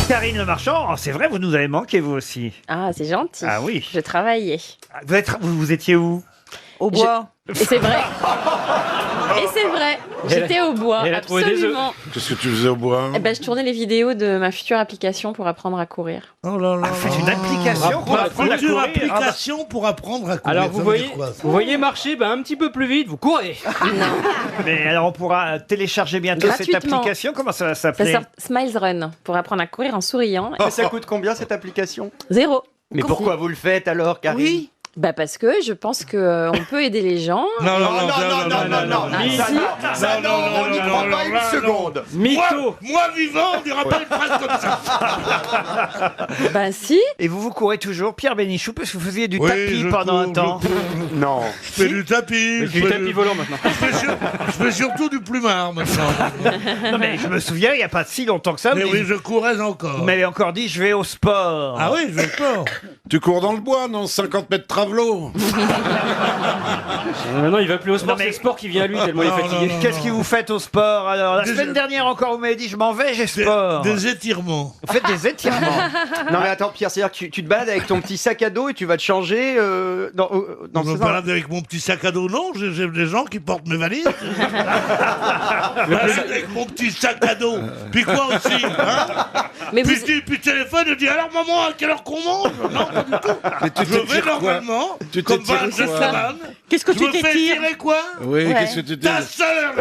Karine Le Marchand, c'est vrai, vous nous avez manqué vous aussi. Ah, c'est gentil. Ah oui. Je travaillais. Vous étiez où? Au bois. Et c'est vrai. Et c'est vrai. J'étais au bois. elle a trouvé des œufs. Absolument. Qu'est-ce que tu faisais au bois? Eh ben, je tournais les vidéos de ma future application pour apprendre à courir. Oh là là. Faites une application pour apprendre à Future courir. application pour apprendre à courir. Alors Ça vous veut voyez, dire quoi, ça vous voyez marcher un petit peu plus vite, vous courez. Mais alors on pourra télécharger bientôt cette Gratuitement. application. Comment ça va Ça s'appeler? sort Smiles Run pour apprendre à courir en souriant. Mais ça coûte combien cette application? 0. Mais pourquoi vous le faites alors, Karine? Oui. Bah parce que je pense que on peut aider les gens. Non, non, non, ça non, on n'y croit pas une seconde. Mytho. Moi vivant, on dira pas une phrase comme ça. Bah si. Et vous courez toujours, Pierre Bénichou, parce que vous faisiez du Oui, tapis je pendant un cours, temps. je cours. Non. Je fais du tapis. Mais je du fais tapis volant maintenant. je fais surtout du plumard maintenant. Non mais je me souviens, il n'y a pas si longtemps que ça, Mais vous oui, je courais encore. m'avez encore dit je vais au sport. Ah oui, je cours. Tu cours dans le bois, non? 50 mètres travelot. Maintenant il va plus au sport, Non, mais- c'est le sport qui vient à lui tellement il est Non, fatigué. non, non. Qu'est-ce que vous faites au sport alors? La Des- semaine dernière encore, vous m'avez dit je m'en vais, j'ai sport. Des étirements. Vous faites des étirements. Non mais attends Pierre, c'est-à-dire que tu te balades avec ton petit sac à dos et tu vas te changer dans Je me c'est ça? balade avec mon petit sac à dos, non, j'ai des gens qui portent mes valises. Je me balade avec mon petit sac à dos. Puis quoi aussi, hein? Mais vous. Puis téléphone, je dis alors maman, à quelle heure qu'on mange? Non, pas du tout. Mais tu Je vais t'étires quoi? normalement, Tu comme t'étires Van quoi? Gestaman. Qu'est-ce que Je tu me fais t'étires? tirer quoi? Oui, Ouais. qu'est-ce que tu t'es... Ta sœur!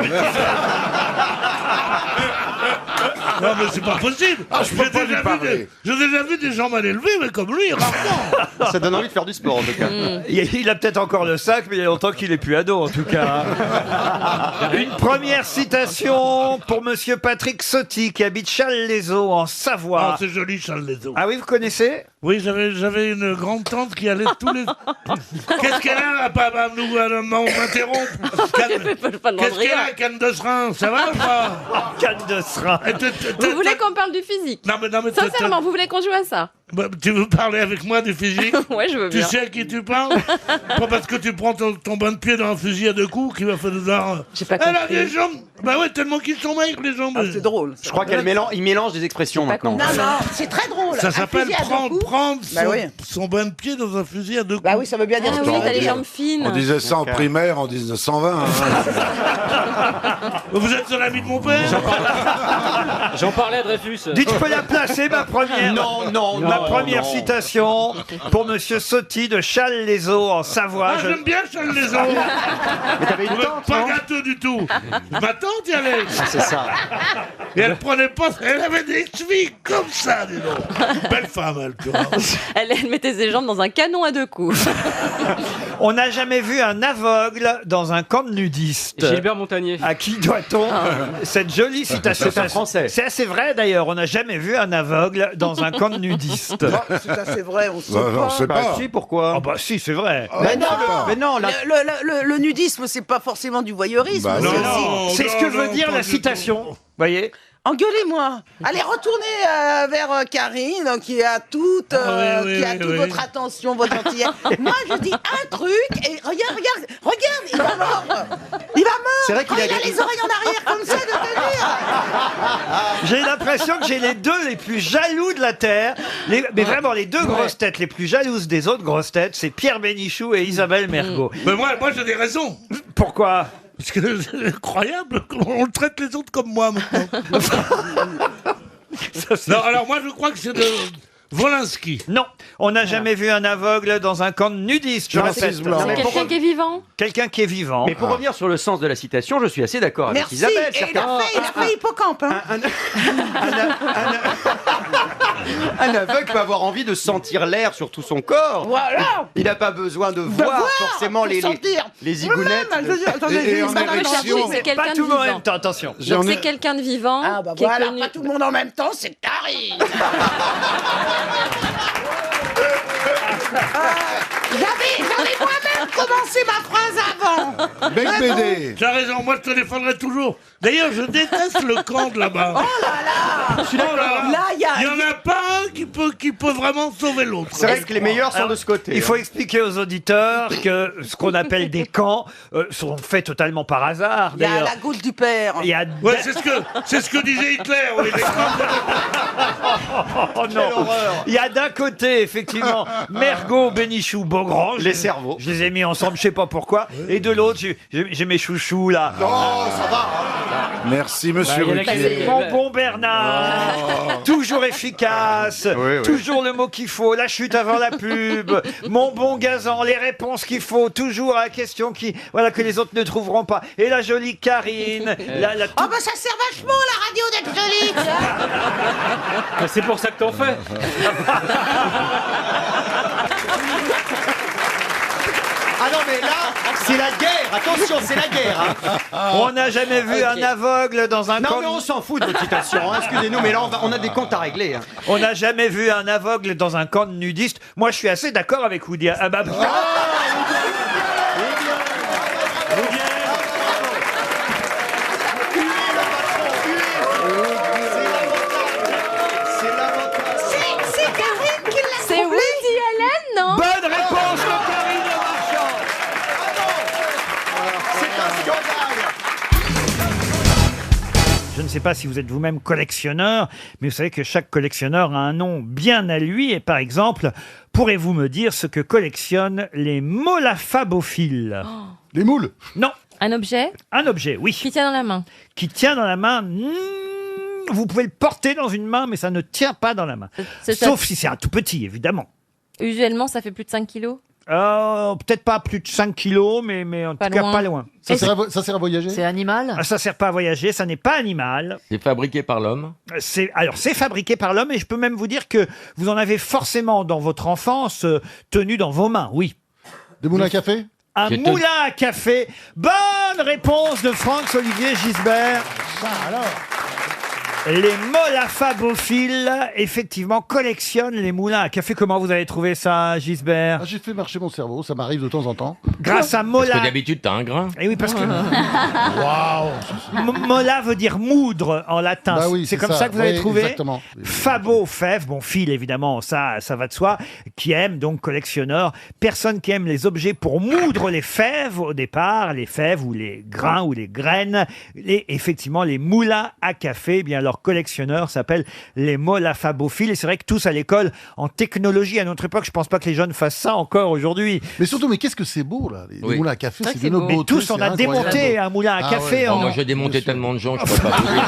Non mais c'est pas possible. Ah, je peux pas lui parler. J'ai déjà vu des gens mal élevés, mais comme lui, rarement. Ça donne envie de faire du sport en tout cas. Il a peut-être encore le sac, mais il y a longtemps qu'il est plus ado en tout cas. Une première citation pour Monsieur Patrick Sotti qui habite Challes-les-Eaux en Ah, Savoie. c'est joli, Charles Lezo. Ah oui, vous connaissez? Oui, j'avais une grande tante qui allait tous les. Qu'est-ce qu'elle a, pas m'interrompre? Qu'est-ce qu'elle a, canne de serin? Ça va ou pas? Canne de serin. Vous voulez qu'on parle du physique? Non, mais Sincèrement, vous voulez qu'on joue à ça? Bah, tu veux parler avec moi du physique? Ouais, je veux Tu bien. sais à qui tu parles? Pas parce que tu prends ton bain de pied dans un fusil à deux coups qu'il va falloir. J'ai pas Elle a compris. des jambes. Bah ouais, tellement qu'ils sont maigres les jambes. C'est drôle. Je crois qu'elle mélange des expressions Pas maintenant. compris. Non, c'est très drôle. Ça Un s'appelle fusil à deux coups. prendre Bah oui. son bain de pied dans un fusil à deux coups. Bah oui, ça veut bien dire Ah ce que oui, ça t'as veut les dire. jambes fines. On disait ça en primaire en 1920. hein. Vous êtes un ami de mon père? J'en parlais à Dreyfus. Dites, je peux la placer, ma première. Ma première citation pour Monsieur Sotti de Challes-les-Eaux en Savoie. Ah, j'aime bien Charles Lezo. Mais t'avais une Vous tante, êtes pas non? gâteux du tout. Ma tante y allait. C'est ça. Et elle prenait pas. Elle avait des chevilles comme ça, dis donc. Belle femme, elle, tu vois. Elle mettait ses jambes dans un canon à deux coups. On n'a jamais vu un aveugle dans un camp de nudistes. Gilbert Montagnier. À qui doit-on cette jolie citation? C'est un Français. C'est assez vrai d'ailleurs, on n'a jamais vu un aveugle dans un camp de nudistes. C'est assez vrai, on se Bah, sait on pas. sait Bah pas. si, pourquoi? Ah bah si, c'est vrai. Mais non, Mais non, là. le nudisme, c'est pas forcément du voyeurisme. Bah c'est non. aussi- C'est ce que non, veut dire pas la du citation. tout. Voyez. Engueulez-moi. Allez, retournez vers Karine, qui a toute, oui, qui a oui, toute oui. votre attention, votre gentillesse. Moi, je dis un truc, et regarde, il va mordre. Il va mordre. C'est vrai qu'il Oh, a- il a les oreilles en arrière comme ça de tenir. J'ai l'impression que j'ai les deux les plus jaloux de la Terre. Mais vraiment, les deux grosses têtes les plus jalouses des autres grosses têtes, c'est Pierre Bénichou et Isabelle Mergo. Mais moi j'ai des raisons. Pourquoi? Parce que c'est incroyable. On traite les autres comme moi maintenant. Non, alors moi je crois que c'est de Wolinski. Non, on n'a jamais vu un aveugle dans un camp de nudistes, je Narcisse répète. Blanc. Non, mais Quelqu'un qui est vivant? Quelqu'un qui est vivant. Mais pour revenir sur le sens de la citation, je suis assez d'accord avec Merci. Isabelle. Et il a fait hippocampe. Hein. Un aveugle peut avoir envie de sentir l'air sur tout son corps. Voilà. Il n'a pas besoin de voir forcément pour les sentir. les zigounettes. Même, je veux dire, attendez, Et j'ai en une banane érection. cherchée. C'est quelqu'un Pas de tout le monde en vivant. même temps, attention. J'en Donc ai- c'est quelqu'un de vivant Ah bah qui est voilà, connu. pas tout le monde en même temps, c'est Karine. J'avais moi-même commencé ma phrase avant. Bec BD. Tu as raison, moi je te défendrai toujours. D'ailleurs, je déteste le camp de là-bas. Oh là là. Je suis d'accord. Là, il y a. Il n'y en a pas un qui peut vraiment sauver l'autre. C'est vrai que les meilleurs sont de ce côté. Il faut expliquer aux auditeurs que ce qu'on appelle des camps sont faits totalement par hasard. Il y a D'ailleurs, la goutte du père. il y a Ouais, c'est ce que disait Hitler. Oui, Oh non. Il y a d'un côté, effectivement, Mergo, Bénichou, Beaugrand. Les cerveaux. Je les ai mis ensemble, je sais pas pourquoi. Et de l'autre, j'ai mes chouchous, là. Merci, monsieur Bah, il y en a qui- Ruquier. Mon bon Bernard, toujours efficace, Oui. toujours le mot qu'il faut, la chute avant la pub, mon bon Gazan, les réponses qu'il faut, toujours à la question que les autres ne trouveront pas. Et la jolie Karine, la Oh, bah ça sert vachement la radio d'être jolie. Bah, c'est pour ça que t'en fais. Ah non, mais là, c'est la guerre. Attention, c'est la guerre. Hein. On n'a jamais vu un aveugle dans un Non, camp. mais on s'en fout de votre citation. Hein. Excusez-nous, mais là, on a des comptes à régler. Hein. On n'a jamais vu un aveugle dans un camp de nudistes. Moi, je suis assez d'accord avec Woody. Ah bah, C'est Karine qui l'a C'est Woody Allen, non? bonne réponse de Karine Le Marchand. C'est un scandale. Je ne sais pas si vous êtes vous-même collectionneur, mais vous savez que chaque collectionneur a un nom bien à lui. Et par exemple, pourrez-vous me dire ce que collectionnent les molaphabophiles? Les moules. Non, Un objet un objet, oui. qui tient dans la main. Qui tient dans la main. Vous pouvez le porter dans une main, mais ça ne tient pas dans la main. Sauf si c'est un tout petit, évidemment. Usuellement, ça fait plus de 5 kilos. Peut-être pas plus de 5 kilos, mais en Pas tout cas loin. pas loin. Ça sert à voyager? C'est animal? Ah, ça sert pas à voyager, ça n'est pas animal. C'est fabriqué par l'homme. C'est fabriqué par l'homme et je peux même vous dire que vous en avez forcément dans votre enfance tenu dans vos mains, oui. Des moulins à café? Un J'ai moulin à café. Bonne réponse de Franck-Olivier Gisbert. Ça alors. Les molaphabophiles, effectivement, collectionnent les moulins à café. Comment vous avez trouvé ça, Gisbert? J'ai fait marcher mon cerveau, ça m'arrive de temps en temps. Grâce à Parce Mola. que d'habitude, t'as un grain. Et oui, parce que Waouh. Mola veut dire moudre en latin. Bah oui, c'est c'est comme ça que vous avez Oui, trouvé. Exactement. Fabo, fève, bon, fil évidemment, ça va de soi, qui aime donc collectionneur, personne qui aime les objets pour moudre les fèves au départ, les fèves ou les grains ou les graines, effectivement les moulins à café, eh bien leur collectionneur s'appelle les molaphabophiles et c'est vrai que tous à l'école en technologie à notre époque, je pense pas que les jeunes fassent ça encore aujourd'hui. Mais surtout, mais qu'est-ce que c'est beau là, les Oui. moulins à café, vrai c'est que c'est d'une beau. Mais beauté. tous on a c'est démonté incroyable. un moulin à Ah café. ouais. en- Oh, moi, j'ai démonté tellement de gens, je peux pas vous dire.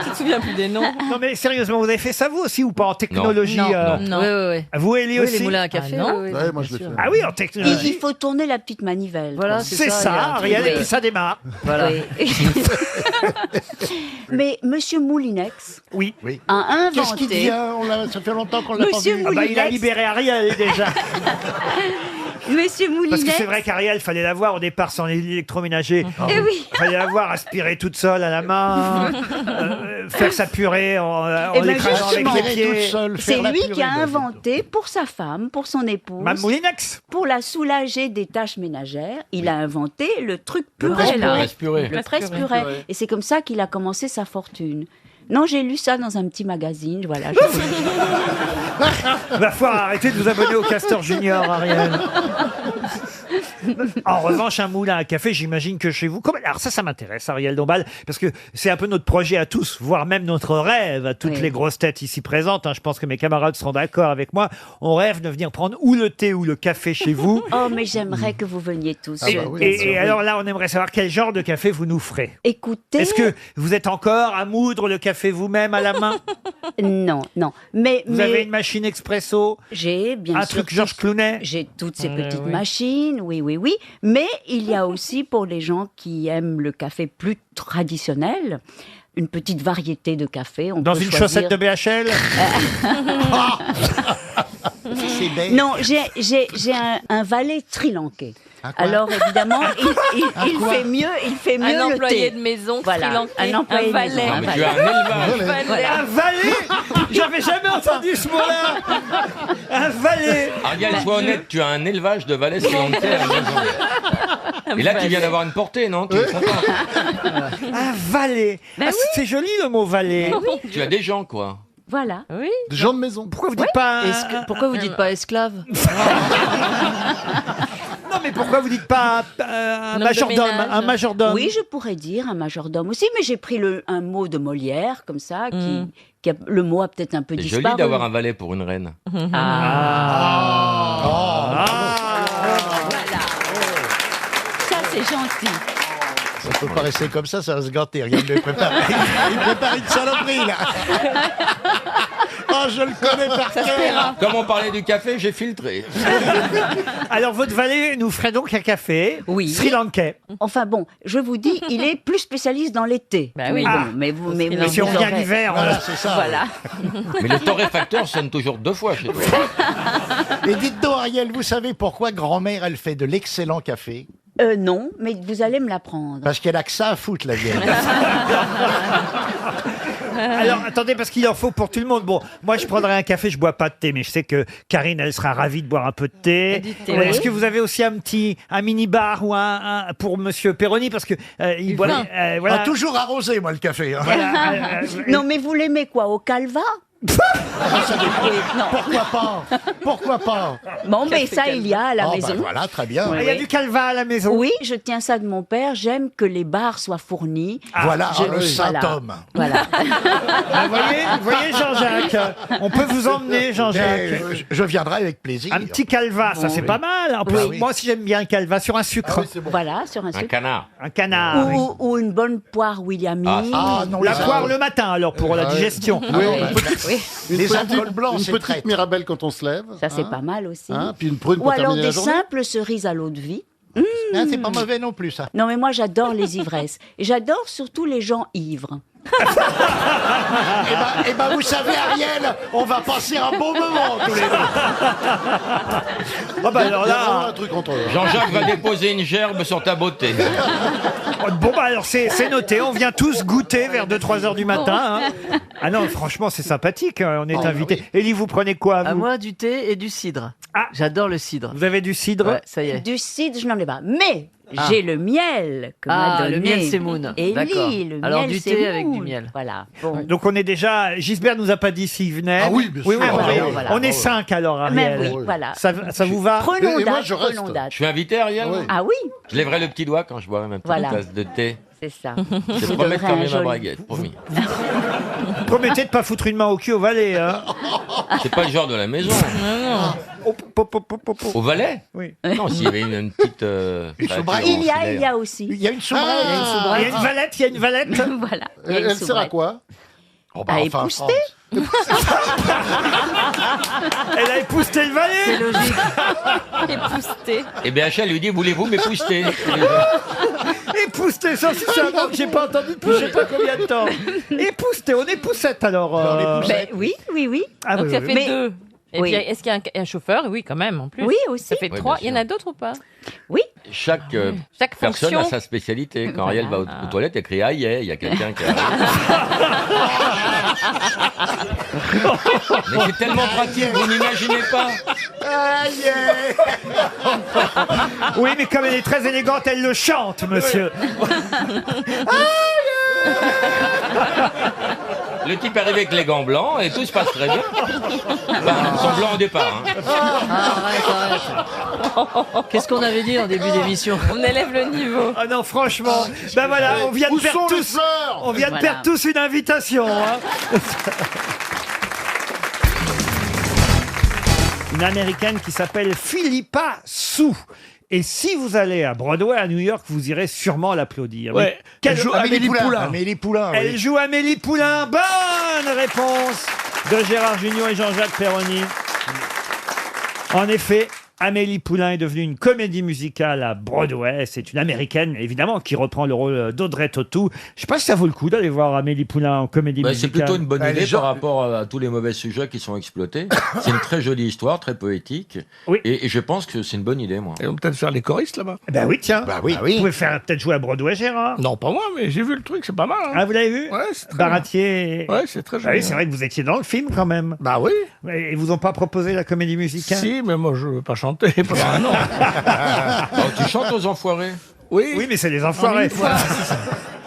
Tu te souviens plus des noms? Non mais sérieusement, vous avez fait ça vous aussi ou pas en technologie? Non. Oui. Vous Ellie Oui, aussi? les moulins à café. Ah, non. oui, Ouais, moi je bien l'ai sûr. fait. Ah oui, en technologie. Il faut tourner la petite manivelle. Voilà, C'est ça, il y a un truc, Ariel, et oui. puis ça démarre. Voilà. Oui. Mais Monsieur Moulinex Oui. a Qu'est-ce qu'il inventé. devient Ça fait longtemps qu'on l'a pas Monsieur vu. Ah bah, il a Moulinex. libéré Ariel déjà. Monsieur Parce Moulinex. que c'est vrai qu'Ariel, fallait la voir au départ sans l'électroménager. Eh oui. Fallait la voir aspirer toute seule à la main, faire sa purée en Eh ben, l'écrasant avec justement. les Toute pieds. seule, C'est faire la lui purée, qui a David. inventé pour sa femme, pour son épouse, Mme Moulinex. pour la soulager des tâches ménagères, il a inventé le truc Le purée là. Presse-purée. Le presse-purée. Et c'est comme ça qu'il a commencé sa fortune. Non, j'ai lu ça dans un petit magazine, voilà. Va falloir arrêter de vous abonner au Castor Junior, Ariel. En revanche, un moulin à café, j'imagine que chez vous. Alors ça m'intéresse, Ariel Dombal, parce que c'est un peu notre projet à tous, voire même notre rêve à toutes Oui. les grosses têtes ici présentes. Je pense que mes camarades seront d'accord avec moi. On rêve de venir prendre ou le thé ou le café chez vous. Oh, mais j'aimerais que vous veniez tous. Ah bah oui, Et, bien sûr, et alors là, on aimerait savoir quel genre de café vous nous ferez. Écoutez. Est-ce que vous êtes encore à moudre le café vous-même à la main? Non. Mais, Vous avez une machine expresso? j'ai bien Un sûr. truc Georges Clooney? J'ai toutes ces Ouais, petites ouais. machines, oui. Mais il y a aussi pour les gens qui aiment le café plus traditionnel, une petite variété de café. On Dans peut une choisir- chaussette de BHL? C'est bête. Non, j'ai un valet trilanquais. Un quoi Alors évidemment, il fait mieux Un le employé thé. de maison, Voilà, Sri-Lankais, un employé de valet. maison, Non, mais tu as un élevage. Voilà. Un valet? J'avais jamais entendu ce mot-là. Un valet. Ariel, sois honnête, tu as un élevage de valets sri-lankais à la maison. Et là, tu viens d'avoir une portée, non? Tu es content. Un valet. Ben oui. C'est joli le mot valet. Tu as des gens, quoi. Voilà. Oui. Des gens de maison. Pourquoi vous dites pas Pourquoi vous dites pas esclave? Non, mais pourquoi vous dites pas un homme de majordome? ménage. Un majordome. Oui, je pourrais dire un majordome aussi, mais j'ai pris un mot de Molière, comme ça, le mot a peut-être un peu C'est disparu. joli d'avoir un valet pour une reine. Voilà. Ça, c'est gentil. Ça peut pas rester comme ça va se gâter. Regarde, il prépare une saloperie, là. Oh, je le connais par cœur. Comme on parlait du café, j'ai filtré. Alors, votre valet nous ferait donc un café Oui. sri-lankais. Enfin bon, je vous dis, il est plus spécialiste dans l'été. Bah oui. Bon, Ah. mais vous Mais si on vient l'hiver, Voilà, c'est ça. Voilà. Mais le torréfacteur sonne toujours 2 fois chez toi. Et dites donc, Ariel, vous savez pourquoi grand-mère, elle fait de l'excellent café? Non, mais vous allez me l'apprendre. Parce qu'elle a que ça à foutre, la vieille. Alors, attendez, parce qu'il en faut pour tout le monde. Bon, moi, je prendrai un café, je bois pas de thé, mais je sais que Karine, elle sera ravie de boire un peu de thé. Et du thé, Est-ce oui. que vous avez aussi un mini-bar ou un pour Monsieur Perroni? Parce que il boit... vin. voilà. Ah, toujours arrosé, moi, le café. Hein. Non, mais vous l'aimez quoi? Au calva? Oui, non. Pourquoi pas? Pourquoi pas? Bon, mais ça, il y a à la Oh, maison. bah, voilà, très bien. Ah, il y a du calva à la maison. Oui, je tiens ça de mon père. J'aime que les bars soient fournis. Voilà, Je- le saint voilà. homme. Voilà. Vous voyez Jean-Jacques, on peut vous emmener, Jean-Jacques. Mais, je viendrai avec plaisir. Un petit calva, ça c'est pas mal. En plus, Oui. moi aussi j'aime bien un calva sur un sucre. Voilà, sur un Un sucre. canard. Un canard. oui. Ou une bonne poire Williamine. Ah non, La les poire alcools- le matin alors pour la digestion. Oui, Oui. les alcools blancs, c'est traître. Mirabelle quand on se lève. Ça, c'est pas mal aussi. Puis une prune Ou pour alors terminer des la journée. simples cerises à l'eau de vie. Ah, c'est pas mauvais non plus, ça. Non, mais moi, j'adore les ivresses. Et j'adore surtout les gens ivres. Eh ben, vous savez, Ariel, on va passer un bon moment tous les deux. Ah bah alors Il y a vraiment là, un truc entre eux. Jean-Jacques va déposer une gerbe sur ta beauté. bon bah alors c'est noté, on vient tous goûter vers 2-3 heures du matin. hein. Ah non, franchement c'est sympathique, on est invités. Élie, vous prenez quoi À vous moi, du thé et du cidre. Ah. J'adore le cidre. Vous avez du cidre Ouais, ça y est. Du cidre, je n'en ai pas. Mais j'ai le miel que m'a Ah, donné le miel, c'est Moon. Élie, D'accord. le Alors, miel, du c'est thé avec Moon. du miel. Voilà. Bon. Donc on est déjà... Gisbert nous a pas dit s'il venait. Ah oui, bien sûr. Voilà. On est 5 alors, Mais Ariel. oui, voilà. Ça vous va Prenons Et moi, date, je reste. prenons date. Je suis invité, Ariel. Oui. Ah oui, Je lèverai le petit doigt quand je boirai ma petite Voilà. tasse de thé. c'est ça. Je vous promets de donnerai un fermer ma joli- braguette, promis. Promettez de pas foutre une main au cul au valet. Hein. C'est pas le genre de la maison. Hop, hop, hop, hop, hop. Au valet? Oui. Non, s'il y avait une petite... soubrette. créature en Il y a aussi. Il y a une soubrette. Il y a une valette, il y a une valette. Voilà. Il y a une Elle sert à soubrette. quoi? Oh, À enfin, épousseter. Elle a épousté le valet. C'est logique. Épousseté. Et BHL lui dit, voulez-vous m'épouster? Épousseter, ça aussi c'est un mot que j'ai pas entendu depuis je sais pas combien de temps. Épousseter, on époussette alors. Ben, oui, oui, oui. Ah, Donc oui, ça oui, fait oui. 2. Et Oui. puis, est-ce qu'il y a un chauffeur? Oui, quand même, en plus. Oui, aussi. Ça fait Oui, 3. bien Il y en a d'autres ou pas? Oui. Chaque Chaque personne fonction. a sa spécialité. Quand Ariel va aux toilettes, elle crie aïe, il y a quelqu'un qui arrive. Mais c'est tellement pratique, vous n'imaginez pas. Oui, mais comme elle est très élégante, elle le chante, monsieur. Le type arrive avec les gants blancs et tout se passe très bien. Enfin, ils sont blancs au départ. Hein. Arrête. Qu'est-ce qu'on avait dit en début d'émission? On élève le niveau. Ah non, franchement, ben voilà, on vient de Où perdre sont les tous. fleurs? On vient de Voilà. perdre tous une invitation. hein. Une américaine qui s'appelle Philippa Sue. Et si vous allez à Broadway, à New York, vous irez sûrement l'applaudir. Mais quelle- Amélie Poulain. Elle oui. joue Amélie Poulain. Bonne réponse de Gérard Jugnot et Jean-Jacques Perroni. En effet, Amélie Poulain est devenue une comédie musicale à Broadway. C'est une américaine, évidemment, qui reprend le rôle d'Audrey Tautou. Je sais pas si ça vaut le coup d'aller voir Amélie Poulain en comédie Bah, musicale. c'est plutôt une bonne les idée gens- par rapport à tous les mauvais sujets qui sont exploités. C'est une très jolie histoire, très poétique. Oui. Et je pense que c'est une bonne idée, moi. Ils vont peut-être faire les choristes là-bas. Ben oui, tiens. Bah oui. Vous pouvez faire peut-être jouer à Broadway, Gérard. Non, pas moi, mais j'ai vu le truc, c'est pas mal. Hein. Ah, vous l'avez vu Ouais, c'est très Baratier. Ouais, c'est très Ah joli. oui, c'est vrai que vous étiez dans le film quand même. Bah oui. Et ils vous ont pas proposé la comédie musicale? Si, mais moi je veux pas chanter pendant un an. Alors, tu chantes aux enfoirés? Oui, mais c'est les enfoirés. Voilà, c'est ça.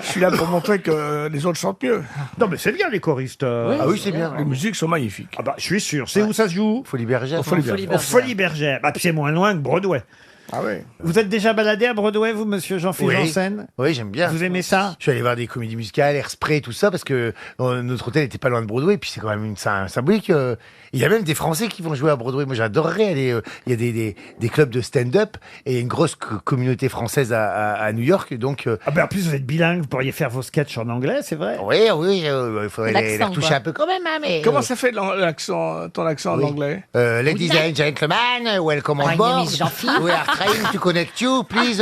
Je suis là pour montrer que les autres chantent mieux. Non, mais c'est bien, les choristes. Ah oui, c'est bien. Les musiques sont magnifiques. Ah bah, je suis sûr. C'est où ça se joue? Folie Bergère. Au Folie Bergère. Au Folie Bergère. Bah, puis c'est moins loin que Broadway. Ah ouais. Vous êtes déjà baladé à Broadway, vous, monsieur Jean-Philippe Janssen? Oui, j'aime bien. Vous aimez ça? Je suis allé voir des comédies musicales, Airspray, tout ça, parce que notre hôtel était pas loin de Broadway, puis c'est quand même symbolique. Il y a même des Français qui vont jouer à Broadway. Moi, j'adorerais aller. Il y a des clubs de stand-up et il y a une grosse communauté française à New York. Donc, Ah ben en plus, vous êtes bilingue, vous pourriez faire vos sketchs en anglais, c'est vrai? oui, il faudrait les retoucher un peu quand même. Hein, mais, Comment ça fait ton accent en anglais? Ladies and gentlemen, welcome on board. We are trying to connect you. Please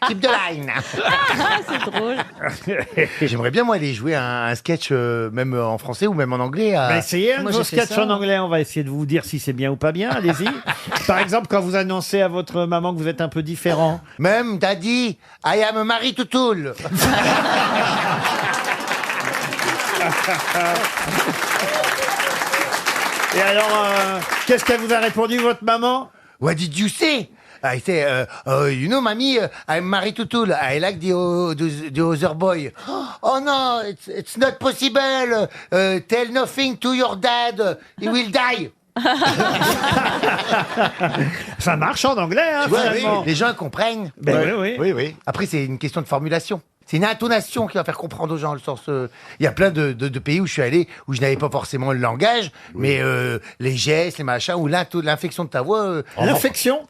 keep the line. C'est drôle. J'aimerais bien, moi, aller jouer un sketch, même en français ou même en anglais. Bah, essayez un de Moi, vos j'ai fait sketchs ça. en anglais, on va essayer de vous dire si c'est bien ou pas bien, allez-y. Par exemple, quand vous annoncez à votre maman que vous êtes un peu différent. Même, daddy, I am married to Tool. Et alors, qu'est-ce qu'elle vous a répondu, votre maman? What did you say? I say, you know, mommy, I'm married to Tool. I like the other boy. Oh no, it's not possible. Tell nothing to your dad. He will die. Ça marche en anglais, hein, Ouais, finalement. oui, les gens comprennent. Ben oui. Après, c'est une question de formulation. C'est une intonation qui va faire comprendre aux gens le sens. Il y a plein de pays où je suis allé où je n'avais pas forcément le langage, mais les gestes, les machins, ou l'inflexion de ta voix. L'infection?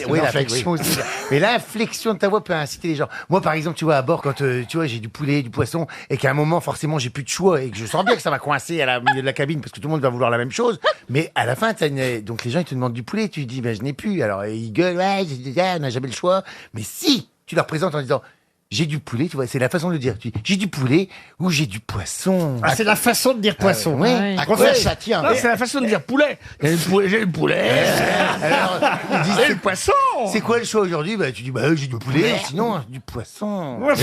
Oui, l'inflexion aussi. Mais l'inflexion de ta voix peut inciter les gens. Moi, par exemple, tu vois, à bord, quand tu vois, j'ai du poulet, du poisson, et qu'à un moment, forcément, j'ai plus de choix, et que je sens bien que ça va coincer au milieu de la cabine, parce que tout le monde va vouloir la même chose. Mais à la fin, donc les gens, ils te demandent du poulet, tu dis, ben, je n'ai plus. Alors, ils gueulent, ouais, on n'a jamais le choix. Mais si tu leur présentes en disant, j'ai du poulet, tu vois, c'est la façon de le dire. Tu dis, j'ai du poulet ou j'ai du poisson. Ah, c'est la façon de dire poisson. Ouais. À quoi ça tient? Non, c'est la façon de dire poulet. J'ai le poulet. Alors, ils disent, Et le poisson. c'est quoi le choix aujourd'hui? Bah, tu dis, bah, j'ai du poulet, sinon, du poisson. Laurent,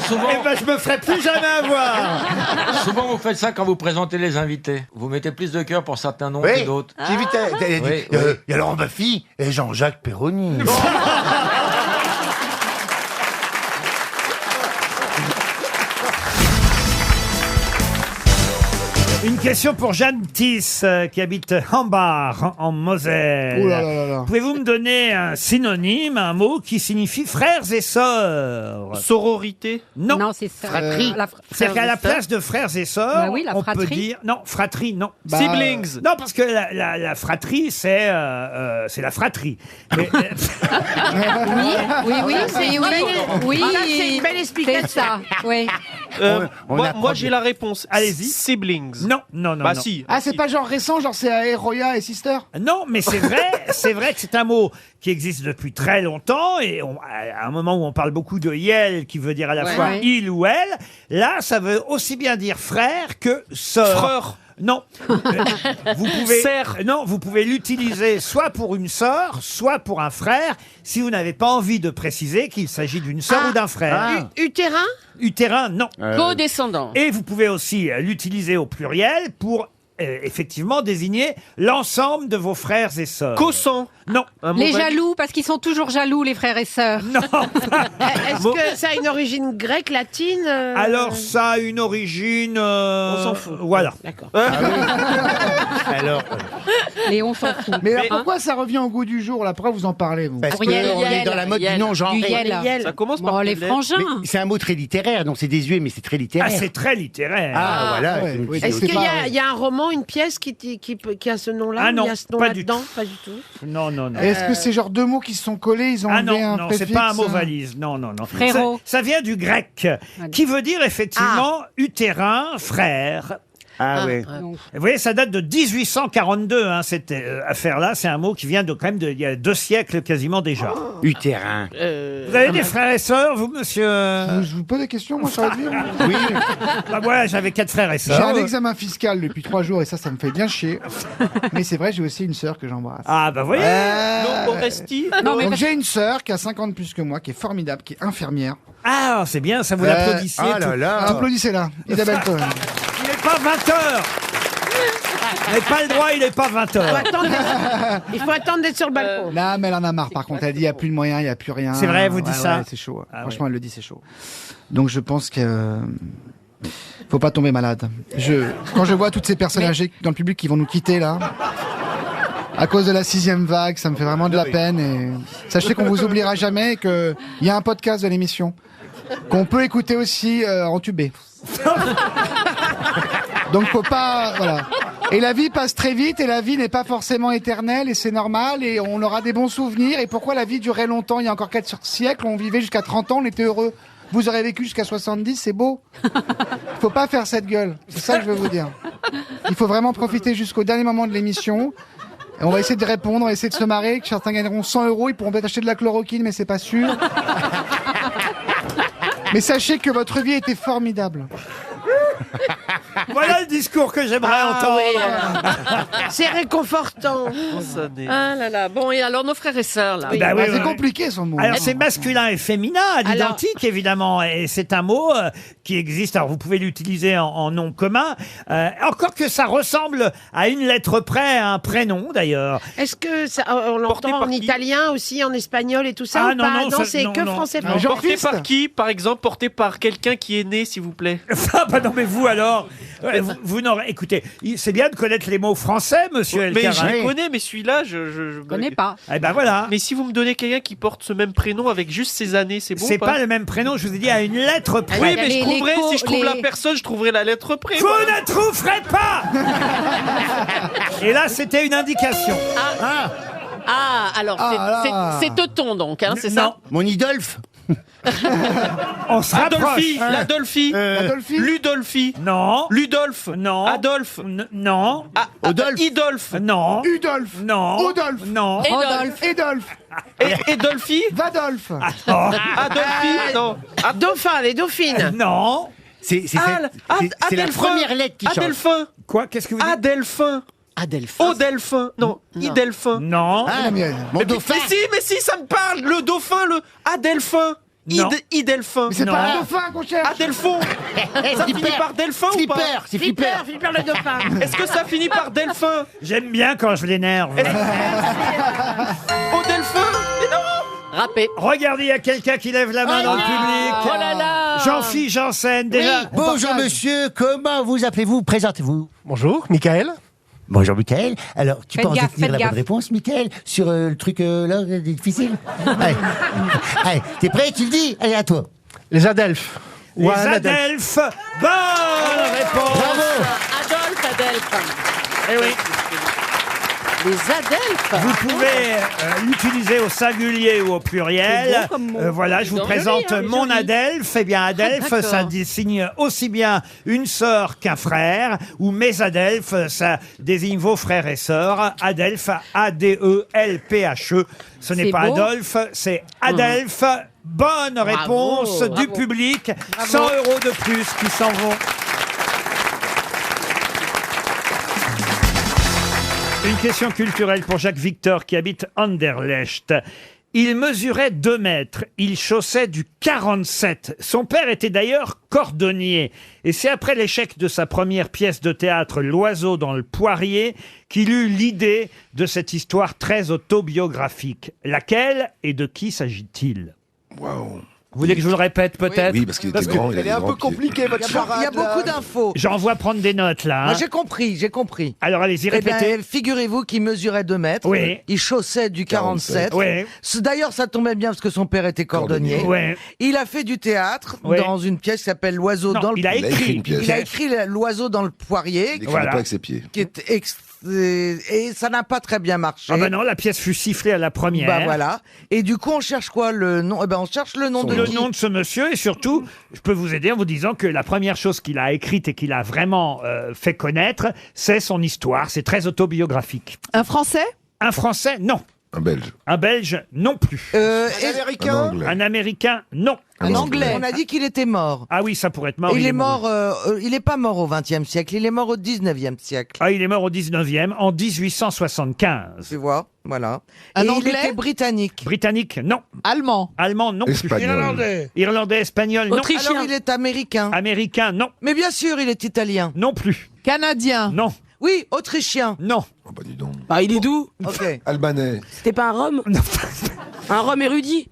souvent, Eh ben, je me ferai plus jamais avoir. souvent vous faites ça quand vous présentez les invités. Vous mettez plus de cœur pour certains noms Oui, que d'autres. j'ai vu, t'as dit, Oui, il y a Laurent Baffy et Jean-Jacques Perroni. Une question pour Jeanne Tiss, qui habite Hambach, en Moselle. Ouh là là là là. Pouvez-vous me donner un synonyme, un mot qui signifie frères et sœurs? Sororité? Non. Non, c'est ça. Fratrie. C'est qu'à la place de frères et sœurs, Bah oui, la on peut fratrie. dire... Non, fratrie, non. Siblings? Non, parce que la fratrie, c'est la fratrie. Mais, Oui, c'est oui. Ah, là, c'est une belle explication. C'est ça, oui. On Moi, apprend j'ai la réponse. Allez-y. Siblings. non, Bah non. si. Ah, c'est pas genre récent, genre c'est Roya et Sister? Non, mais c'est vrai que c'est un mot qui existe depuis très longtemps et à un moment où on parle beaucoup de yel, qui veut dire à la fois Ouais. il ou elle, là, ça veut aussi bien dire frère que sœur. Frère. Non. Vous pouvez, Sœur. non, vous pouvez l'utiliser soit pour une sœur, soit pour un frère, si vous n'avez pas envie de préciser qu'il s'agit d'une sœur ou d'un frère. Utérin? Utérin, non. Co-descendant. Et vous pouvez aussi l'utiliser au pluriel pour effectivement désigner l'ensemble de vos frères et sœurs. Cossan. Non. Les jaloux, parce qu'ils sont toujours jaloux, les frères et sœurs. Non. Est-ce que ça a une origine grecque, latine Alors ça a une origine. On s'en fout. Voilà. D'accord. Alors, Et on s'en fout. Mais alors, pourquoi ça revient au goût du jour là? Pourquoi vous en parlez vous? parce qu'on Yel, est dans la mode du non genré. Du yel. Ça commence par Bon, les quelle lettre? frangins. Mais c'est un mot très littéraire, donc c'est désuet, mais c'est très littéraire. Ah, c'est très littéraire. Ah, voilà. ouais, donc oui. c'est Est-ce aussi- qu'il y a un roman, une pièce qui a ce nom-là? Ah non, Il y a ce nom pas du là-dedans? tout. Pas du tout. Non, non, non. Est-ce que c'est genre deux mots qui se sont collés, ils ont Ah enlevé non, un non, c'est préfixe pas un mot valise. Non, non, non. Frérot. Ça vient du grec, qui veut dire effectivement utérin, frère. Ah ouais. Vous voyez, ça date de 1842, hein, cette affaire-là. C'est un mot qui vient de quand même il y a 2 siècles quasiment déjà. Utérin. Vous avez des frères et sœurs, vous, monsieur? Je vous pose des questions, moi, sur la vie. Oui. Bah, voilà, j'avais 4 frères et J'ai sœurs. un examen fiscal depuis 3 jours et ça me fait bien chier. Mais c'est vrai, j'ai aussi une sœur que j'embrasse. Ah, bah, voyez. Non, Oresti. Non, mais Donc j'ai une sœur qui a 50 plus que moi, qui est formidable, qui est infirmière. Ah, c'est bien, ça vous l'applaudissez. Ah là tout. là. Applaudissez-la, Isabelle Cohen. Il n'est pas 20h. Mais pas le droit, il n'est pas 20h. Il faut attendre d'être sur le balcon. Non, mais elle en a marre. Par contre, elle dit il n'y a plus de moyens, il n'y a plus rien. C'est vrai, vous dites ça ouais, c'est chaud. Ah Franchement, elle le dit, c'est chaud. Donc, je pense que faut pas tomber malade. Quand je vois toutes ces personnes âgées dans le public qui vont nous quitter là, à cause de la 6e vague, ça me fait vraiment de la peine. Et sachez qu'on vous oubliera jamais, qu'il y a un podcast de l'émission qu'on peut écouter aussi entubé. Donc faut pas, voilà. Et la vie passe très vite et la vie n'est pas forcément éternelle et c'est normal et on aura des bons souvenirs. Et pourquoi la vie durait longtemps? Il y a encore 4 siècles, on vivait jusqu'à 30 ans, on était heureux. Vous aurez vécu jusqu'à 70, c'est beau. Faut pas faire cette gueule. C'est ça que je veux vous dire. Il faut vraiment profiter jusqu'au dernier moment de l'émission. Et on va essayer de répondre, on va essayer de se marrer. Que certains gagneront 100 €, ils pourront peut-être acheter de la chloroquine, mais c'est pas sûr. Mais sachez que votre vie était formidable. Voilà le discours que j'aimerais entendre. C'est réconfortant. Ah là là. Bon, et alors nos frères et sœurs, là. Bah oui, c'est oui. compliqué son mot. Alors c'est masculin et féminin à l'identique évidemment et c'est un mot qui existe. Alors vous pouvez l'utiliser en nom commun. Encore que ça ressemble à une lettre près à un prénom d'ailleurs. Est-ce que ça, on l'entend en italien aussi, en espagnol et tout ça Ah ou non, pas? non, ça- c'est non, que non. français. Non, Porté par qui, par exemple? Porté par quelqu'un qui est né, s'il vous plaît. Ah bah non mais vous alors, vous n'aurez. Écoutez, c'est bien de connaître les mots français, Monsieur Mais Elkarat. je les connais, mais celui-là, je connais pas. Eh ben voilà. Mais si vous me donnez quelqu'un qui porte ce même prénom avec juste ses années, c'est bon C'est ou pas le même prénom, je vous ai dit à une lettre près. Oui, mais je trouverai, si je trouve la personne, je trouverai la lettre près. Vous ne trouverez pas. Et là, c'était une indication. Ah, alors c'est teuton donc, hein, c'est ça? Mon Idolphe. On se Adolphi, rapproche. l'Adolphi, Ludolphi, Non. Ludolphe, Non. Adolphe, Non. Odolphe, Idolphe, Non. Udolphe. Non. Odolphe. Non. Rodolphe. Edolphe. Edolphi, Vadolphe. Adolphi, non, Dauphin, les dauphines. Non. C'est la première lettre qui change. Adelphin, Quoi? Qu'est-ce que vous dites? Adelphin, Adelphin. Odelphin, non, Idelphin. Non. Ah, mais dauphin. Mais si, ça me parle, le dauphin, le Adelphin. Non. Idelphin. c'est Non. pas un dauphin qu'on cherche. Adelphon. Ça finit par Delphin ou pas? Flipper, c'est Flipper. Flipper le dauphin. Est-ce que ça finit par Delphin? J'aime bien quand je l'énerve. Odelphin? Mais non. Râpé. Regardez, il y a quelqu'un qui lève la main dans le public. Oh là là. Jean-Philippe Janssen, déjà. Bonjour monsieur, comment vous appelez-vous? Présentez-vous. Bonjour, Michael. Bonjour Michael. Alors, tu Faites penses gaffe, obtenir faites la bonne gaffe. réponse, Michael, sur le truc là, difficile? Allez. Allez, t'es prêt? Tu le dis? Allez, à toi. Les Adelphes. Les Ou un Adelphe. Adelphes. Bonne réponse. Adolphe. Eh oui. Les Adelphes. Vous pouvez l'utiliser au singulier ou au pluriel. C'est beau comme mot. Voilà, je vous Joli, présente hein, mon joli. Adelphe. Eh bien, Adelphe, D'accord. ça désigne aussi bien une sœur qu'un frère. Ou mes Adelphes, ça désigne vos frères et sœurs. Adelphe, A-D-E-L-P-H-E. Ce n'est C'est pas beau. Adolphe, c'est Adelphe. Bonne réponse du bravo. public. 100 € de plus qui s'en vont. Une question culturelle pour Jacques Victor qui habite Anderlecht. Il mesurait 2 mètres, il chaussait du 47. Son père était d'ailleurs cordonnier. Et c'est après l'échec de sa première pièce de théâtre, L'Oiseau dans le Poirier, qu'il eut l'idée de cette histoire très autobiographique. Laquelle et de qui s'agit-il? Waouh. Vous voulez que je vous le répète peut-être? Oui, parce qu'il était grand. Elle est un peu compliquée, votre charade. Il y a beaucoup d'infos. J'envoie prendre des notes là. Moi, hein. j'ai compris. Alors allez-y, Eh bien, répétez. figurez-vous qu'il mesurait 2 mètres. Oui. Il chaussait du 47. Oui. D'ailleurs, ça tombait bien parce que son père était cordonnier. Ouais. Il a fait du théâtre Ouais. dans une pièce qui s'appelle L'Oiseau Non, dans le il a écrit une pièce. Il a écrit L'Oiseau dans le Poirier, Il écrivait Voilà. pas avec ses pieds. qui est et ça n'a pas très bien marché. Ah bah non, la pièce fut sifflée à la première. Bah voilà. Et du coup, on cherche quoi le nom? Eh ben, on cherche le nom de Le qui nom de ce monsieur et surtout, je peux vous aider en vous disant que la première chose qu'il a écrite et qu'il a vraiment fait connaître, c'est son histoire. C'est très autobiographique. Un Français? Un Français, non. Un Belge. Un Belge, non plus. Un Américain. Anglais. Un Américain, non. Un Anglais. On a dit qu'il était mort. Ah oui, ça pourrait être mort. Il est mort. Il n'est pas mort au XXe siècle. Il est mort au XIXe siècle. Ah, il est mort au 19e, en 1875. Tu vois, voilà. Un Et Anglais il était britannique. Britannique, non. Allemand. Allemand, non Espagnol. Irlandais. plus. Irlandais, espagnol, non. Autrichien. Alors il est américain. Américain, non. Mais bien sûr, il est italien. Non plus. Canadien. Non. Oui, autrichien. Non. Ah, il est d'où? Ok. Albanais. C'était pas un Rome? Un Rome érudit?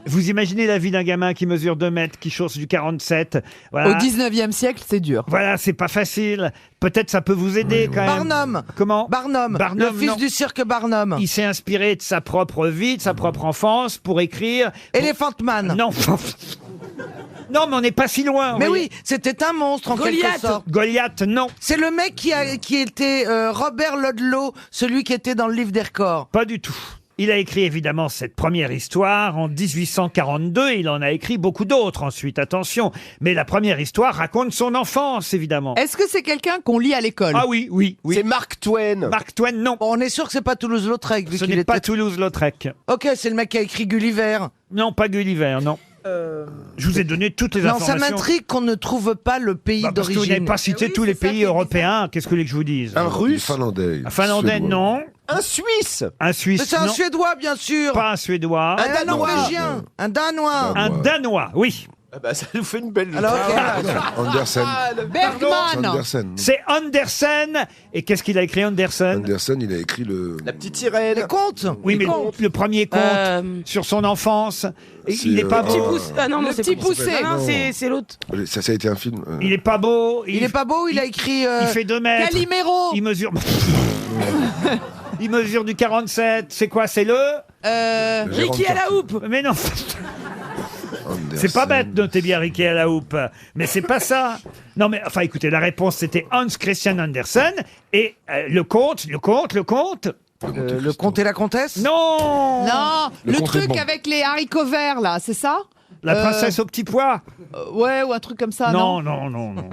Vous imaginez la vie d'un gamin qui mesure 2 mètres, qui chausse du 47. Voilà. Au 19e siècle, c'est dur. Voilà, c'est pas facile. Peut-être ça peut vous aider quand même. Barnum. Comment? Barnum. Barnum, Le fils non. du cirque Barnum. Il s'est inspiré de sa propre vie, de sa propre enfance pour écrire. Elephant Man. Non. Non, mais on n'est pas si loin. Mais vous voyez. oui, c'était un monstre en quelque Goliath. sorte. Goliath, non. C'est le mec qui était Robert Ludlow, celui qui était dans le livre des records. Pas du tout. Il a écrit évidemment cette première histoire en 1842. Il en a écrit beaucoup d'autres ensuite, attention. Mais la première histoire raconte son enfance, évidemment. Est-ce que c'est quelqu'un qu'on lit à l'école? Ah oui, oui, oui. C'est Mark Twain. Mark Twain, non. Bon, on est sûr que c'est pas Toulouse-Lautrec. vu Ce qu'il n'est était- pas Toulouse-Lautrec. Ok, c'est le mec qui a écrit Gulliver. Non, pas Gulliver, non. Je vous ai donné toutes les Non, informations. ça m'intrigue qu'on ne trouve pas le pays Parce que vous d'origine. n'avez pas cité tous les pays européens. Qu'est-ce que vous voulez que je vous dise? Un russe. Finlandais. Un Finlandais, Suédois. non. Un Suisse. Un Mais Suisse, c'est un non. Suédois, bien sûr. Pas un Suédois. Un Norvégien. Un Danois. Un Danois, oui. Ah bah, ça nous fait une belle Alors, ok. Andersen. Bergman. Andersen. C'est Andersen. Et qu'est-ce qu'il a écrit, Andersen? Andersen, il a écrit le. La petite sirène. Les contes. Oui, mais contes. le premier conte sur son enfance. Et C'est, il n'est pas Petit beau. pouce. Ah non, non, Le c'est petit pas- poussé. Non, Non. c'est l'autre. Ça a été un film. Il n'est pas beau. Il est pas beau, il a écrit... Il fait 2 mètres. Calimero. Il mesure... il mesure du 47. C'est quoi? C'est le... Ricky à la houppe. Mais non. C'est pas bête, notez bien Ricky à la houppe. Mais c'est pas ça. Non, mais enfin, écoutez, la réponse c'était Hans Christian Andersen. Et le conte. Le comte et la comtesse. Non. Non, Le le comte est truc bon. avec les haricots verts, là, c'est ça? La princesse au petit pois. Ouais, ou un truc comme ça, non? Non, non, non, non.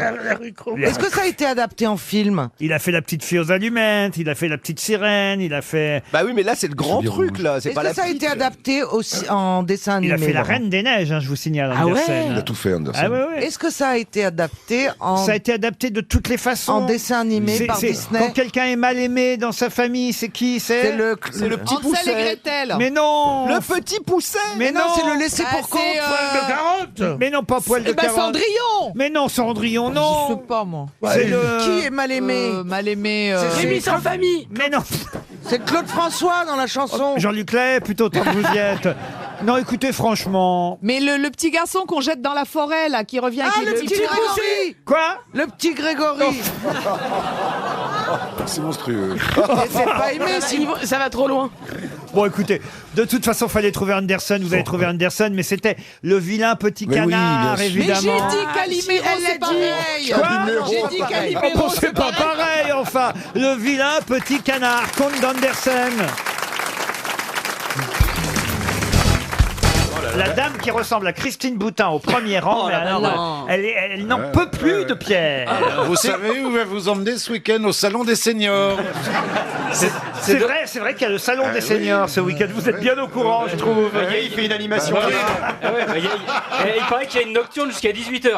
Est-ce que ça a été adapté en film? Il a fait la petite fille aux allumettes, il a fait la petite sirène, il a fait... Bah oui, mais là, c'est le grand truc, là. C'est Est-ce pas la que ça a petite. été adapté aussi en dessin animé? Il a fait la Laurent Reine des Neiges, hein, je vous signale, Ah ouais. Andersen. Il a tout fait, Andersen. Ah ouais, ouais. Est-ce que ça a été adapté en Ça a été adapté de toutes les façons. en dessin animé C'est- par c'est- Disney? Quand quelqu'un est mal aimé dans sa famille, c'est qui? C'est le petit Hansel et pousset. Gretel. Mais non. Le petit pousset. Mais non, non. c'est le laisser Ah, pour compte. c'est, De carotte. Mais non, pas poil de Eh ben, carotte. Cendrillon. Mais non, Cendrillon, Je non. sais pas, moi. C'est le... Qui est mal aimé? Mal aimé. C'est Rémi sans famille. Mais non. C'est Claude François dans la chanson. Jean-Luc Lay, plutôt tant que vous y êtes. Non, écoutez, franchement. Mais le petit garçon qu'on jette dans la forêt, là, qui revient Ah, avec le les petit petits Grégory. Quoi? Le petit Grégory. C'est monstrueux. C'est pas aimé, si Ça va trop loin. Bon, écoutez, de toute façon, fallait trouver Andersen. Vous avez trouvé Andersen, mais c'était le vilain petit Mais oui, canard, bien sûr. Mais j'ai évidemment. dit Calimero, elle l'a c'est dit. pareil. Quoi? J'ai dit Ah Calimero, bon, c'est pas pareil, enfin. Le vilain petit canard, conte d'Andersen. La dame qui ressemble à Christine Boutin au premier rang, mais alors, elle n'en peut plus de Pierre. Vous savez où va vous emmener ce week-end au salon des seniors? C'est vrai qu'il y a le salon des seniors ce week-end. Vous êtes bien au courant, je trouve. Il fait une animation. Ah ouais, bah, il paraît qu'il y a une nocturne jusqu'à 18h.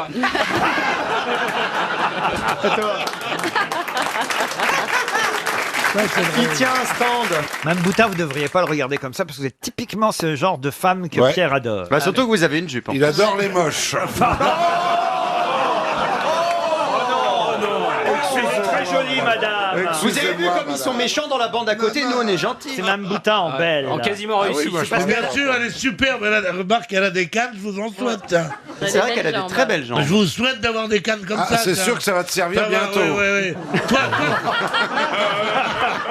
Il tient un stand. Mme Boutin, vous devriez pas le regarder comme ça parce que vous êtes typiquement ce genre de femme que Ouais. Pierre adore. Bah, surtout que vous avez une jupe. Il adore les moches. C'est très joli, madame. Vous avez vu comme ils sont méchants dans la bande à côté? Nous, on est gentils. C'est Mme Boutin en belle. En quasiment réussi. oui, moi, je Parce que bien sûr, elle est superbe. Remarque qu'elle a des cannes, je vous en souhaite. hein. C'est vrai qu'elle a des très belles jambes. Je vous souhaite d'avoir des cannes comme ça. C'est tiens. sûr que ça va te servir Ça va, bientôt. oui. Toi,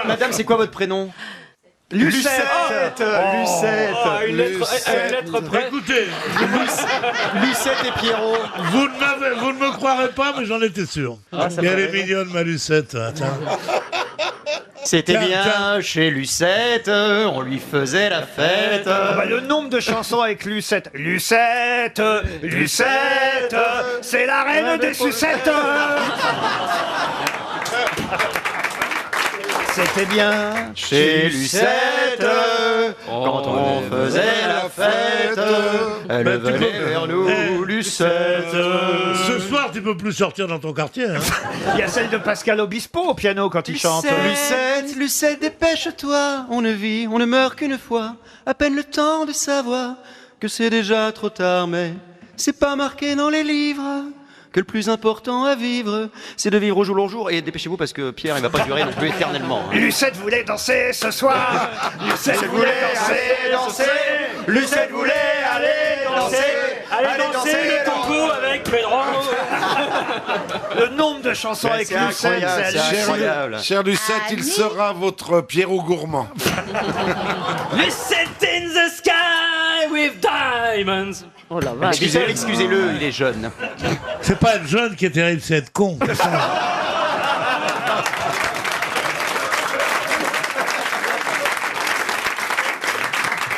Madame, c'est quoi votre prénom? Lucette. Lucette. Une lettre près. écoutez, Lucette et Pierrot. vous ne me croirez pas, mais j'en étais sûr. Et elle est mignonne, ma Lucette. Attends. C'était Tiens, bien tiens. chez Lucette, on lui faisait la fête. Ah bah, le nombre de chansons avec Lucette. Lucette, Lucette, c'est la reine des sucettes. C'était bien Chez Lucette, quand on faisait la fête, elle Bah, tu venait peux- vers nous, Eh, Lucette. Ce soir, tu peux plus sortir dans ton quartier. Hein. Il y a celle de Pascal Obispo au piano quand il chante. Lucette, Lucette, dépêche-toi, on ne vit, on ne meurt qu'une fois, à peine le temps de savoir que c'est déjà trop tard, mais c'est pas marqué dans les livres que le plus important à vivre, c'est de vivre au jour le jour. Et dépêchez-vous parce que Pierre, il va pas durer non plus éternellement. hein. Lucette voulait danser ce soir. Lucette voulait danser. Lucette voulait aller danser. Allez danser le tango avec Pedro. Le nombre de chansons Ouais, avec c'est Lucette, incroyable, c'est c'est hallucinant. incroyable. Cher Lucette, il sera votre Pierrot gourmand. Lucette in the sky with diamonds. Oh la vache. Excusez-le, il est jeune. C'est pas être jeune qui est terrible, c'est être con.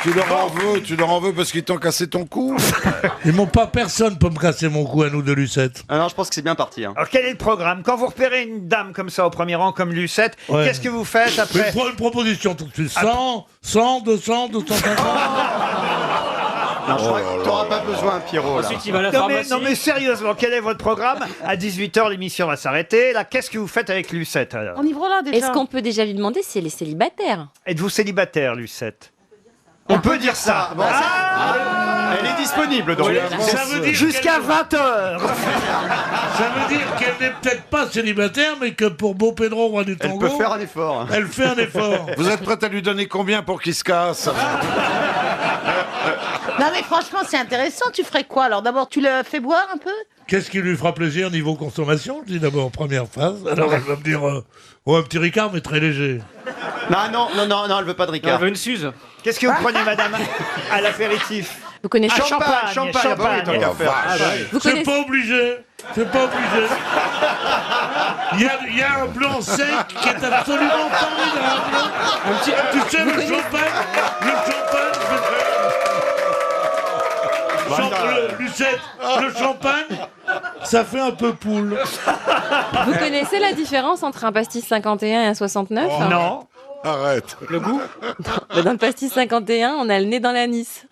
Tu leur en veux parce qu'ils t'ont cassé ton cou. Ils m'ont pas, personne peut me casser mon cou à nous de Lucette. Alors je pense que c'est bien parti. Hein. Alors quel est le programme? Quand vous repérez une dame comme ça au premier rang, comme Lucette, Ouais. qu'est-ce que vous faites Mais après? prends une proposition tout de suite. 100, 100, 200, 250. Non, je crois que t'auras pas besoin, Pierrot. Là. Ensuite, il va à la Non mais, pharmacie. non mais sérieusement, quel est votre programme? À 18h, l'émission va s'arrêter. Là, qu'est-ce que vous faites avec Lucette alors? On y va là déjà. Est-ce qu'on peut déjà lui demander si elle est célibataire? Êtes-vous célibataire, Lucette? On peut dire ça. Bon, elle est disponible donc. Ça veut dire Jusqu'à qu'elle- 20h. Ça veut dire qu'elle n'est peut-être pas célibataire, mais que pour Beau Pedro, roi du Elle tango, peut faire un effort. elle fait un effort. Vous êtes prête à lui donner combien pour qu'il se casse? Non mais franchement, c'est intéressant. Tu ferais quoi alors? D'abord, tu le fais boire un peu? Qu'est-ce qui lui fera plaisir niveau consommation? Je dis d'abord première phrase. Alors elle va me dire oh, un petit Ricard, mais très léger. Non, elle veut pas de Elle Ricard. veut une Suze. Qu'est-ce que vous prenez, madame, à l'apéritif? Vous connaissez Ah, champagne. Ah, bah oui. Vous C'est connaissez pas obligé. C'est pas obligé. Il y a un blanc sec qui est absolument formidable. Tu sais, le champagne. Lucette, le champagne, ça fait un peu poule. Vous connaissez la différence entre un pastis 51 et un 69? Non. Arrête. Le goût? Dans le pastis 51, on a le nez dans l'anis.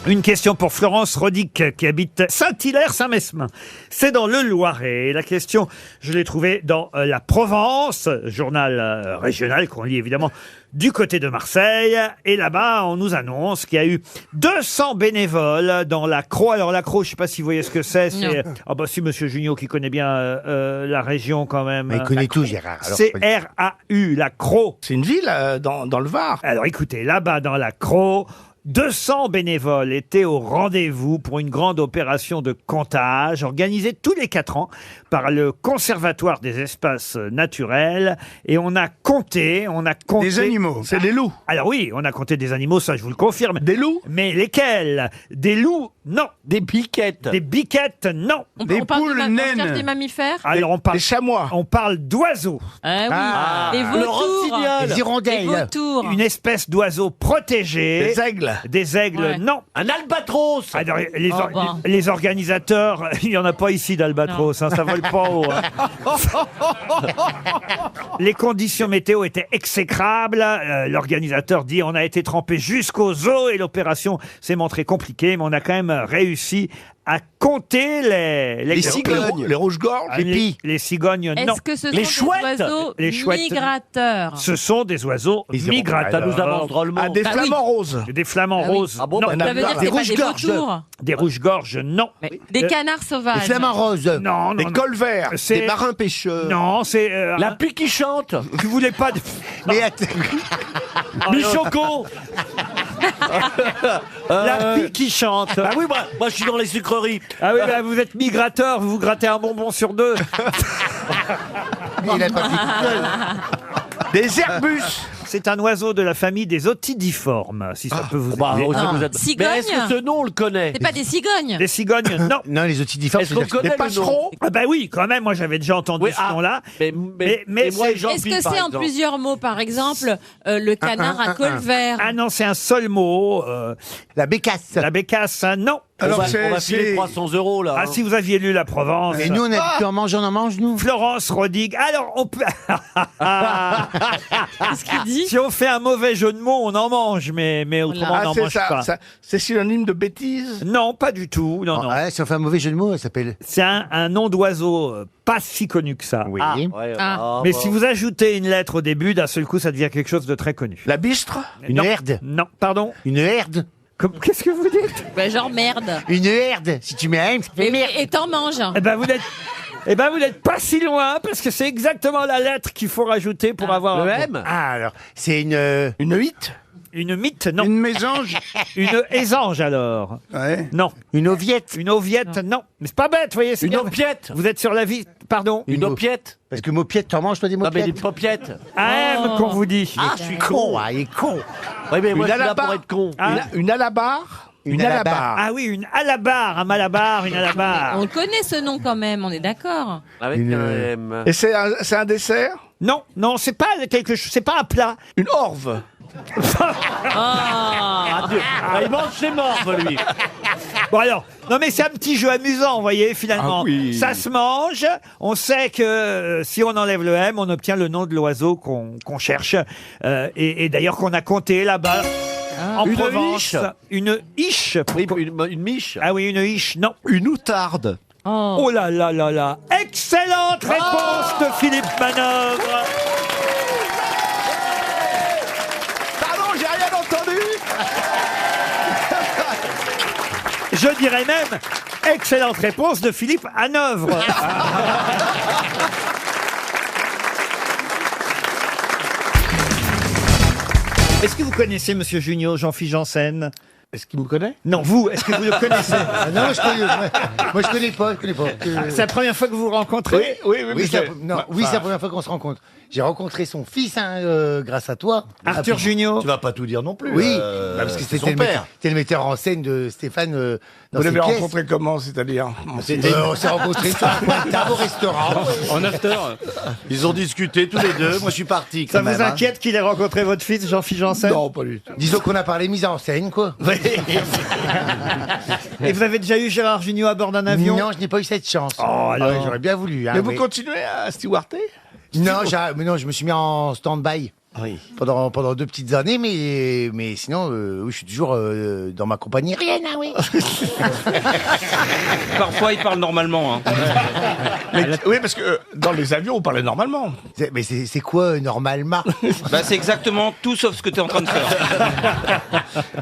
Une question pour Florence Rodic qui habite Saint-Hilaire-Saint-Mesmin. C'est dans le Loiret. La question, je l'ai trouvée dans La Provence, journal régional qu'on lit évidemment du côté de Marseille. Et là-bas, on nous annonce qu'il y a eu 200 bénévoles dans la Crau. Alors la Crau, je ne sais pas si vous voyez ce que c'est. C'est ah bah si, Monsieur Junio qui connaît bien la région quand même. Mais il connaît tout, Gérard. Alors, C'est R-A-U, la Crau. C'est une ville dans le Var. Alors écoutez, là-bas dans la Crau, 200 bénévoles étaient au rendez-vous pour une grande opération de comptage organisée tous les 4 ans par le Conservatoire des espaces naturels. Et on a compté... Des animaux. C'est des loups. Alors oui, on a compté des animaux, ça je vous le confirme. Des loups. Mais lesquels? Des loups? Non. Des biquettes. Des biquettes? Non. Des On parle poules on cherche naines. des mammifères? Alors on parle... Des chamois. On parle d'oiseaux. Ah oui, les Le vautours. rossignol. Les Les hirondelles. vautours. Une espèce d'oiseau protégé. Des aigles. Des aigles, Ouais. non. Un albatros. Alors, Oh, bah. les organisateurs, il n'y en a pas ici d'albatros, hein, ça vole pas haut. hein. Les conditions météo étaient exécrables. L'organisateur dit on a été trempé jusqu'aux os et l'opération s'est montrée compliquée, mais on a quand même réussi à compter les cigognes. Les rouges-gorges. les cigognes, non. Est-ce que ce sont Les des chouettes. oiseaux Les chouettes. migrateurs? Ce sont des oiseaux migrateurs. drôlement. Ah, des Bah oui. flamants roses. Des flamants Ah oui. roses. Ah bon, non. bah, Ça veut dire que Des c'est pas des rouges-gorges. vautours. Des rouges-gorges, non. Des Euh, canards Les sauvages. flamants roses. Non, non, Des non. cols verts. C'est- Des marins pêcheurs. Non, c'est... La pie qui chante. Tu voulais pas... de- Mais attends. Michoco. La pie qui chante. Ah oui, moi je suis dans les sucreries. Ah oui, bah, vous êtes migrateur, vous vous grattez un bonbon sur 2. Il a pas pris tout seul. Des herbus. C'est un oiseau de la famille des otidiformes, si ça peut vous Bah, aider. ça vous aide. Cigognes. Mais est-ce que ce nom on le connaît? C'est pas des cigognes. Des cigognes, non. Non, les otidiformes, Est-ce qu'on c'est-à-dire connaît des le nom? passereaux. Ah bah oui, quand même, moi j'avais déjà entendu Oui, ce nom-là. Mais mais moi, c'est- Jean Est-ce Pie, que par c'est en exemple. plusieurs mots, par exemple, le canard à col vert? Ah non, c'est un seul mot. La bécasse. La bécasse, hein, non. On va filer 300 € là. Ah, si vous aviez lu la Provence. Et nous, on a dit on en mange, nous. Florence Rodic. Alors, on peut... Qu'est-ce qu'il dit? dit. Si on fait un mauvais jeu de mots, on en mange, mais autrement, on n'en mange pas. C'est synonyme de bêtise. Non, pas du tout. Non, non. Ouais, si on fait un mauvais jeu de mots, ça s'appelle. C'est un nom d'oiseau pas si connu que ça. Oui. Mais si vous ajoutez une lettre au début, d'un seul coup, ça devient quelque chose de très connu. La bistre. Une herde. Non, pardon. Une herde. Qu'est-ce que vous dites? Bah, genre merde. Une herde. Si tu mets un M, ça fait merde. Et t'en manges. Eh ben, vous n'êtes pas si loin, parce que c'est exactement la lettre qu'il faut rajouter pour avoir Le un mot. M. Ah, alors, c'est une huit. Une mythe, non. Une mésange. Une ésange, alors. Ouais. Non. Une oviette. Une oviette, non. Mais c'est pas bête, vous voyez. C'est Une bien. opiette. Vous êtes sur la vie. Pardon. Une opiette. Parce que mopiette, t'en manges toi des Non, mais mopiettes? des popiettes. Un M qu'on vous dit. Ah, je suis con, il est con. Oui, mais moi, Une je suis là alabar. pour être con. Ah. Une alabar. Une alabar. Ah oui, une alabar, un malabar, une alabar. On le connaît ce nom quand même, on est d'accord. Avec Une, un M. Et c'est un dessert. Non, non, c'est pas quelque chose, c'est pas un plat. Une orve. Ah, Dieu. Ah, il mange ses morves, lui. Bon alors, non mais c'est un petit jeu amusant, vous voyez, finalement. Ah oui. Ça se mange, on sait que si on enlève le M, on obtient le nom de l'oiseau qu'on cherche. Et d'ailleurs qu'on a compté là-bas. En Une Provence. hiche. Une hiche. Oui, une miche. Ah oui, une hiche, non. Une outarde. Oh là là là là. Excellente réponse de Philippe Manœuvre. Pardon, j'ai rien entendu. Je dirais même excellente réponse de Philippe Hanovre. Est-ce que vous connaissez Monsieur Junio, Jean-Philippe Janssen? Est-ce qu'il me connaît? Non, vous, est-ce que vous le connaissez? Non, moi je connais pas, C'est la première fois que vous vous rencontrez? Oui, c'est la première fois qu'on se rencontre. J'ai rencontré son fils, grâce à toi. Arthur Junio. Tu vas pas tout dire non plus. Oui, parce que c'est c'était son père. le metteur en scène de Stéphane dans Vous ses l'avez pièces. rencontré comment, c'est-à-dire? On s'est rencontrés sur un coin de table au restaurant. En after. Ils ont discuté tous les deux. Moi, je suis parti. Ça quand vous même, hein. inquiète qu'il ait rencontré votre fils, Jean-Philippe Janssen? Non, pas du tout. Disons qu'on a parlé mise en scène, quoi. Et vous avez déjà eu Gérard Junio à bord d'un avion? Non, je n'ai pas eu cette chance. Oh, alors. Ouais, j'aurais bien voulu. Mais vous continuez à stewarder? Non, mais non, je me suis mis en stand-by. Oui. Pendant 2 petites années, mais sinon, oui, je suis toujours dans ma compagnie. Rien, oui. Parfois, il parle normalement. Hein. Oui, parce que dans les avions, on parlait normalement. Mais c'est quoi, normalement? Bah, c'est exactement tout sauf ce que tu es en train de faire.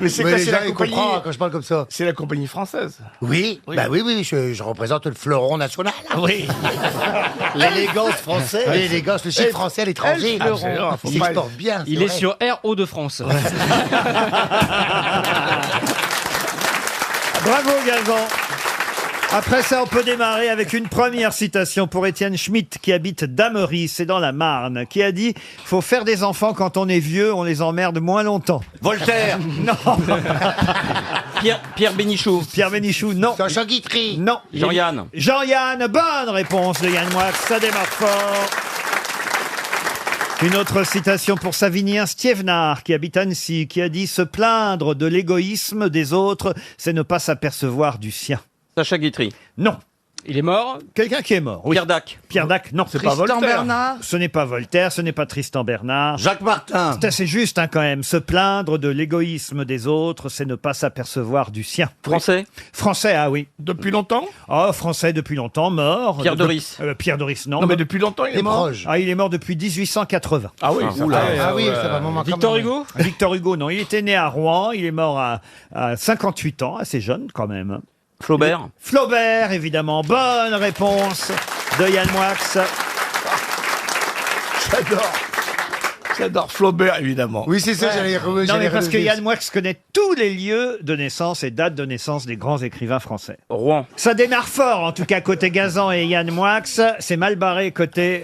Mais c'est Mais quoi, les c'est gens, la ils compagnie? comprennent quand je parle comme ça. C'est la compagnie française. Oui, bah oui, je représente le fleuron national. Oui. L'élégance française. L'élégance, le chic français à l'étranger. Absolument, faut Il pas- s'exporte bien. Il est sur Air Hauts-de-France. Bravo Gazan. Après ça, on peut démarrer avec une première citation pour Étienne Schmitt, qui habite Damery, c'est dans la Marne, qui a dit « Faut faire des enfants quand on est vieux, on les emmerde moins longtemps. » Voltaire. Non. Pierre Bénichou. Pierre Bénichou, non. Sacha Guitry. Non. Jean-Yann. Jean-Yann, bonne réponse de Yann Moix, ça démarre fort. Une autre citation pour Savinien Stievnar, qui habite Annecy, qui a dit « Se plaindre de l'égoïsme des autres, c'est ne pas s'apercevoir du sien. » Sacha Guitry. Non. Il est mort. Quelqu'un qui est mort, oui. Pierre Dac. Pierre Dac, non. C'est pas Voltaire. Bernard. Ce n'est pas Voltaire, ce n'est pas Tristan Bernard. Jacques Martin. C'est assez juste quand même. Se plaindre de l'égoïsme des autres, c'est ne pas s'apercevoir du sien. Français. Français, ah oui. Depuis longtemps? Oh, français depuis longtemps, mort. Pierre Doris. Pierre Doris, non. Non, mais depuis longtemps, il est mort. Proche. Ah, il est mort depuis 1880. Ah oui, ça va. Ah oui, ça va moment Victor Hugo. Victor Hugo, non. Il était né à Rouen. Il est mort à 58 ans, assez jeune quand même. Flaubert. Flaubert, évidemment. Bonne réponse de Yann Moix. J'adore Flaubert, évidemment. Oui, c'est ça, j'allais Non, mais parce que relever. Yann Moix connaît tous les lieux de naissance et dates de naissance des grands écrivains français. Rouen. Ça démarre fort, en tout cas, côté Gazan et Yann Moix. C'est mal barré côté...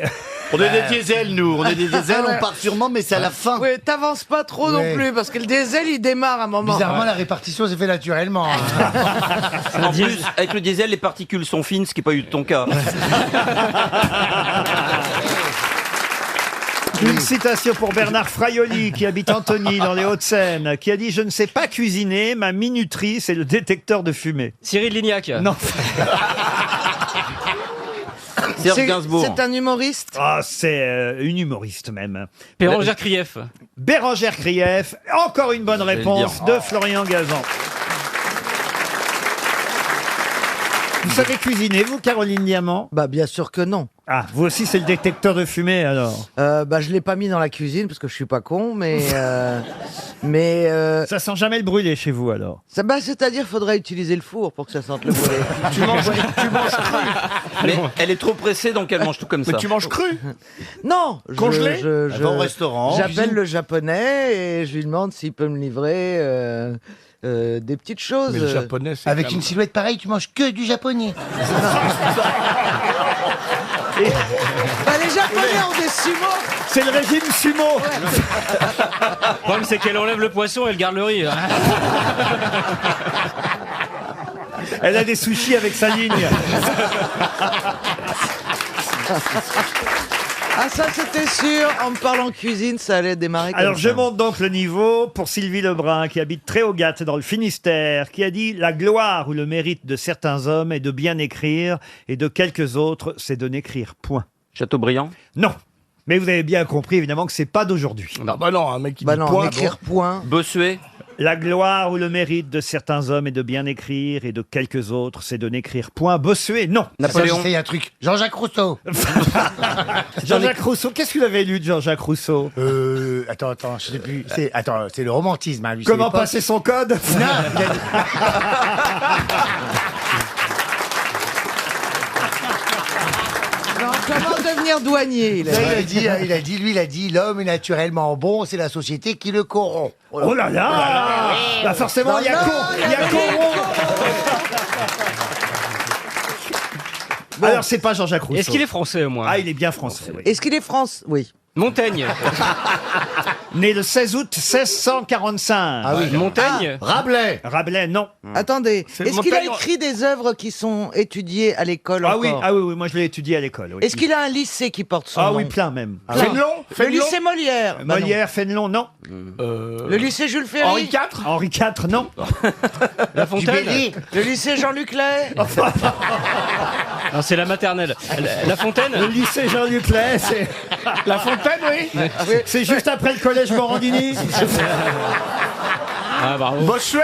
On est des diesels, nous. On est des diesels, on part sûrement, mais c'est à la fin. Oui, t'avances pas trop non Ouais. plus, parce que le diesel, il démarre à un moment. Bizarrement, la répartition s'est fait naturellement. En plus, avec le diesel, les particules sont fines, ce qui n'est pas eu de ton cas. Une citation pour Bernard Fraioli, qui habite Antony, dans les Hauts-de-Seine, qui a dit « Je ne sais pas cuisiner, ma minuterie, c'est le détecteur de fumée. Cyril Lignac. » Non. Serge Gainsbourg. C'est un humoriste. Ah, c'est une humoriste même. Bérangère Krief. Bérangère Krief. Encore une bonne vais le réponse dire. de Florian Gazan. Vous savez cuisiner, vous, Caroline Diamant? Bah bien sûr que non. Ah, vous aussi, c'est le détecteur de fumée, alors? Bah je l'ai pas mis dans la cuisine parce que je suis pas con, mais Ça sent jamais le brûlé chez vous, alors? c'est-à-dire faudrait utiliser le four pour que ça sente le brûlé. Tu manges cru. Mais elle est trop pressée, donc elle mange tout comme ça. Mais tu manges cru? Non, Congelé je, Elle va au restaurant. J'appelle le japonais et je lui demande s'il peut me livrer des petites choses. Mais le japonais, c'est Avec quand une silhouette pareille, tu manges que du japonais. Bah, les japonais ont des sumo. C'est le régime sumo. Le problème, c'est qu'elle enlève le poisson et elle garde le riz. Elle a des sushis avec sa ligne. Ah ça c'était sûr, en me parlant cuisine, ça allait démarrer comme Alors, je ça. monte donc le niveau pour Sylvie Lebrun, qui habite Tréaugat, dans le Finistère, qui a dit « La gloire ou le mérite de certains hommes est de bien écrire, et de quelques autres, c'est de n'écrire point. Chateaubriand » Non. Mais vous avez bien compris, évidemment, que c'est pas d'aujourd'hui. Non, bah non, un mec qui Bah dit non, point. écrire point. Bossuet La gloire ou le mérite de certains hommes est de bien écrire, et de quelques autres, c'est de n'écrire point. Bossuet, non. Napoléon J'essaye un truc. Jean-Jacques Rousseau. Jean-Jacques Rousseau, qu'est-ce que vous avez lu de Jean-Jacques Rousseau? Attends, je sais plus. C'est le romantisme. Hein, lui, c'est Comment l'époque. passer son code? Non, il a dit- Non, comment devenir douanier il a dit, l'homme est naturellement bon, c'est la société qui le corrompt. Oh là là, Bah forcément, il y a Coron. Alors, c'est pas Jean-Jacques Rousseau. Est-ce qu'il est français au moins? Ah, il est bien français, oui. Est-ce qu'il est France? Oui. Montaigne. Né le 16 août 1645. Ah oui. Montaigne. Rabelais. Rabelais, non. Attendez, est-ce qu'il a Montaigne. écrit des œuvres qui sont étudiées à l'école Ah encore? oui, moi je l'ai étudié à l'école. Oui. Est-ce qu'il a un lycée qui porte son Ah nom? oui, plein même. Plein. Fénelon Le Fénelon lycée Molière? Bah non. Molière, Fénelon, non. Le lycée Jules Ferry? Henri IV Henri IV, non. La Fontaine. Dubélé. Le lycée Jean-Luc Lay? Non, c'est la maternelle. La Fontaine. Le lycée Jean-Luc Lay, c'est... La Fontaine, oui. c'est juste après le collège Morandini. Ah, bravo. Bossuet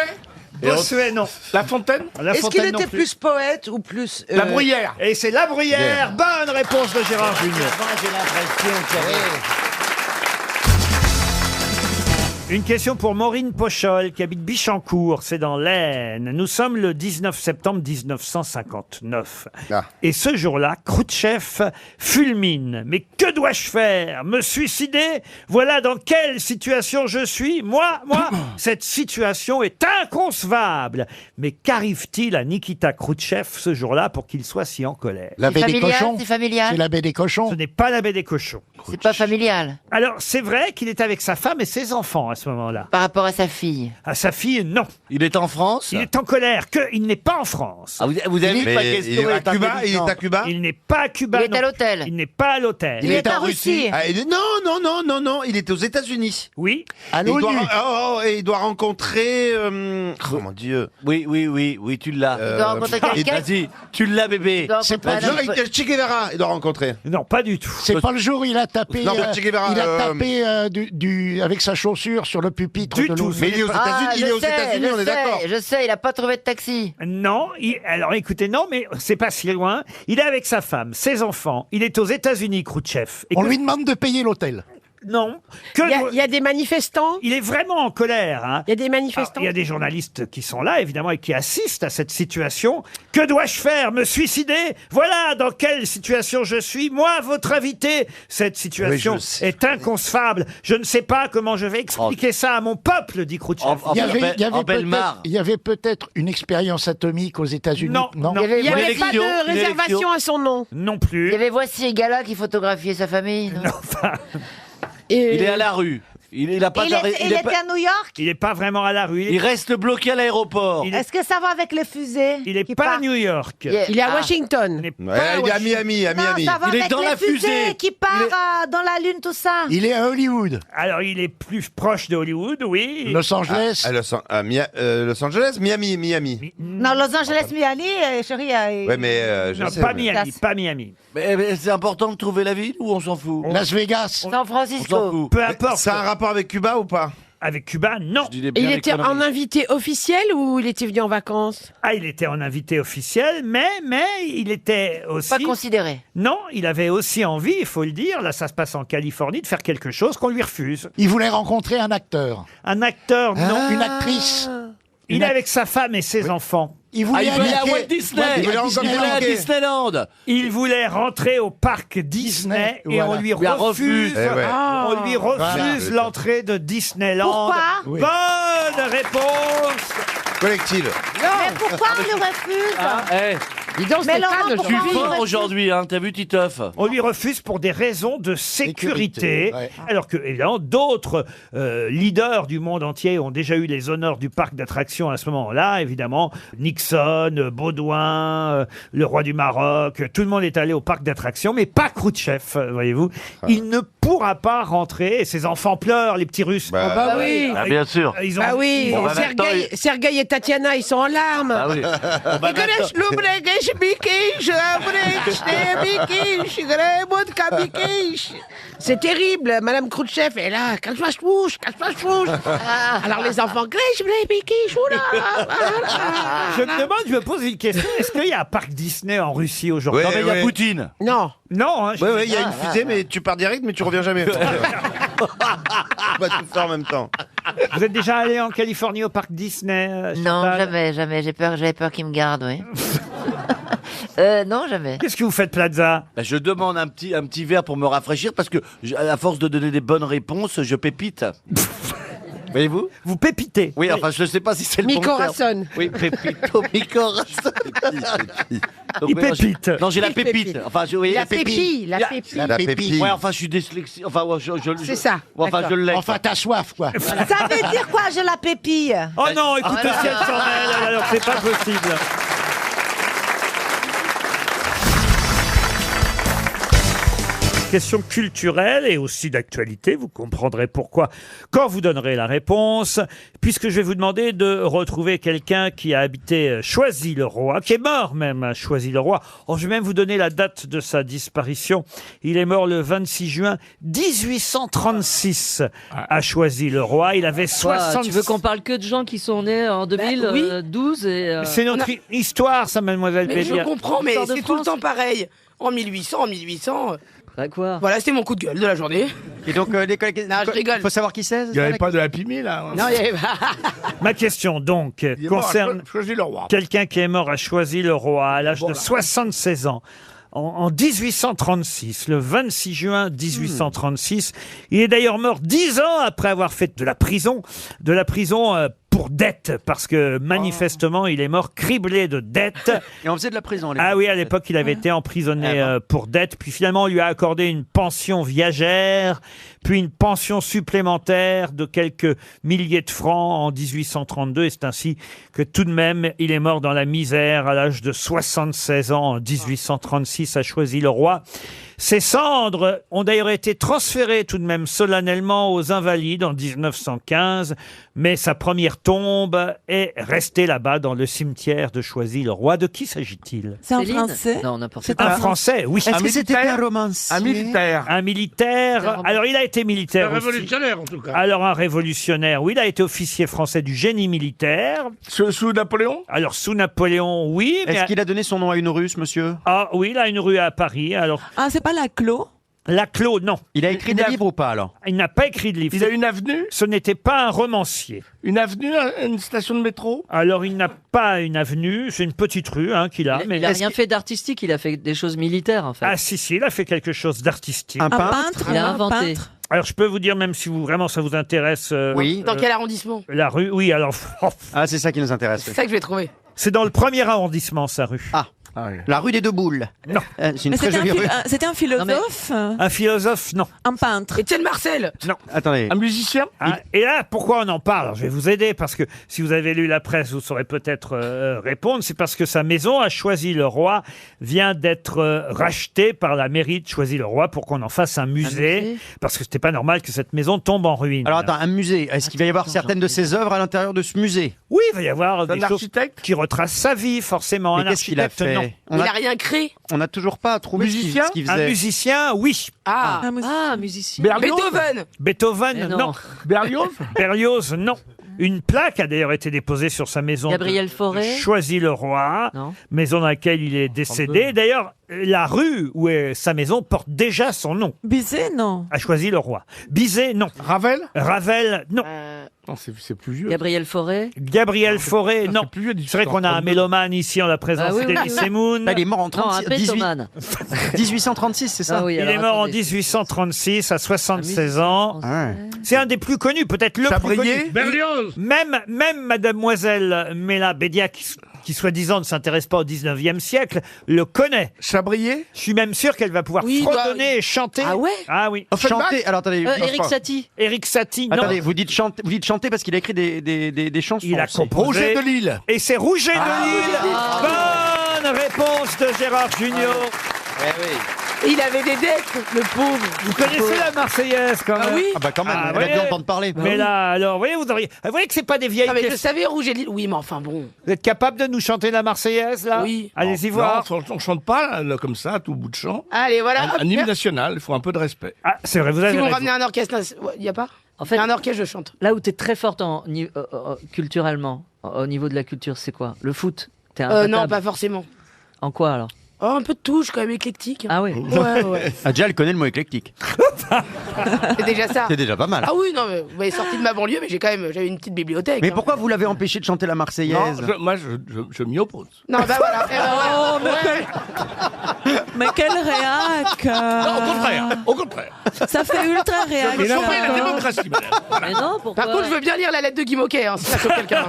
Bossuet, non. La Fontaine La Est-ce qu'il Fontaine non était plus poète ou plus... La Bruyère. Et c'est La Bruyère. Bonne réponse de Gérard Junior. J'ai l'impression qu'il y avait... Une question pour Maureen Pochol, qui habite Bichancourt, c'est dans l'Aisne. Nous sommes le 19 septembre 1959. Ah. Et ce jour-là, Khrouchtchev fulmine. Mais que dois-je faire? Me suicider? Voilà dans quelle situation je suis. Moi, cette situation est inconcevable. Mais qu'arrive-t-il à Nikita Khrouchtchev ce jour-là pour qu'il soit si en colère? La baie des cochons. C'est familial. C'est la baie des cochons. Ce n'est pas la baie des cochons. C'est pas familial. Alors, c'est vrai qu'il est avec sa femme et ses enfants à ce moment-là. Par rapport à sa fille. À sa fille, non. Il est en France. Il est en colère, qu'il n'est pas en France. Ah, vous avez vu que ma question est intelligente. Il n'est pas à Cuba. Il est à non. l'hôtel. Il n'est pas à l'hôtel. Il est en Russie. Ah, non, il est aux États-Unis. Oui. À l'ONU. Et il doit rencontrer. Oh mon Dieu. Oui, tu l'as. Il doit rencontrer quelqu'un. Vas-y, tu l'as, bébé. Il doit C'est pas rencontrer un homme. Che Guevara, il doit rencontrer. Non, pas du tout. C'est pas le jour où il a tapé, Non, Che Guevara, il a tapé avec sa chaussure sur le pupitre Du de tout. l'ONU. Mais il est aux États-Unis, il est aux États-Unis, on est d'accord. Je sais, il a pas trouvé de taxi. Non, alors écoutez, non, mais c'est pas si loin. Il est avec sa femme, ses enfants. Il est aux États-Unis, Khrouchtchev. Et On lui demande de payer l'hôtel. Non. Il y a des manifestants. Il est vraiment en colère. Hein. Il y a des manifestants. Il y a des journalistes qui sont là, évidemment, et qui assistent à cette situation. Que dois-je faire? Me suicider? Voilà dans quelle situation je suis. Moi, votre invité. Cette situation est inconcevable. Je ne sais pas comment je vais expliquer ça à mon peuple, dit Khrouchtchev. Il y avait peut-être une expérience atomique aux États-Unis. Non. Il n'y avait pas de réservation à son nom. Non plus. Il y avait Voici Gala qui photographiait sa famille. Non. Il est à la rue. Il a pas d'arrêt- Il était à New York. Il n'est pas vraiment à la rue. Il reste bloqué à l'aéroport. Est-ce que ça va avec les fusées? Il n'est pas à New York. Il est à Washington. Ouais, il est à Miami, Non, ça va Il est avec dans les la fusées fusée. qui part dans la Lune, tout ça. Il est à Hollywood. Alors, il est plus proche de Hollywood, oui. Los Angeles. Los Angeles, Miami. Non, Los Angeles, Miami, chérie. Ouais, mais je Non, sais. pas mais- Miami, pas Miami. Mais c'est important de trouver la ville ou on s'en fout Las Vegas. San Francisco. Peu importe. Ça a un rapport avec Cuba ou pas? Avec Cuba, non. Et il était en invité officiel ou il était venu en vacances? Ah, il était en invité officiel, mais il était aussi... Pas considéré. Non, il avait aussi envie, il faut le dire, là ça se passe en Californie, de faire quelque chose qu'on lui refuse. Il voulait rencontrer un acteur. Un acteur, non. Une actrice. Il est avec sa femme et ses enfants. Il voulait aller à habiter- Walt Disney. Il voulait Il voulait à Disneyland. Il voulait rentrer au parc Disney, et voilà. on lui Lui a refuse, refusé. Eh ouais. on lui refuse Voilà. l'entrée de Disneyland. Pourquoi Oui. Bonne réponse. Collective. Mais pourquoi on le refuse? Dis donc, Mais Laurent, Stéphane, pourquoi aujourd'hui. on le refuse? Aujourd'hui, hein, t'as vu Titeuf? On lui refuse pour des raisons de sécurité, Sécurité, ouais. alors que évidemment d'autres leaders du monde entier ont déjà eu les honneurs du parc d'attractions à ce moment-là. Évidemment, Nixon, Baudouin, le roi du Maroc, tout le monde est allé au parc d'attractions, mais pas Khrouchtchev, voyez-vous. Il ne pourra pas rentrer. Et ses enfants pleurent, les petits Russes. Bah oui. Ah, bien sûr. Ils ont, Bah oui, Bon, bah, Sergueï et Tatiana, ils sont en larmes. Ah oui. C'est terrible, Madame Khrouchtchev est là, cache-toi chouche. Alors les enfants, Je me demande, je me pose une question. Est-ce qu'il y a un parc Disney en Russie aujourd'hui? Non, mais il y a Poutine. Non. Non, hein, Oui, il y a une fusée, mais tu pars direct, mais tu reviens jamais. On va tout faire en même temps. Vous êtes déjà allé en Californie au parc Disney? Non, Chantal jamais. J'avais peur qu'il me garde, oui. Non, jamais. Qu'est-ce que vous faites, Plaza? Bah, je demande un petit verre pour me rafraîchir parce que, à force de donner des bonnes réponses, je pépite. Voyez-vous? Vous pépitez? Oui, enfin, je ne sais pas si c'est le bon terme. Micorazon. Oui, pépito, micorazon. Donc, Il ouais, pépite. Non, j'ai la Il pépite. pépite. Enfin, je, oui, La pépille, la pépille. La pépille. Ouais, enfin, je suis dyslexique. Enfin, ouais, C'est ça, Enfin, d'accord. je l'ai. Enfin, t'as soif, quoi. Ça veut dire quoi, j'ai la pépille? Oh non, écoutez, si elle s'en mêle, alors c'est pas possible. Question culturelle et aussi d'actualité, vous comprendrez pourquoi quand vous donnerez la réponse, puisque je vais vous demander de retrouver quelqu'un qui a habité Choisy-le-Roi, qui est mort même à Choisy-le-Roi. Oh, je vais même vous donner la date de sa disparition. Il est mort le 26 juin 1836 à Choisy-le-Roi. Il avait 60... Tu veux qu'on parle que de gens qui sont nés en 2012 et C'est notre histoire, ça, mademoiselle Mais je Bélier. comprends, mais Histoire de c'est tout le France. temps pareil. En 1800. Bah quoi? Voilà, c'était mon coup de gueule de la journée. Et donc, Non, je rigole. faut savoir qui c'est. Il n'y avait pas de Happy Meal, là. Non, il y avait Ma question, donc, Il est mort à concerne Choisy le roi. quelqu'un qui est mort à Choisy-le-Roi à l'âge de 76 ans. En 1836, le 26 juin 1836. Il est d'ailleurs mort 10 ans après avoir fait de la prison pour dette, parce que manifestement, il est mort criblé de dettes. Et on faisait de la prison. à l'époque. Ah oui, à l'époque, il avait été emprisonné pour dette. Puis finalement, on lui a accordé une pension viagère, puis une pension supplémentaire de quelques milliers de francs en 1832. Et c'est ainsi que tout de même, il est mort dans la misère à l'âge de 76 ans en 1836 à Choisy-le-Roi. Ses cendres ont d'ailleurs été transférées tout de même solennellement aux Invalides en 1915, mais sa première tombe est restée là-bas dans le cimetière de Choisy-le-Roi. De qui s'agit-il? C'est en Céline français? Non, n'importe C'est quoi. Un Français, oui. Est-ce que c'était un romancier? Un militaire. Un militaire. Alors, il a été militaire Un aussi. révolutionnaire, en tout cas. Alors, un révolutionnaire, oui. Il a été officier français du génie militaire. Sous Napoléon? Alors, sous Napoléon, oui. Est-ce qu'il a donné son nom à une Russe, monsieur? Ah oui, il a une rue à Paris. Alors, Ah, c'est pas la Clos? Laclos, non. Il a écrit des livres ou pas, alors? Il n'a pas écrit de livre. Il a une avenue? Ce n'était pas un romancier. Une avenue? Une station de métro? Alors, il n'a pas une avenue, c'est une petite rue qu'il a. Mais Il a rien fait d'artistique, il a fait des choses militaires en fait. Ah si, il a fait quelque chose d'artistique. Un peintre? Il a inventé. Alors, je peux vous dire, même si vraiment ça vous intéresse... Oui. Dans quel arrondissement? La rue, oui, alors... Ah, c'est ça qui nous intéresse. C'est ça que je vais trouver. C'est dans le premier arrondissement, sa rue. Ah. La rue des Deux Boules. Non. C'est une très jolie rue. C'était un philosophe Un philosophe, non. Un peintre Étienne Marcel. Non. Attendez. Un musicien? Et là, pourquoi on en parle? Alors, je vais vous aider parce que si vous avez lu la presse, vous saurez peut-être répondre. C'est parce que sa maison à Choisy-le-Roi vient d'être rachetée par la mairie de Choisy-le-Roi pour qu'on en fasse un musée. Parce que c'était pas normal que cette maison tombe en ruine. Alors attends, un musée. Est-ce qu'il va y avoir certaines de ses œuvres à l'intérieur de ce musée? Oui, il va y avoir des choses architecte qui retracent sa vie, forcément. Mais Un qu'est-ce qu'il a architecte, fait? non. Il a rien créé. On n'a toujours pas trouvé Musicien ce qu'il Un faisait. musicien, oui. Ah, musicien. Beethoven. Beethoven, Mais non. non. Berlioz? Berlioz, non. Une plaque a d'ailleurs été déposée sur sa maison. Gabriel de Fauré Choisy-le-Roi, Non. maison dans laquelle il est décédé. D'ailleurs, la rue où est sa maison porte déjà son nom. Bizet, non. A Choisy-le-Roi. Bizet, non. Ravel? Ravel, non. Non, c'est plus vieux. Gabriel Fauré Gabriel Fauré, non. C'est plus vieux, C'est vrai qu'on a un mélomane ici en la présence Ah oui, oui, d'Elie oui. Semoun. Là, il est mort en Non, un 36, 18 pétomane. 1836, c'est ça? Ah oui, Il alors, est mort en attendez. 1836 à 76 ans. Ouais. C'est un des plus connus, peut-être le plus Chabrier? connu. Berlioz? Même mademoiselle Mella Bédia, qui soi-disant ne s'intéresse pas au 19e siècle, le connaît. Chabrier? Je suis même sûr qu'elle va pouvoir Oui, fredonner et chanter. Ah ouais? Ah oui. Chanter, alors attendez. Eric Satie. Éric Satie, non. Attendez, vous dites chanter parce qu'il a écrit des chansons. Il a aussi. composé. Rouget de Lille. Et c'est Rouget de Lille. Bonne réponse de Gérard Junior. Il avait des dettes, le pauvre. Vous connaissez la Marseillaise quand même? Ah oui? Ah bah quand même, Ah, elle a ouais. dû entendre parler. Mais là, alors, vous voyez que c'est pas des vieilles Ah mais je questions. savais Rouge et Lille. Oui, mais enfin bon. Vous êtes capable de nous chanter la Marseillaise, là? Oui. Allez-y voir. Non, on chante pas là, comme ça, à tout bout de champ. Allez, voilà. Un hymne national, il faut un peu de respect. Ah, c'est vrai, vous avez Si vous me raison. ramenez un orchestre, il y a pas? En Il fait, y a un orchestre, je chante. là où tu es très forte culturellement, au niveau de la culture, c'est quoi? Le foot? T'es imbattable. Non, pas forcément. En quoi alors? Oh, un peu de touche, quand même éclectique. Ah oui. Ouais. Ah, déjà, elle connaît le mot éclectique. C'est déjà ça. C'est déjà pas mal. Ah oui, non, mais vous m'avez sorti de ma banlieue, mais j'avais une petite bibliothèque. Mais hein. pourquoi vous l'avez empêché de chanter la Marseillaise? Non, moi, je m'y oppose. Non, bah voilà. Oh, mais quel réac Non, au contraire, au contraire. Ça fait ultra réac. Je sauver la démocratie, madame. Mais non, pourquoi? Par contre, je veux bien lire la lettre de Guy Moquet, si ça choque quelqu'un.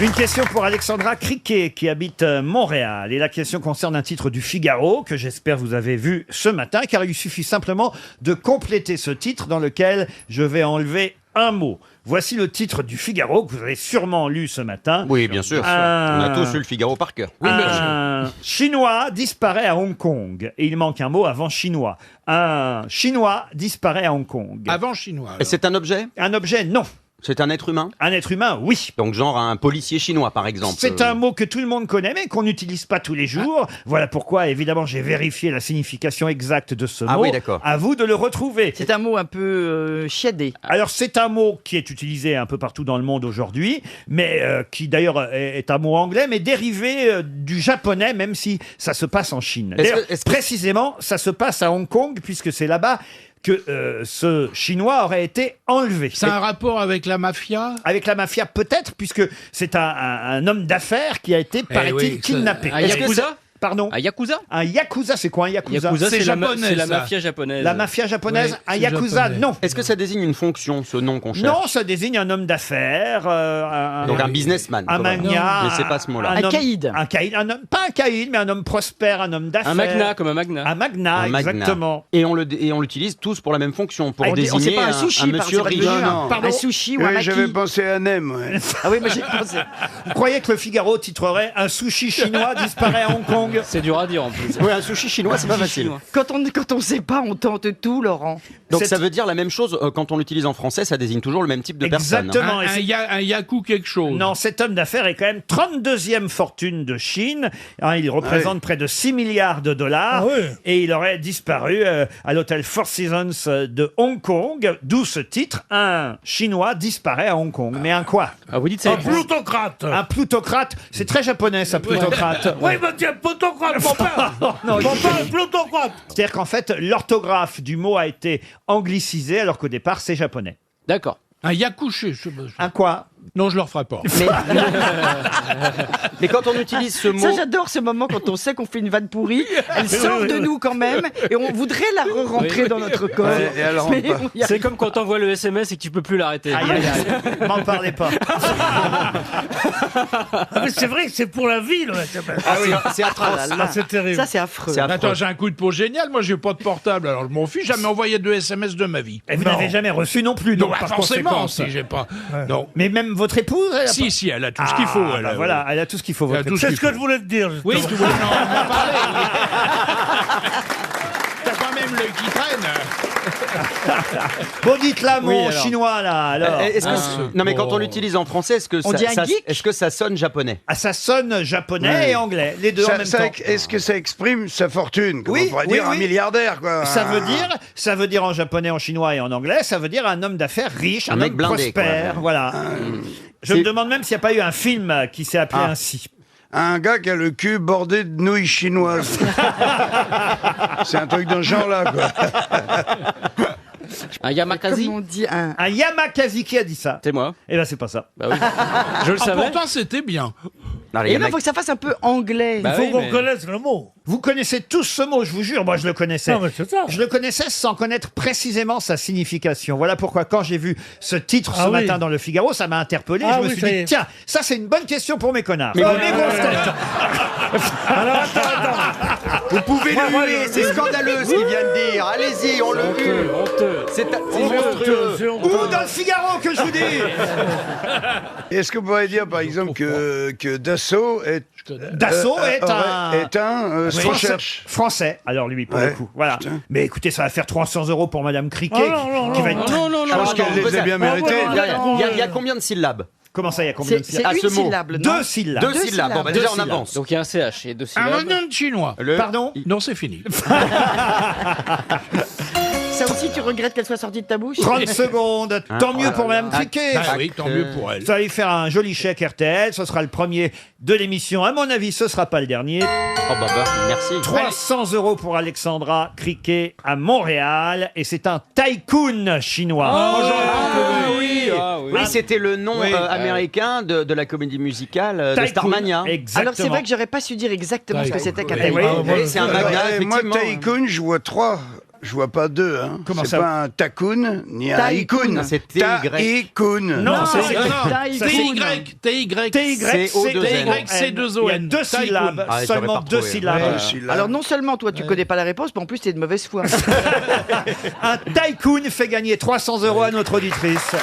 Une question pour Alexandra Criquet qui habite Montréal. Et la question concerne un titre du Figaro que j'espère vous avez vu ce matin, car il suffit simplement de compléter ce titre dans lequel je vais enlever un mot. Voici le titre du Figaro que vous avez sûrement lu ce matin. Oui, bien sûr. On a tous lu le Figaro par cœur. Un Chinois disparaît à Hong Kong. Et il manque un mot avant chinois. Un Chinois disparaît à Hong Kong. Avant chinois. Et c'est un objet? Un objet, non. C'est un être humain? Un être humain, oui. Donc genre un policier chinois, par exemple. C'est un mot que tout le monde connaît, mais qu'on n'utilise pas tous les jours. Voilà pourquoi, évidemment, j'ai vérifié la signification exacte de ce mot. Ah oui, d'accord. À vous de le retrouver. C'est un mot un peu chiadé. Alors, c'est un mot qui est utilisé un peu partout dans le monde aujourd'hui, mais qui d'ailleurs est un mot anglais, mais dérivé du japonais, même si ça se passe en Chine. D'ailleurs, précisément, ça se passe à Hong Kong, puisque c'est là-bas que ce Chinois aurait été enlevé. C'est un rapport avec la mafia? Avec la mafia, peut-être, puisque c'est un homme d'affaires qui a été, paraît-il, kidnappé. Un Yakuza? Pardon? Un Yakuza? Un Yakuza, c'est quoi un Yakuza? Yakuza, c'est japonais, la ça. mafia japonaise. La mafia japonaise, Ouais, un c'est Yakuza, japonais. non. Est-ce que ça désigne une fonction, ce nom qu'on cherche? Non, ça désigne un homme d'affaires, Donc un businessman. un quand même. magnat. Mais c'est pas ce mot-là. Un homme- caïd. Un caïd, un homme, pas un caïd, mais un homme prospère, un homme d'affaires. Un magnat, comme un magnat. Un magnat, Un magnat. exactement. Et on l'utilise tous pour la même fonction, pour On dit- désigner on sait pas un sushi, par monsieur exemple, riche. un sushi ou un maki. pensé à Nem, ouais. Ah oui, mais j'ai pensé. Vous croyez que le Figaro titrerait « Un sushi chinois disparaît à Hong Kong » C'est dur à dire en plus. Oui, un sushi chinois, c'est pas facile. Quand on sait pas, on tente tout, Laurent. Donc C'est- ça veut dire la même chose quand on l'utilise en français, ça désigne toujours le même type de personne. Exactement. Et c'est- Un yaku quelque chose. Non, cet homme d'affaires est quand même 32e fortune de Chine. Hein, il représente près de 6 milliards de dollars. Ah ouais. Et il aurait disparu à l'hôtel Four Seasons de Hong Kong. D'où ce titre, un Chinois disparaît à Hong Kong. Mais un quoi? Ah, vous dites ça Un plutocrate. Un plutocrate. C'est très japonais, ça, plutocrate. Oui, mais tiens, plutocrate, mon père. Non, Mon père est plutocrate. c'est-à-dire qu'en fait, l'orthographe du mot a été anglicisée alors qu'au départ, c'est japonais. D'accord. Un yakuché. Un quoi? Non, je le referai pas. Mais quand on utilise ce mot... Ça, j'adore ce moment quand on sait qu'on fait une vanne pourrie. Elle sort de nous quand même et on voudrait la re-rentrer dans notre corps. Et alors, Mais on y C'est arrive comme quand t'envoies le SMS et que tu peux plus l'arrêter. Aïe, aïe, aïe. M'en parlez pas. Mais c'est vrai que c'est pour la vie, le SMS. Ah oui, c'est atroce. C'est terrible. Ça, c'est affreux. Attends, j'ai un coup de peau génial. Moi, j'ai pas de portable. Alors, je m'en fiche. Jamais envoyé de SMS de ma vie. Et vous n'avez jamais reçu non plus, donc Non, par forcément, conséquent. si j'ai pas. Ouais. Non. Mais même votre épouse elle a Si, pas- si, elle a tout ce qu'il faut. Ah, Elle bah a- voilà, elle a tout ce qu'il faut. Elle a votre tout épouse. C'est ce que je voulais te dire. Oui, justement. ce que vous voulez en parler. T'as quand même l'œil qui traîne. Bon, dites-là, mon Oui, alors. chinois, là, alors. Est-ce que non, mais quand on l'utilise en français, est-ce que On dit un geek est-ce que ça sonne japonais? Ah, ça sonne japonais Ouais. et anglais, les deux en même temps. Est-ce que ça exprime sa fortune, comme Oui, on pourrait oui, dire un oui. milliardaire, quoi. Ça veut dire en japonais, en chinois et en anglais, ça veut dire un homme d'affaires riche, un mec homme blindé, prospère, quoi. voilà. Je me demande même s'il n'y a pas eu un film qui s'est appelé ainsi. Un gars qui a le cul bordé de nouilles chinoises. C'est un truc d'un genre là, quoi. Un Yamakasi. Comme on dit un... Yamakasi, qui a dit ça? C'est moi. Eh ben, c'est pas ça. Bah oui. Je le savais. Pourtant, c'était bien. Et là, il faut que ça fasse un peu anglais. Bah Il faut oui, qu'on mais- connaisse le mot. Vous connaissez tous ce mot, je vous jure, moi je le connaissais. Non, mais c'est ça. Je le connaissais sans connaître précisément sa signification. Voilà pourquoi quand j'ai vu ce titre ce Ah oui. matin dans le Figaro, ça m'a interpellé. Ah je me oui, suis ça y dit, est. tiens, ça c'est une bonne question pour mes connards. Mais Mes oui, grosses oui, têtes. Alors, attends. Vous pouvez Moi, le huer, c'est scandaleux ce qu'il vient de dire. Allez-y, on le hue. Honteux. C'est Monstrueux, c'est honteux. Ou dans le Figaro que je vous dis. Est-ce qu'on pourrait dire, par exemple, que Dassault est... Dassault est un... ce qu'on cherche. Français, alors lui, pour Ouais, le coup. Voilà. putain. Mais écoutez, ça va faire 300 € pour Madame Criquet, Oh, non, qui va non, être... Non, non, Je non. pense qu'elle les a bien méritées. Il y a combien de syllabes? Comment ça, il y a combien de C'est syllabes? à ce une mot. syllabe, non? 2 syllabes. Deux syllabes. Bon, bah Deux déjà on syllabes. avance. Donc il y a un CH et deux Un syllabes. nom de chinois. Pardon? Non, c'est fini. Ça aussi, tu regrettes qu'elle soit sortie de ta bouche 30 secondes. Tant mieux pour Madame Criquet. Ah oui, tant mieux pour elle. Ça va lui faire un joli chèque RTL. Ce sera le premier de l'émission. À mon avis, ce sera pas le dernier. Oh bah merci. 300 € pour Alexandra Criquet à Montréal. Et c'est un tycoon chinois. oui. Oui, c'était le nom Oui. américain de la comédie musicale de Tycoon. Starmania. Exactement. Alors c'est vrai que j'aurais pas su dire exactement ce que c'était qu'un Eh oui. tycoon. Oui, c'est un magnat, Moi, effectivement. Tycoon, je vois 3. Je vois pas 2. Hein. Comment c'est ça pas un Tacoon, ni un Tycoon, Icon. c'est TY. Tycoon. Non, c'est TY. C'est 2 O. Il y a 2 syllabes. Ah, j'aurais Seulement pas 2 retrouvé. syllabes. Alors non seulement toi tu connais pas la réponse, mais en plus t'es de mauvaise foi. Un tycoon fait gagner 300 € à notre auditrice.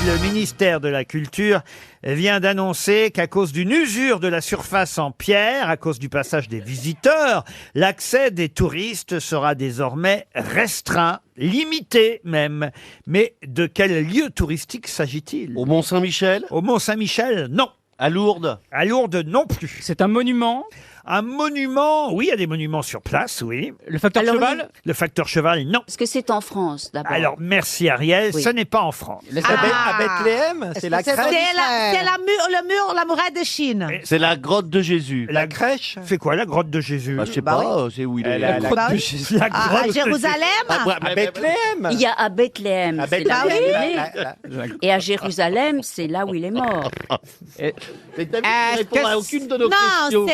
Le ministère de la Culture vient d'annoncer qu'à cause d'une usure de la surface en pierre, à cause du passage des visiteurs, l'accès des touristes sera désormais restreint, limité même. Mais de quel lieu touristique s'agit-il? Au Mont-Saint-Michel? Au Mont-Saint-Michel, non. À Lourdes? À Lourdes, non plus. C'est un monument. Un monument, oui, il y a des monuments sur place, oui. Le facteur Alors, cheval. Le facteur cheval, non. Est-ce que c'est en France d'abord? Alors, merci Ariel, Oui. ce n'est pas en France. Ah. À Bethléem? C'est la crèche? le mur, la muraille de Chine. C'est la grotte de Jésus. La crèche? C'est quoi la grotte de Jésus? Bah, je sais pas, c'est où il est. La grotte de Jésus. La grotte de Jérusalem. À Bethléem? Il y a à Bethléem, c'est là où il est né. Et à Jérusalem, c'est là où il est mort. Mais David, tu réponds à aucune de nos questions.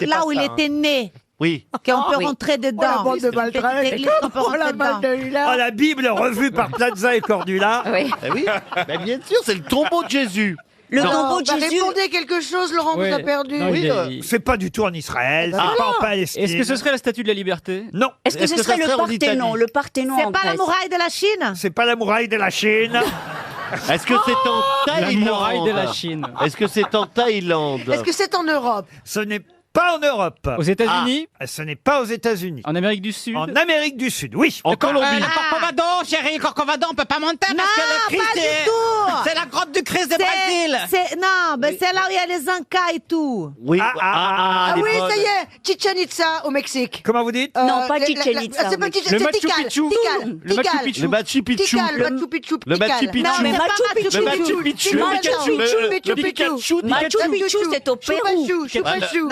là où il était né. Oui. Qu'on peut oui. rentrer dedans. bande de maltraitants. L'église qu'on peut rentrer dedans. Oh, la Bible revue par Plaza et Cordula. Oui. Eh oui, mais bien sûr, c'est le tombeau de Jésus. Le tombeau de Bah, Jésus. répondez quelque chose, Laurent, Oui. vous avez perdu. Non, Oui, C'est pas du tout en Israël, c'est pas en Palestine. Est-ce que ce serait la statue de la liberté? Non, Est-ce que Est-ce ce que ça serait le serait en Parthénon? Italie? Le Parthénon en Grèce. de la Chine. c'est pas la muraille de la Chine. Est-ce que c'est en La Thaïlande? muraille de la Chine. Est-ce que c'est en Thaïlande? Est-ce que c'est en Europe? Ce n'est pas en Europe. Aux États-Unis? Ce n'est pas aux États-Unis. En Amérique du Sud? En Amérique du Sud, oui. En Colombie? Corcovado, chérie, Corcovado, on peut pas monter Non, parce que le pas Christ, du tout. c'est la grotte du Christ de Brésil. Non, mais c'est là où il y a les Incas et tout. Oui. Ah, Ah les oui, bonnes. ça y est. Chichen Itza au Mexique. Comment vous dites? Non, pas Chichen Itza. C'est pas au Chichen, Le c'est Machu Tikal. Picchu. Tikal. Le Machu Picchu. Le Machu Picchu. Tikal, Machu Picchu. Le Machu Tikal. Picchu. Non, mais c'est pas Machu Picchu. Le Machu Picchu. Machu Picchu. Machu Picchu, c'est au Pérou. Chou-Pachou.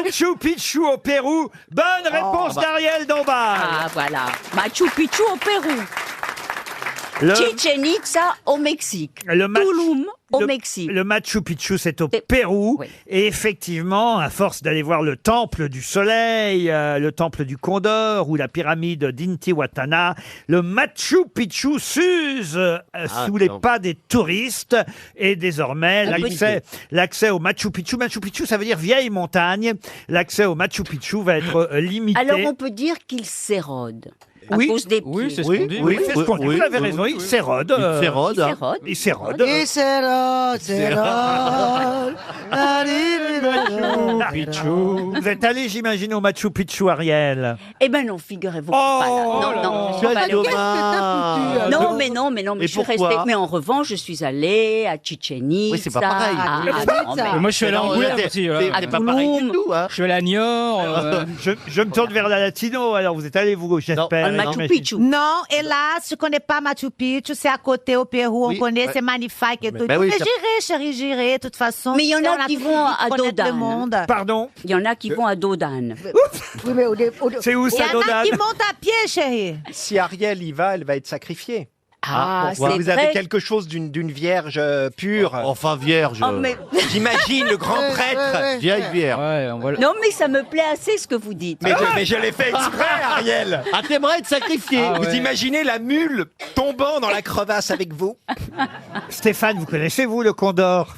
Machu Picchu au Pérou. Bonne réponse d'Ariel Dombal. Ah, voilà. Machu Picchu au Pérou. Le- Chichen Itza au Mexique. Tulum au Mexique. Le Machu Picchu, c'est au Pérou. Oui. Et effectivement, à force d'aller voir le temple du soleil, le temple du Condor ou la pyramide d'Intihuatana, le Machu Picchu s'use sous les pas des touristes. Et désormais, l'accès au Machu Picchu, ça veut dire vieille montagne, l'accès au Machu Picchu va être limité. Alors on peut dire qu'il s'érode. À cause des pieds. Oui, c'est ce qu'on dit. Oui, c'est ce qu'on dit. Vous avez raison, il s'érode. Il s'érode. Il s'érode. Et s'érode. Vous êtes allé, j'imagine, au Machu Picchu, Ariel. Eh ben non, figurez-vous. Oh, non, je suis quel pas allée. dommage. Non, mais Et je suis pourquoi restée. Mais en revanche, je suis allée à Chichen Itza. Oui, c'est pas pareil. Moi, je suis allé à Angoulême aussi. C'est pas pareil du tout, hein. Je suis allé à Niort. Je me tourne vers la Latino, alors vous êtes allé, vous, j'espère. Machu Picchu. Non, hélas, je connais pas Machu Picchu, c'est à côté au Pérou, Oui, on connaît, ouais. c'est magnifique et tout. Ben oui, mais ça- j'irai, chérie, j'irai, de toute façon. Mais il y en On a qui tout vont à connaître Dodane. le monde. Pardon? Il y en a qui vont à Dodane. Oui, mais C'est où il y ça, en a Dodane? qui montent à pied, chérie. Si Ariel y va, elle va être sacrifiée. Ah, Pourquoi c'est Vous vrai. avez quelque chose d'une vierge pure. Enfin, vierge. Oh, mais... J'imagine le grand prêtre. Vieille vierge. Non, mais ça me plaît assez ce que vous dites. Mais je l'ai fait exprès, Ariel. Ah, t'aimerais être sacrifié. Vous imaginez la mule tombant dans la crevasse avec vous? Stéphane, vous connaissez, vous, le Condor?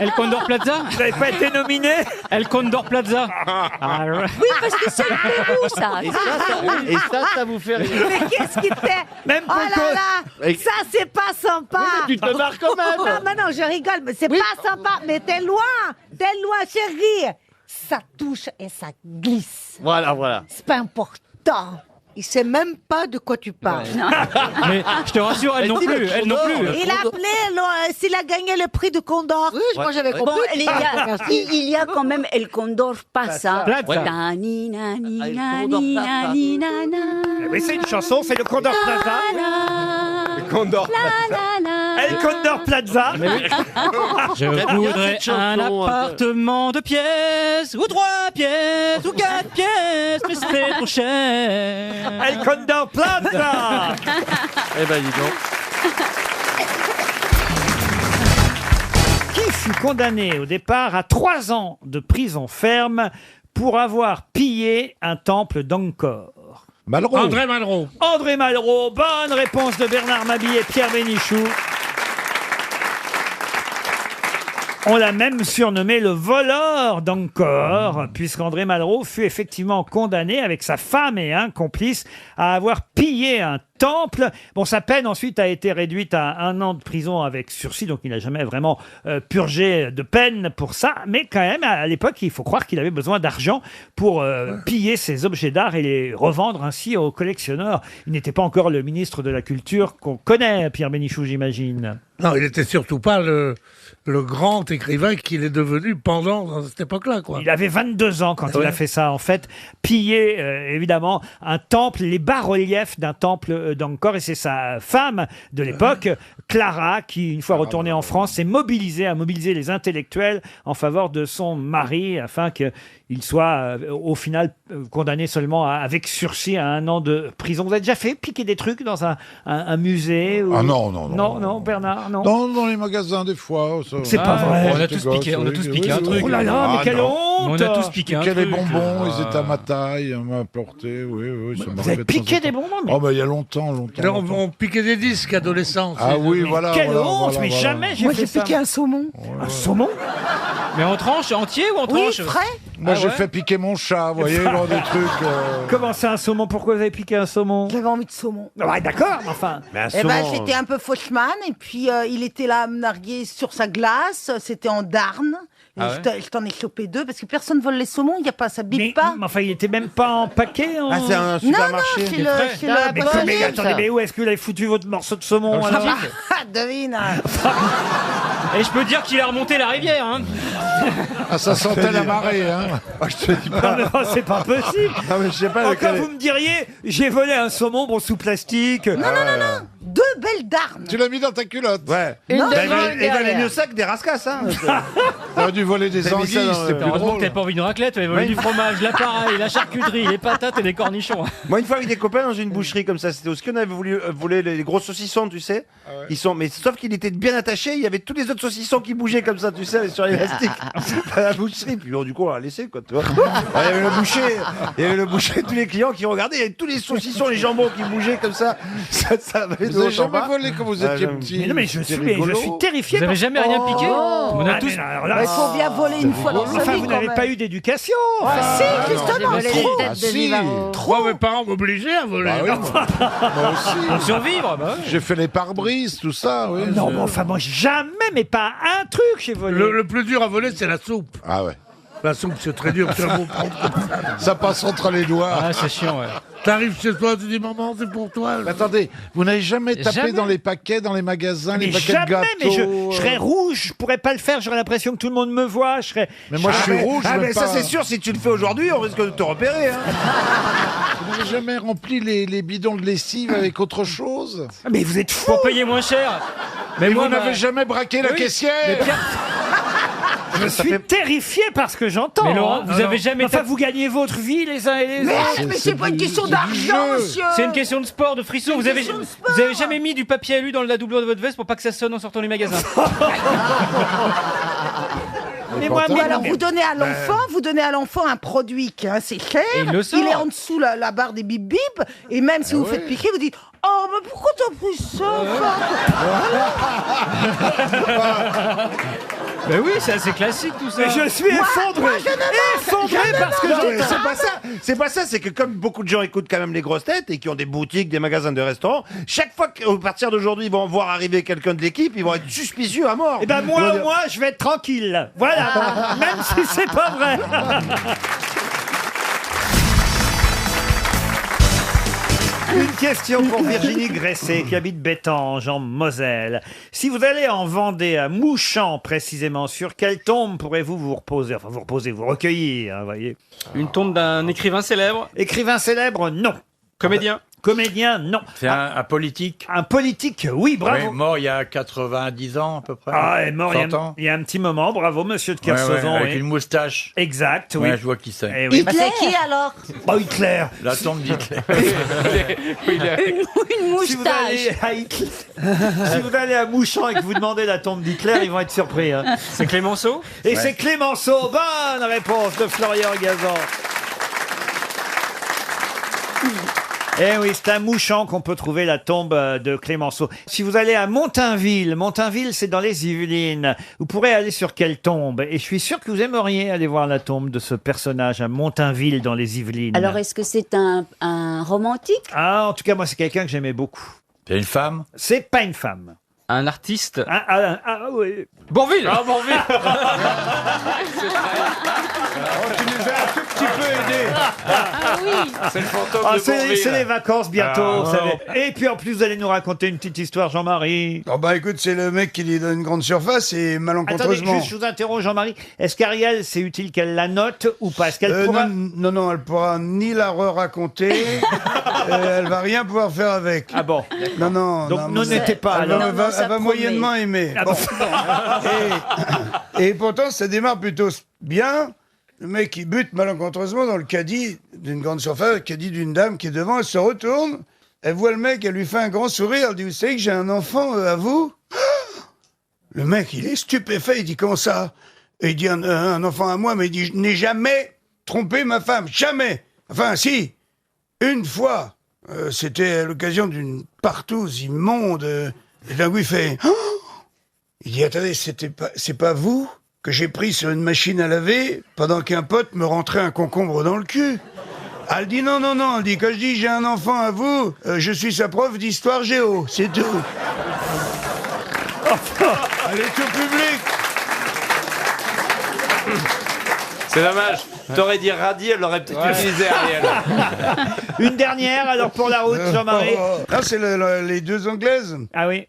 El Condor Plaza. Vous n'avez pas été nominé? El Condor Plaza. Oui, parce que c'est le Pérou, ça. Et ça vous fait rire. Mais qu'est-ce qui t'est Même Oh là là, Et- ça c'est pas sympa. Oui, mais tu te marres quand même. Non, je rigole, mais c'est pas sympa. Mais t'es loin, chérie. Ça touche et ça glisse. Voilà. C'est pas important. Il sait même pas de quoi tu parles. Mais je te rassure, elle non plus. Elle non plus. Il a appelé s'il a gagné le prix de Condor. Oui, moi j'avais compris. Bon, il y a quand même El Condor Pasa. Plaza. Nani, nani, El nani, Condor Plaza. nani, nana. Oui, c'est une chanson, c'est le Condor Plaza. Condor. El Condor Plaza. Je voudrais cette chanson, un appartement de pièces, ou 3 pièces, ou 4 pièces, mais c'est trop cher. El Condor Plaza. Eh ben, dis donc. Qui fut condamné au départ à 3 ans de prison ferme pour avoir pillé un temple d'Angkor? Malraux. André Malraux. André Malraux, bonne réponse de Bernard Mabille et Pierre Bénichou. On l'a même surnommé le voleur d'Angkor, puisqu'André Malraux fut effectivement condamné avec sa femme et un complice à avoir pillé un temple. Bon, sa peine ensuite a été réduite à 1 an de prison avec sursis, donc il n'a jamais vraiment purgé de peine pour ça. Mais quand même, à l'époque, il faut croire qu'il avait besoin d'argent pour piller ses objets d'art et les revendre ainsi aux collectionneurs. Il n'était pas encore le ministre de la Culture qu'on connaît, Pierre Bénichou, j'imagine. Non, il n'était surtout pas le grand écrivain qu'il est devenu pendant cette époque-là, quoi. Il avait 22 ans quand il a fait ça, en fait. Piller, évidemment, un temple, les bas-reliefs d'un temple d'Angkor. Et c'est sa femme de l'époque, Clara, qui, une fois retournée en France, s'est mobilisée, a mobilisé les intellectuels en faveur de son mari, afin qu'il soit, au final, condamné seulement avec sursis à 1 an de prison. Vous avez déjà fait piquer des trucs dans un musée ou... Ah non. Non, Bernard, non. Non, dans les magasins, des fois. C'est pas vrai. On a tous piqué, un truc. Oh là là, mais quelle honte! On a tous piqué un Piquer truc. les bonbons, ils étaient à ma taille, on m'a apporté, oui, ça Vous m'arrivait avez de temps en piqué temps. des bonbons, mais... Oh, il y a longtemps. On piquait des disques adolescents. Ah oui, Mais voilà. quelle voilà, honte, voilà, mais voilà. jamais j'ai Moi, fait j'ai ça. piqué un saumon. Un saumon? Mais en tranche, entier ou en Oui, tranche? frais. Moi, Ah j'ai ouais fait piquer mon chat, vous voyez, dans des trucs... Comment c'est un saumon? Pourquoi vous avez piqué un saumon? J'avais envie de saumon. Ouais, d'accord, mais enfin... Eh ben, j'étais un peu fauchman, et puis il était là à me narguer sur sa glace, c'était en Darn. Et Ah ouais je t'en ai chopé 2 parce que personne vole les saumons, il y a pas, ça bip Mais pas. enfin, il était même pas en paquet. Ah, c'est un supermarché. Non, non, chez le- chez le mais, poste. mais attendez, mais où est-ce que vous avez foutu votre morceau de saumon alors? Ah, devine. Et je peux dire qu'il a remonté la rivière. Hein. Ah, ça sentait la marée, hein. Ah, je te dis Non, pas. mais non, c'est pas possible. Non, mais je sais pas. Encore vous me diriez, j'ai volé un saumon bon, sous plastique. Non, non, non, non. Deux belles darnes. Tu l'as mis dans ta culotte. Ouais. Non, Bah, devant, il valait derrière. mieux ça que des rascasses, hein. T'aurais dû voler des T'as mis ça anguilles, dans c'était le- plus Heureusement drôle. que t'avais pas envie d'une raclette, t'avais volé du fromage, l'appareil, la charcuterie, les patates et les cornichons. Moi, une fois avec des copains dans une boucherie comme ça, c'était au ski, on avait voulu voler les gros saucissons, tu sais. Ils sont, mais sauf qu'il était bien attaché, il y avait tous les autres saucissons qui bougeaient comme ça, tu sais, sur l'élastique. À la boucherie. Puis bon, du coup, on l'a laissé, quoi, tu vois. Il y avait le boucher, tous les clients qui regardaient, il y avait tous les saucissons, les jambons qui bougeaient comme ça. Ça avait Vous avez jamais volé quand vous étiez petit. Mais non, mais je C'était suis rigolo. terrifié. Vous avez jamais rien piqué On a Ah, tous. mais alors là, Il faut bien voler une fois dans sa Enfin, vie, vous quand n'avez même. pas eu d'éducation. Ah, si, justement, volé trop. les têtes de Vivaro. Moi, mes parents m'obligeaient à voler. Bah oui, moi aussi. Pour survivre, bah ouais. J'ai fait les pare-brises, tout ça, oui. Non, mais enfin, moi, jamais, mais pas un truc j'ai volé. Le plus dur à voler, c'est la soupe. Ah ouais. La soupe, c'est très dur. Tu vas vous prendre comme ça. Ça passe entre les doigts. Ah, c'est chiant, ouais. T'arrives chez toi, tu dis maman, c'est pour toi. Mais attendez, vous n'avez jamais tapé Jamais. dans les paquets, dans les magasins, Mais les paquets jamais, de gâteaux mais je serais rouge, je pourrais pas le faire, j'aurais l'impression que tout le monde me voit, je serais... Mais moi, je suis rouge, Ah, je mais veux ça, pas. c'est sûr, si tu le fais aujourd'hui, on risque de te repérer, hein. Vous n'avez jamais rempli les bidons de lessive avec autre chose? Mais vous êtes fou. Pour payer moins cher. Mais moi, vous n'avez bah- jamais braqué la Oui, caissière? mais Pierre- Je suis terrifié par ce que j'entends. Mais Laurent, hein. vous avez jamais Enfin, tapé- vous gagnez votre vie les uns et les autres. Mais c'est pas une question d'argent, monsieur. C'est une question de sport, de frisson. Vous avez jamais mis du papier alu dans la doublure de votre veste pour pas que ça sonne en sortant du magasin. Mais moi, Ou mais- alors vous donnez à l'enfant un produit qui est assez cher, Et il le sort. est en dessous la barre des bip bip, et même si vous faites piquer, vous dites oh mais pourquoi t'as pris ça Ben oui, c'est assez classique tout ça. Mais je suis effondré. Effondré parce que Non, mais j'entends. c'est pas ça. C'est pas ça. C'est que comme beaucoup de gens écoutent quand même les grosses têtes et qui ont des boutiques, des magasins de restaurants, chaque fois qu'à partir d'aujourd'hui ils vont voir arriver quelqu'un de l'équipe, ils vont être suspicieux à mort. Eh ben Ils moi, vont au dire, moins, je vais être tranquille. Voilà. Même si c'est pas vrai. Une question pour Virginie Gresset qui habite Bétange en Moselle. Si vous allez en Vendée à Mouchamp précisément, sur quelle tombe pourrez-vous vous reposer? Enfin, vous recueillir, hein, voyez. Une tombe d'un écrivain célèbre. Écrivain célèbre, non. Comédien. Comédien, non. C'est un politique. Un politique, oui, bravo. Oui, mort il y a 90 ans à peu près. Ah, est mort 100 ans. il y a un petit moment, bravo monsieur de Ouais, ouais, Kersauzon. avec oui. une moustache. Exact, oui. Ouais, je vois qui c'est. Eh oui. Hitler c'est qui alors Oh, Hitler. La tombe d'Hitler. Une Si vous allez à Hitler- si vous allez à Mouchamp et que vous demandez la tombe d'Hitler, ils vont être surpris. hein. C'est Clémenceau. Et Ouais. c'est Clémenceau. Bonne réponse de Florian Gazan. Eh oui, c'est à Mouchamp qu'on peut trouver la tombe de Clémenceau. Si vous allez à Montainville, Montainville c'est dans les Yvelines, vous pourrez aller sur quelle tombe? Et je suis sûr que vous aimeriez aller voir la tombe de ce personnage à Montainville dans les Yvelines. Alors, est-ce que c'est un romantique? Ah, en tout cas, moi c'est quelqu'un que j'aimais beaucoup. C'est une femme. C'est pas une femme. Un artiste. Oui. Bourvil. Ah, Bourvil. tu nous as un tout petit peu aidé. C'est le fantôme Ah, de Bourvil. c'est les vacances bientôt, Ah, vous savez. Et puis en plus, vous allez nous raconter une petite histoire, Jean-Marie. Oh bah écoute, c'est le mec qui est dans une grande surface et Attendez, malencontreusement. juste je vous interroge, Jean-Marie. Est-ce qu'Ariel, c'est utile qu'elle la note ou pas? Est-ce qu'elle pourra... non, elle pourra ni la re-raconter, elle va rien pouvoir faire avec. Ah bon. Non. Donc ne n'était pas Elle alors. va, ça elle va promet. moyennement aimer. Ah Bon. bon. Et pourtant, ça démarre plutôt bien. Le mec, il bute malencontreusement dans le caddie d'une grande surface, le caddie d'une dame qui est devant, elle se retourne, elle voit le mec, elle lui fait un grand sourire, elle dit, vous savez que j'ai un enfant à vous? Le mec, il est stupéfait, il dit, comment ça? Et il dit, un enfant à moi, mais il dit, je n'ai jamais trompé ma femme, jamais. Enfin, si, une fois, c'était à l'occasion d'une partouze immonde, et d'un coup, il fait, oh. Il dit, attendez, c'est pas vous que j'ai pris sur une machine à laver pendant qu'un pote me rentrait un concombre dans le cul? Elle dit non, elle dit, quand je dis j'ai un enfant à vous, je suis sa prof d'histoire géo, c'est tout. Elle est tout public. C'est dommage. T'aurais dit radis, elle l'aurait peut-être utilisé, Ariel. Une dernière, alors pour la route, Jean-Marie. Là, c'est les deux Anglaises. Ah oui.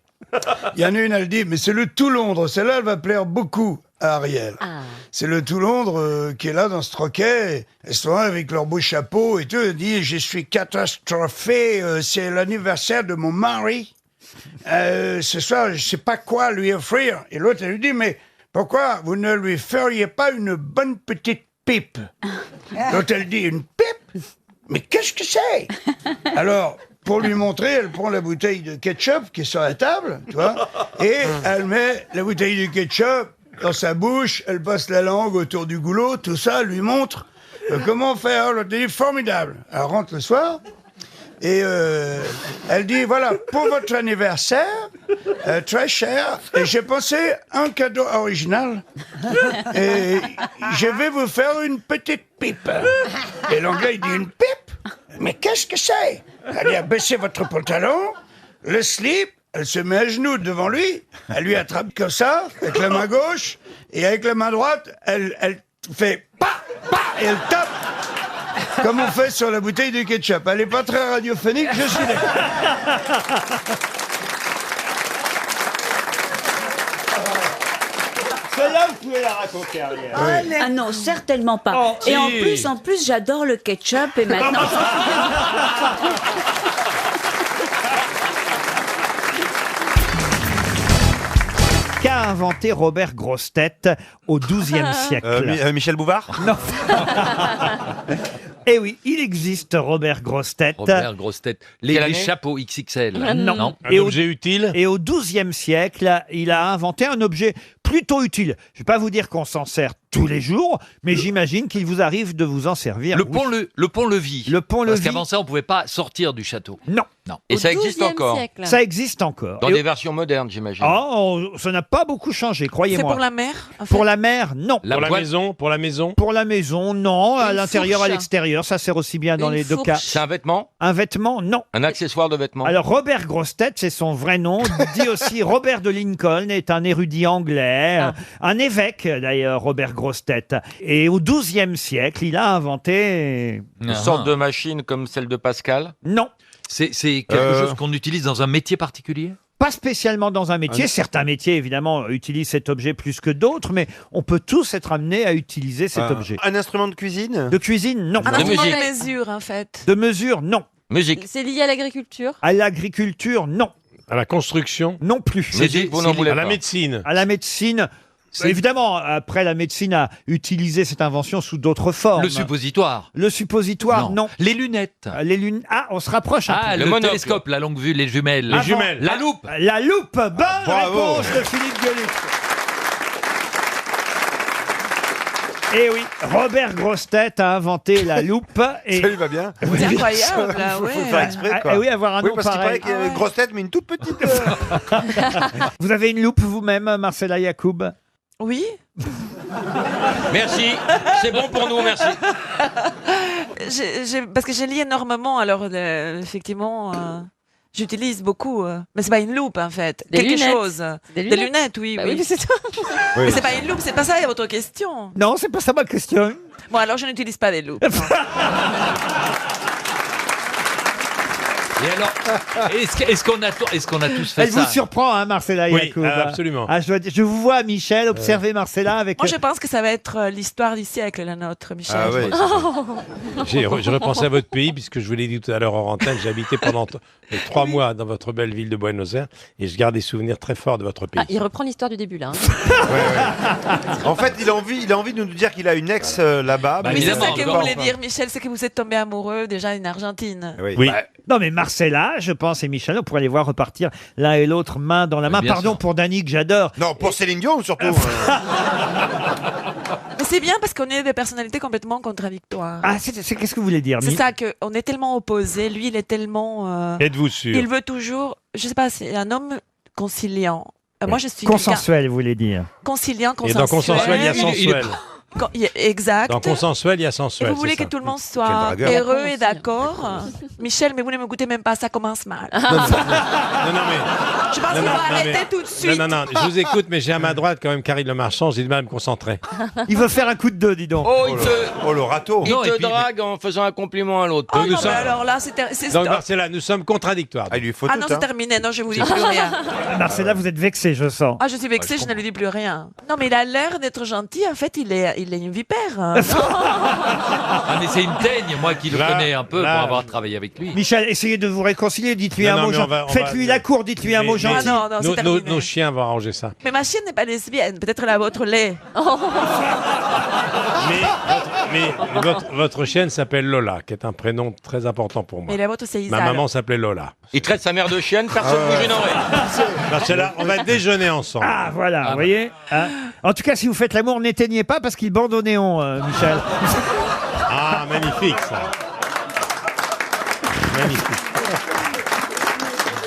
Il y en a une, elle dit, mais c'est le tout Londres. Celle-là, elle va plaire beaucoup à Ariel. C'est le tout Londres qui est là dans ce troquet. Elles sont là avec leur beau chapeau et tout. Elle dit, je suis catastrophée. C'est l'anniversaire de mon mari. Ce soir, je sais pas quoi lui offrir. Et l'autre, elle lui dit, mais pourquoi vous ne lui feriez pas une bonne petite pipe? L'autre, elle dit, une pipe? Mais qu'est-ce que c'est? Alors, pour lui montrer, elle prend la bouteille de ketchup qui est sur la table, tu vois, et elle met la bouteille de ketchup dans sa bouche, elle passe la langue autour du goulot, tout ça, elle lui montre comment faire. L'autre dit, formidable. Elle rentre le soir, et elle dit, voilà, pour votre anniversaire, très cher, et j'ai pensé un cadeau original, et je vais vous faire une petite pipe. Et l'anglais, il dit, une pipe? Mais qu'est-ce que c'est? Elle dit, baissez votre pantalon, le slip, elle se met à genoux devant lui, elle lui attrape comme ça, avec la main gauche, et avec la main droite, elle fait pa, pa, et elle tape, comme on fait sur la bouteille de ketchup. Elle n'est pas très radiophonique, je suis d'accord. Celle-là, vous pouvez la raconter, Ariel. Ah non, certainement pas. Et en plus, j'adore le ketchup et maintenant. Qu'a inventé Robert Grossetête au XIIe siècle? Michel Bouvard? Non. Eh oui, il existe Robert Grossetête. Robert Grossetête. Les chapeaux XXL. Non. Un objet utile? Et au XIIe siècle, il a inventé un objet plutôt utile. Je ne vais pas vous dire qu'on s'en sert tous les jours, mais j'imagine qu'il vous arrive de vous en servir. Le pont-levis. Le pont-levis. Parce qu'avant ça, on ne pouvait pas sortir du château. Non. Et ça existe encore? Ça existe encore. Dans des versions modernes, j'imagine. Oh, ça n'a pas beaucoup changé, croyez-moi. C'est pour la mer en fait. Pour la mer, non. Pour la maison? Pour la maison? Pour la maison, non. À Une l'intérieur, à fourche. l'extérieur, ça sert aussi bien dans Une les deux fourche. cas. C'est un vêtement? Un vêtement, non. Un accessoire de vêtement? Alors Robert Grossetête, c'est son vrai nom, dit aussi Robert de Lincoln, est un érudit anglais, un évêque d'ailleurs, Robert Grossetête. Et au XIIe siècle, il a inventé... Une sorte de machine comme celle de Pascal? Non. C'est quelque chose qu'on utilise dans un métier particulier? Pas spécialement dans un métier. Certains métiers, évidemment, utilisent cet objet plus que d'autres, mais on peut tous être amenés à utiliser cet objet. Un instrument de cuisine? De cuisine, non. Un instrument de mesure en fait. De mesure, non. Musique? C'est lié à l'agriculture? À l'agriculture, non. À la construction? Non plus. Musique, vous n'en voulez À la pas. médecine? À la médecine... Évidemment, après, la médecine a utilisé cette invention sous d'autres formes. Le suppositoire? Le suppositoire, non. Les lunettes? Les lunettes. Ah, on se rapproche un peu. Le télescope, la longue vue, les jumelles. Les jumelles. La loupe? La loupe. Bonne bravo. réponse de Philippe Gueluc. Eh oui, Robert Grossetête a inventé la loupe. Et... Ça lui va bien. C'est incroyable, là, Faut ouais. le faire exprès, quoi. Ah, oui, avoir un nom parce qu'il pareil. paraît qu'il y a une grosse tête, mais une toute petite. Vous avez une loupe vous-même, Marcella Yacoub? Oui. Merci, c'est bon pour nous, merci. Parce que je lis énormément, alors effectivement, j'utilise beaucoup. Mais c'est pas une loupe en fait. Des Quelque lunettes. chose. Des Des lunettes. lunettes, oui. Bah oui. oui, mais c'est ça. Mais c'est pas une loupe, c'est pas ça votre question. Non, c'est pas ça ma question. Bon, alors je n'utilise pas des loupes. Et alors, est-ce qu'on a tous fait Elle ça? vous surprend, hein, Marcella Oui, Yacoub? absolument. Ah, je vous vois, Michel, observer Marcella avec... Moi, je pense que ça va être l'histoire du siècle, la nôtre, Michel. Ah ouais. J'ai repensé à votre pays, puisque je vous l'ai dit tout à l'heure en antenne, j'ai habité pendant 3 mois dans votre belle ville de Buenos Aires, et je garde des souvenirs très forts de votre pays. Ah, il reprend l'histoire du début là. Hein. En fait, il a envie de nous dire qu'il a une ex là-bas. Mais c'est évidemment, ça que vous encore. voulez dire, Michel, c'est que vous êtes tombé amoureux déjà en Argentine. Oui. Non, mais Marcella, je pense, et Michel, on pourrait les voir repartir l'un et l'autre main dans la main. bien Pardon sûr. pour Dany, que j'adore. Non, pour Céline Dion surtout. Mais c'est bien parce qu'on est des personnalités complètement contradictoires. Ah, qu'est-ce que vous voulez dire? C'est ça, qu'on est tellement opposés. Lui, il est tellement... Êtes-vous sûr? il veut toujours... Je sais pas, c'est un homme conciliant. Moi, je suis Consensuel, vous voulez dire? conciliant, Et dans consensuel, il y a consensuel. sensuel. Exact. Dans consensuel, il y a Et sensuel. vous voulez c'est que ça. tout le monde Quel soit dragueur. heureux et d'accord. Michel, mais vous ne me goûtez même pas, ça commence mal. Non, mais. Je pense qu'il faut arrêter tout de suite. Non, je vous écoute, mais j'ai à ma droite quand même Karine Le Marchand, j'ai du mal à me concentrer. Il veut faire un coup de deux, dis donc. Oh, le râteau. Il te drague en faisant un compliment à l'autre. Oh Donc, nous non, mais sommes- alors là, c'est Donc stop. Marcella, nous sommes contradictoires. Ah, il lui faut Ah non, c'est terminé, non, je vous dis plus rien. Marcella, vous êtes vexée, je sens. Ah, je suis vexée, je ne lui dis plus rien. Non, mais il a l'air d'être gentil, en fait, il est une vipère. Ah, mais c'est une teigne, moi qui le Là, connais un peu là. pour avoir travaillé avec lui. Michel, essayez de vous réconcilier, dites-lui un Non, mot mais gentil. on va- Faites-lui la cour, dites-lui un mot gentil. non, c'est terminé. Nos chiens vont arranger ça. Mais ma chienne n'est pas lesbienne, peut-être la vôtre l'est. Mais votre chienne s'appelle Lola, qui est un prénom très important pour moi. Mais la vôtre, c'est Ma Isa. maman s'appelait Lola. Il traite sa mère de chienne, personne ne bouge une oreille. Marcella, on va déjeuner ensemble. Ah, voilà, vous voyez hein. En tout cas, si vous faites l'amour, n'éteignez pas parce qu'il bande au néon, Michel. Ah, magnifique ça. Magnifique.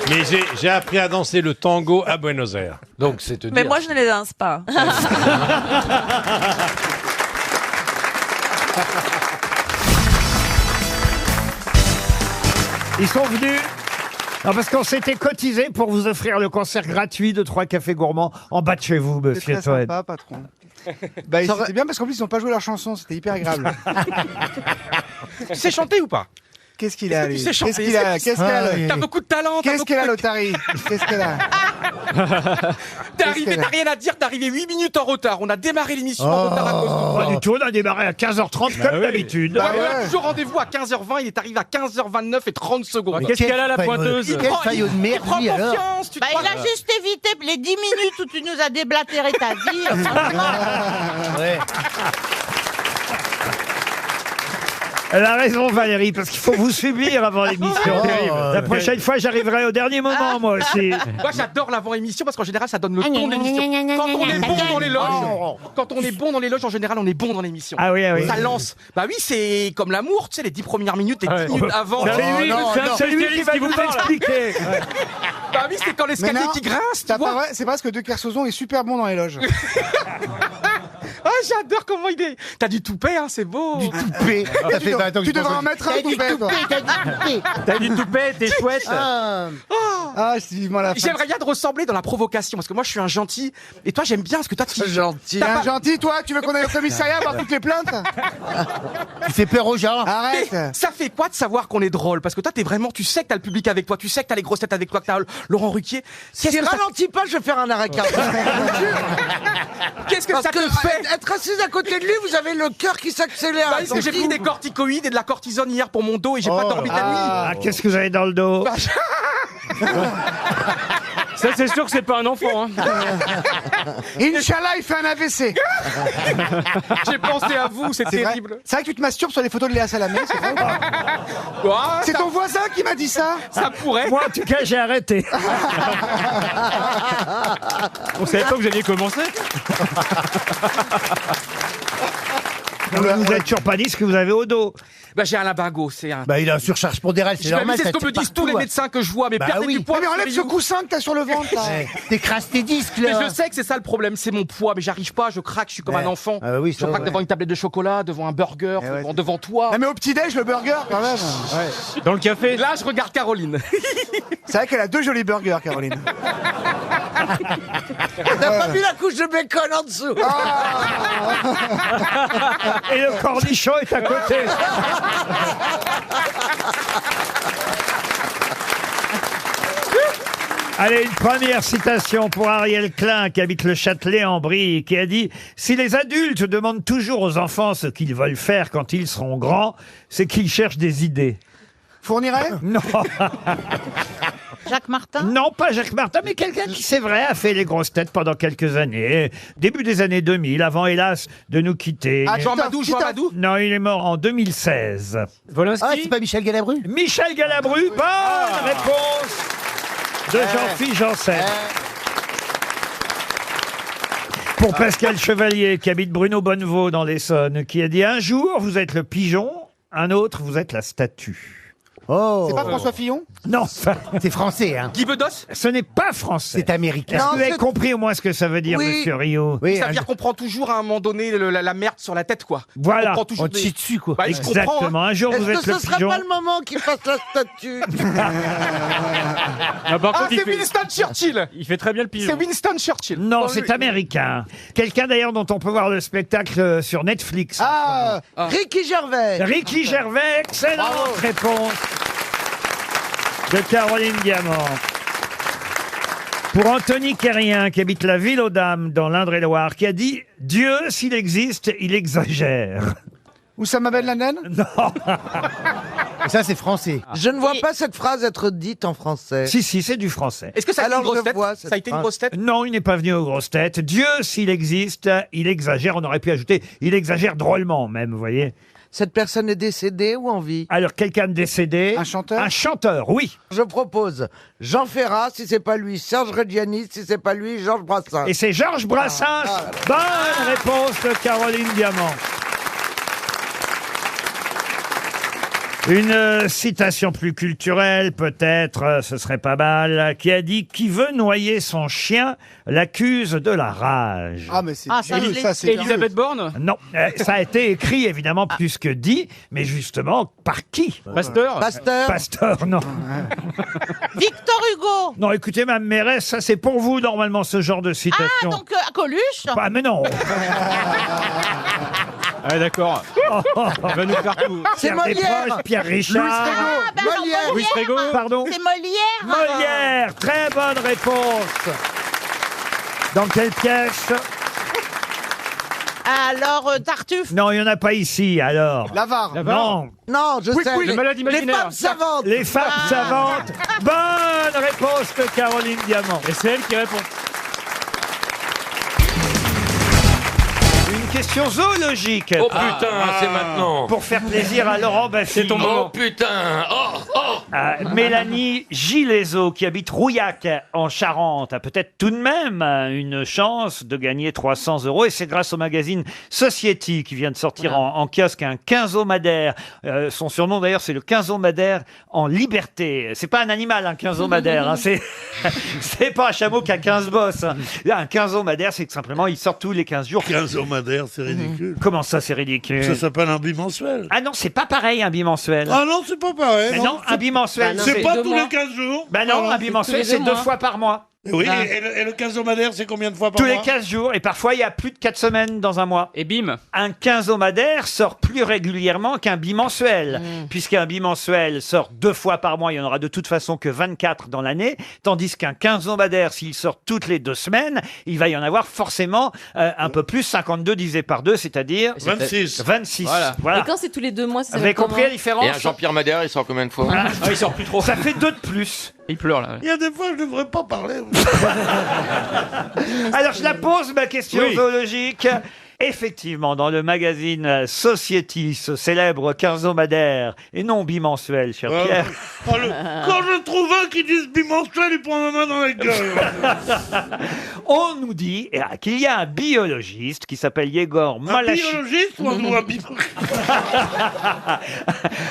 Mais j'ai appris à danser le tango à Buenos Aires. Donc c'est te Mais moi, je ne les danse pas. Ils sont venus. Non, parce qu'on s'était cotisé pour vous offrir le concert gratuit de 3 cafés gourmands en bas de chez vous, C'est monsieur très Toen. sympa, patron. Bah, c'était bien parce qu'en plus, ils n'ont pas joué leur chanson, c'était hyper agréable. Tu sais chanter ou pas? Qu'est-ce qu'il a, lui? Tu sais chanter. Qu'est-ce qu'il a? Qu'est-ce qu'elle a, T'as beaucoup de talent. Qu'est-ce qu'elle a, l'Otari? Qu'est-ce qu'elle a? T'es arrivé, t'as rien à dire, t'es arrivé 8 minutes en retard. On a démarré l'émission en retard à cause de toi. Pas du tout, on a démarré à 15h30 comme d'habitude. Ouais, on a toujours rendez-vous à 15h20, il est arrivé à 15h29 et 30 secondes. Qu'est-ce qu'elle a, la pointeuse? Il prend confiance, tu te Bah, crois- il a juste évité les 10 minutes où tu nous as déblatéré ta vie. Elle a raison, Valérie, parce qu'il faut vous subir avant l'émission. La prochaine fois, j'arriverai au dernier moment, moi aussi. Moi j'adore l'avant-émission parce qu'en général ça donne le ton de l'émission. Quand on est bon dans les loges, quand on est bon dans les loges en général on est bon dans l'émission. Ah oui, ah oui. Ça lance. Bah oui c'est comme l'amour, tu sais les 10 premières minutes et 10 minutes avant. C'est lui qui va vous expliquer. Bah oui c'est quand l'escalier Mais non, qui grince, tu c'est pas vois. vrai, c'est parce que De Kersauzon est super bon dans les loges. Ah j'adore comment il est. T'as du toupet hein, c'est beau. Du toupet. Ça fait 20 ans que Tu je devrais pense en mettre un toupet, toi. T'as du toupet, t'es chouette. Ah, c'est vivement la fin. J'aimerais bien te ressembler dans la provocation parce que moi je suis un gentil et toi j'aime bien parce que toi tu T'es un gentil, toi? Tu veux qu'on aille au commissariat voir toutes les plaintes? Tu fais peur aux gens. Arrête. Ça fait quoi de savoir qu'on est drôle? Parce que toi, t'es vraiment, tu sais que t'as le public avec toi, tu sais que t'as les grosses têtes avec toi, que t'as Laurent Ruquier. Si ralentis pas, je vais faire un arrêt cardiaque. Qu'est-ce que Parce ça te que fait? être assis à côté de lui, vous avez le cœur qui s'accélère. Bah, parce que j'ai pris des corticoïdes et de la cortisone hier pour mon dos et j'ai pas dormi de la nuit. Ah, qu'est-ce que vous avez dans le dos? Ça, c'est sûr que c'est pas un enfant. Hein. Inch'Allah, il fait un AVC. J'ai pensé à vous, c'est C'est vrai. terrible. C'est vrai que tu te masturbes sur les photos de Léa Salamé, c'est vrai ou pas? Quoi? C'est ton voisin qui m'a dit ça. Ça pourrait. Moi, en tout cas, j'ai arrêté. On savait pas que vous aviez commencé. Vous n'êtes toujours pas dit ce que vous avez au dos. Bah, j'ai un limbago, c'est un. Bah, il a un surcharge pondérale, c'est Bah oui, normal. c'est ce ça que me tire disent tous les partout, médecins que je vois, mais Bah perdez oui. du poids. Mais enlève ce coussin que t'as sur le ventre, là. ouais. T'écrases tes disques, Mais là. je sais que c'est ça le problème, c'est mon poips, mais j'arrive pas, je craque, je suis comme Ouais. un enfant. Ah oui, je ça, craque ouais. devant une tablette de chocolat, devant un burger, Eh ouais, devant toi. Ah, mais au petit-déj, le burger, quand même. Dans le café. Là, je regarde Caroline. C'est vrai qu'elle a 2 jolis burgers, Caroline. T'as pas vu la couche de bacon en dessous? Et le cornichon est à côté. Allez, une première citation pour Ariel Klein, qui habite le Châtelet en Brie, qui a dit « Si les adultes demandent toujours aux enfants ce qu'ils veulent faire quand ils seront grands, c'est qu'ils cherchent des idées. » Fournirait? Non. Jacques Martin? Non, pas Jacques Martin, mais quelqu'un qui, c'est vrai, a fait les grosses têtes pendant quelques années. Début des années 2000, avant, hélas, de nous quitter. Ah, Jean Madou, Jean Madou? Non, il est mort en 2016. Volinsky. Ah, c'est pas Michel Galabru? Michel Galabru, bonne réponse de Jean-Philippe Janssen. Pour Pascal Chevalier, qui habite Bruno Bonnevaux dans l'Essonne, qui a dit « Un jour, vous êtes le pigeon, un autre, vous êtes la statue. » C'est pas François Fillon? Non. C'est français, hein. Guy Bedos? Ce n'est pas français. C'est américain. Est-ce que Non, vous avez c'est- compris au moins ce que ça veut dire, Oui. monsieur Rio? Oui, Ça veut dire qu'on prend toujours à un moment donné la merde sur la tête, quoi. Voilà. On prend toujours on te chie dessus, quoi. Bah, je comprends, Exactement. hein. Un jour, vous Est-ce êtes que le ce serait pigeon. pas le moment qu'il fasse la statue Ah, c'est Winston Churchill. Il fait très bien le pigeon. C'est Winston Churchill. Non, c'est américain. Quelqu'un d'ailleurs dont on peut voir le spectacle sur Netflix. Ah, Ricky Gervais. Ricky Gervais, excellente réponse de Caroline Diamant. Pour Anthony Quérien, qui habite la ville aux Dames, dans l'Indre-et-Loire, qui a dit « Dieu, s'il existe, il exagère ». Oussama Ben Laden? Non. Ça, c'est français. Je ne vois pas cette phrase être dite en français. Si, c'est du français. Est-ce que ça a été Alors, une grosse je tête vois Ça a été une grosse tête Non, il n'est pas venu aux grosses têtes. Dieu, s'il existe, il exagère. On aurait pu ajouter « il exagère drôlement » même, vous voyez. Cette personne est décédée ou en vie? Alors, quelqu'un de décédé. Un chanteur? Un chanteur, oui. Je propose Jean Ferrat, si c'est pas lui, Serge Reggiani, si c'est pas lui, Georges Brassens. Et c'est Georges Brassens. Bonne réponse de Caroline Diamant. Une citation plus culturelle, peut-être, ce serait pas mal, qui a dit « Qui veut noyer son chien l'accuse de la rage Ah, mais c'est Ah, ça, vieux, je l'ai- ça, c'est vieux. Elisabeth Borne. » Non, ça a été écrit évidemment plus que dit, mais justement, par qui Pasteur. Pasteur. Pasteur, non. Victor Hugo. Non, écoutez, Mme Mérès, ça c'est pour vous normalement ce genre de citation. Ah, donc Coluche. Ah, mais non. Ah, d'accord. Il va nous faire tout. C'est Pierre Molière. Desproges, Pierre Richard. Ah, bah alors, Molière. Louis Frégo. Pardon. C'est Molière. Molière, très bonne réponse. Dans quelle pièce? Alors, Tartuffe. Non, il n'y en a pas ici, alors. L'avare. Non, Non, je sais. Le malade Les imaginaire. femmes savantes. les femmes savantes. Bonne réponse de Caroline Diamant. Et c'est elle qui répond. Une question zoologique. Oh putain, c'est maintenant. Pour faire plaisir à Laurent Baffy. C'est ton moment. Oh putain. Mélanie Gileso, qui habite Rouillac, en Charente, a peut-être tout de même une chance de gagner 300 €. Et c'est grâce au magazine Society, qui vient de sortir en kiosque un quinzomadaire. Son surnom, d'ailleurs, c'est le quinzomadaire en liberté. C'est pas un animal, un quinzomadaire. Hein. C'est pas un chameau qui a 15 bosses. Hein. Là, un quinzomadaire, c'est que simplement, il sort tous les 15 jours. Quinzomadaire, c'est ridicule. Comment ça, c'est ridicule? Ça s'appelle un bimensuel. Ah non, c'est pas pareil, un bimensuel. Ah non, c'est pas pareil. Mais non, un bimensuel. C'est pas tous les 15 jours. Ben non, un bimensuel, c'est 2 fois par mois. Oui, et le quinzomadaire, c'est combien de fois par Tous mois? les 15 jours, et parfois il y a plus de 4 semaines dans un mois. Et bim. Un quinzomadaire sort plus régulièrement qu'un bimensuel, puisqu'un bimensuel sort 2 fois par mois, il y en aura de toute façon que 24 dans l'année, tandis qu'un quinzomadaire, s'il sort toutes les 2 semaines, il va y en avoir forcément un peu plus, 52 divisé par 2, c'est-à-dire 26. 26. Et quand c'est tous les 2 mois, ça Vous avez s'appelle compris la comment différence? Et un Jean-Pierre Madère, il sort combien de fois? Ah, il sort plus trop. Ça fait 2 de plus. Il pleure là. Il y a des fois, je ne devrais pas parler. Alors je la pose, ma question Oui. zoologique. Effectivement, dans le magazine Society, ce célèbre quinzomadaire, et non bimensuel, cher Pierre. Quand je trouve un qui dit bimensuel, il prend ma main dans la gueule. On nous dit qu'il y a un biologiste qui s'appelle Yegor Un Malachi. biologiste ou un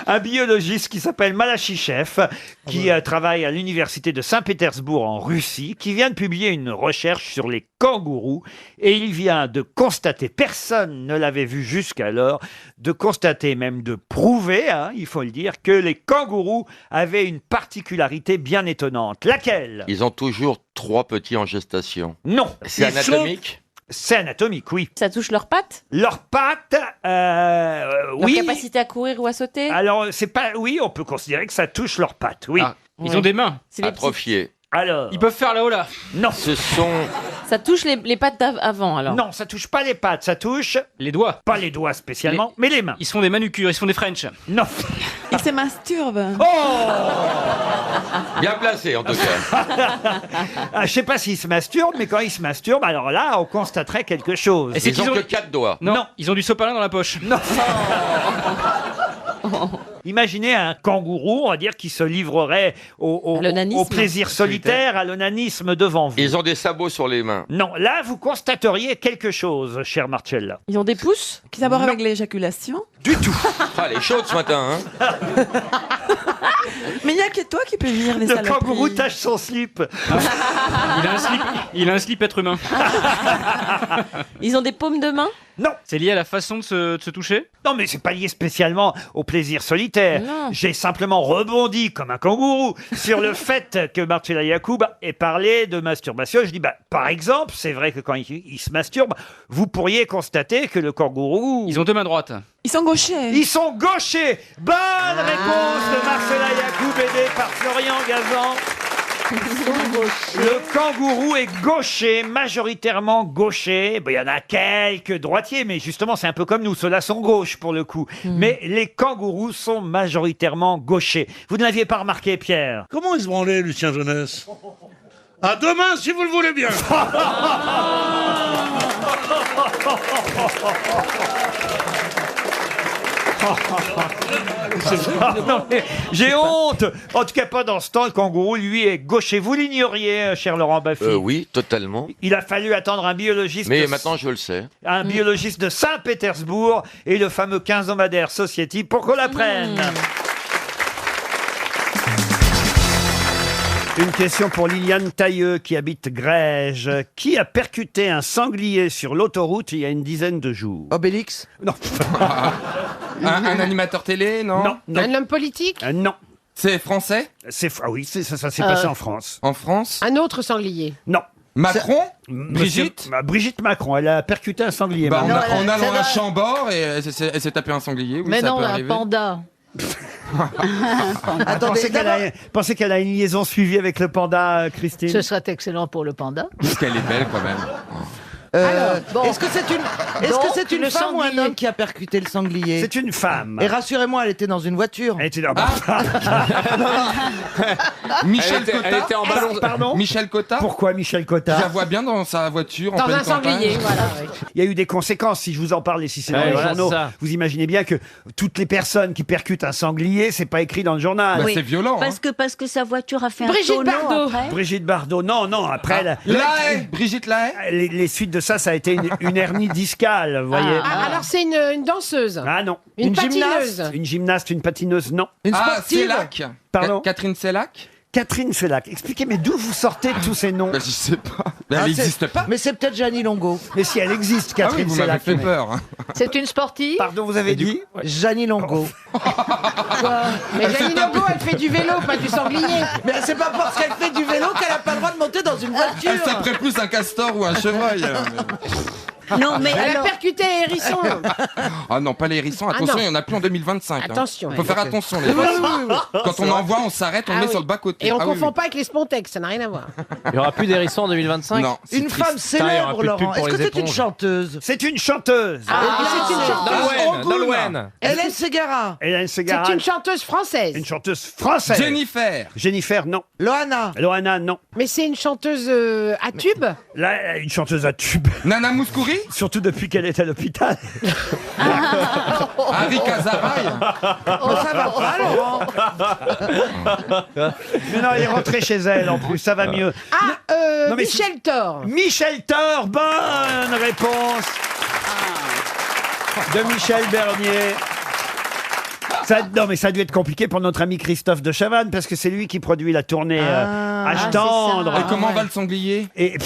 Un biologiste qui s'appelle Malachichev, qui travaille à l'université de Saint-Pétersbourg en Russie, qui vient de publier une recherche sur les kangourous, et il vient de constater, personne ne l'avait vu jusqu'alors, de constater, même de prouver, hein, il faut le dire, que les kangourous avaient une particularité bien étonnante. Laquelle? Ils ont toujours 3 petits en gestation. Non. C'est anatomique? C'est anatomique, oui. Ça touche leurs pattes? Leurs pattes, Leur oui. capacité à courir ou à sauter? Alors, c'est pas, oui, on peut considérer que ça touche leurs pattes, oui. Ah, ils ont des mains. C'est les petits- Atrophiés. Alors, Ils peuvent faire là-haut là. non. Ce sont... Ça touche les pattes avant alors? Non, ça touche pas les pattes, ça touche Les doigts. pas les doigts spécialement, mais les mains. Ils se font des manucures, ils se font des French. Non. Ils se masturbent. Oh Bien placé, en tout cas. Je sais pas s'ils se masturbent, mais quand ils se masturbent, alors là, on constaterait quelque chose. Et c'est Ils ont qu'ils que 4 doigts. Non, Non. ils ont du sopalin dans la poche. Non. Imaginez un kangourou, on va dire, qui se livrerait À l'onanisme. au plaisir solitaire, à l'onanisme devant vous. Ils ont des sabots sur les mains. Non, là, vous constateriez quelque chose, cher Marcella. Ils ont des pouces? Qui d'abord avec l'éjaculation. Du tout. Ah, elle est chaude ce matin, hein. Mais il n'y a que toi qui peux venir les Le saloperies. kangourou tâche son slip. Il a un slip être humain. Ils ont des paumes de main? Non. C'est lié à la façon de se toucher? Non, mais c'est pas lié spécialement au plaisir solitaire. Non. J'ai simplement rebondi comme un kangourou sur le fait que Marcella Yacoub ait parlé de masturbation. Je dis, par exemple, c'est vrai que quand il se masturbe, vous pourriez constater que le kangourou... Ils ont deux mains droites. Ils sont gauchers. Ils sont gauchers. Bonne réponse de Marcella Yacoub, aidée par Florian Gazan. Le kangourou est gaucher, majoritairement gaucher. Il y en a quelques droitiers, mais justement, c'est un peu comme nous. Ceux-là sont gauches pour le coup. Mais les kangourous sont majoritairement gauchers. Vous ne l'aviez pas remarqué, Pierre? Comment il se branlait, Lucien Jeunesse? À demain, si vous le voulez bien. Non, mais j'ai honte. En tout cas, pas dans ce temps. Le kangourou, lui, est gaucher. Vous l'ignoriez, cher Laurent Baffy. Oui, totalement. Il a fallu attendre un biologiste. Mais maintenant, je le sais. Un biologiste de Saint-Pétersbourg et le fameux quinzomadaire Society pour qu'on l'apprenne. Une question pour Liliane Tailleux qui habite Grège. Qui a percuté un sanglier sur l'autoroute il y a une dizaine de jours? Obélix? Non. Un animateur télé, non? Non. Un homme politique? Non. C'est français? Ah oui, ça s'est passé en France. En France? Un autre sanglier? Non. Macron? Brigitte Brigitte Macron, elle a percuté un sanglier. Bah, Macron. en allant à Chambord et elle s'est tapé un sanglier. Oui, Mais ça non, peut un arriver. panda. Pensez qu'elle a une liaison suivie avec le panda, Christine? Ce serait excellent pour le panda. Parce qu'elle est belle quand même. Alors, bon. est-ce que c'est une le femme ou un sanglier. homme qui a percuté le sanglier? C'est une femme. Et rassurez-moi, elle était dans une voiture. Elle était dans... Michel Cotta. Elle était en ballon. Pardon? Michel Cotta. Pourquoi Michel Cotta? Je la vois bien dans sa voiture en Dans pleine un sanglier, campagne. voilà. Il y a eu des conséquences, si je vous en parle et si c'est dans Ouais, les voilà, journaux. c'est ça. Vous imaginez bien que toutes les personnes qui percutent un sanglier, c'est pas écrit dans le journal. Bah, c'est violent. Hein. Parce que sa voiture a fait un Brigitte tonneau Bardot. après. Brigitte Bardot, non, après... Brigitte Lahaye. Les suites de ça a été une hernie discale, vous voyez. Ah, alors c'est une danseuse? Ah non. Une patineuse? gymnaste? Une gymnaste, une patineuse, non. Une Ah, sportive? Sellac. Pardon? Catherine Sellac. Catherine Sellac. Expliquez-moi d'où vous sortez tous ces noms. Bah, je sais pas. Mais Ah, elle c'est- n'existe pas. Mais c'est peut-être Jeannie Longo. Mais si elle existe, Ah oui, Catherine vous m'avez Sellac. fait mais- peur. Hein. C'est une sportive? Pardon, vous avez dit? Jeannie Longo. Mais Jeannie Longo, elle fait du vélo, pas du sanglier. Mais c'est pas parce qu'elle fait du vélo qu'elle a pas le droit de monter dans une voiture. Elle s'apprête plus un castor ou un chevreuil. Non, mais Elle a alors... percuté un hérisson. Ah non, pas les hérissons. Attention, non. il n'y en a plus en 2025. Attention. Faut faire attention, les Oui, gars. oui, oui. Quand on en voit, on s'arrête, on Ah est oui. sur le bas-côté. Et on Ah oui, confond oui. pas avec les Spontex, ça n'a rien à voir. Il n'y aura plus d'hérissons en 2025? Non. c'est Une triste. femme Putain, il y aura célèbre, plus de pub Laurent. pour Est-ce que les c'est une éponges. chanteuse? C'est une chanteuse. C'est une chanteuse. Nolwenn. Hélène Ségara. Hélène Ségara. C'est une chanteuse française. Une chanteuse française. Jennifer. Jennifer, non. Loana. Loana, non. Mais c'est une chanteuse à tube. Là, une chanteuse à tube. Nana Mouskouri. Surtout depuis qu'elle est à l'hôpital. Harry Kazaraï. Oh, ça va pas, Laurent. Mais non, elle est rentrée chez elle en plus, ça va mieux. Ah, Non, mais Michel Thor. Michel Thor, bonne réponse de Michel Bernier. Non, mais ça a dû être compliqué pour notre ami Christophe de Chavannes, parce que c'est lui qui produit la tournée Âge tendre. Et comment va le sanglier? Et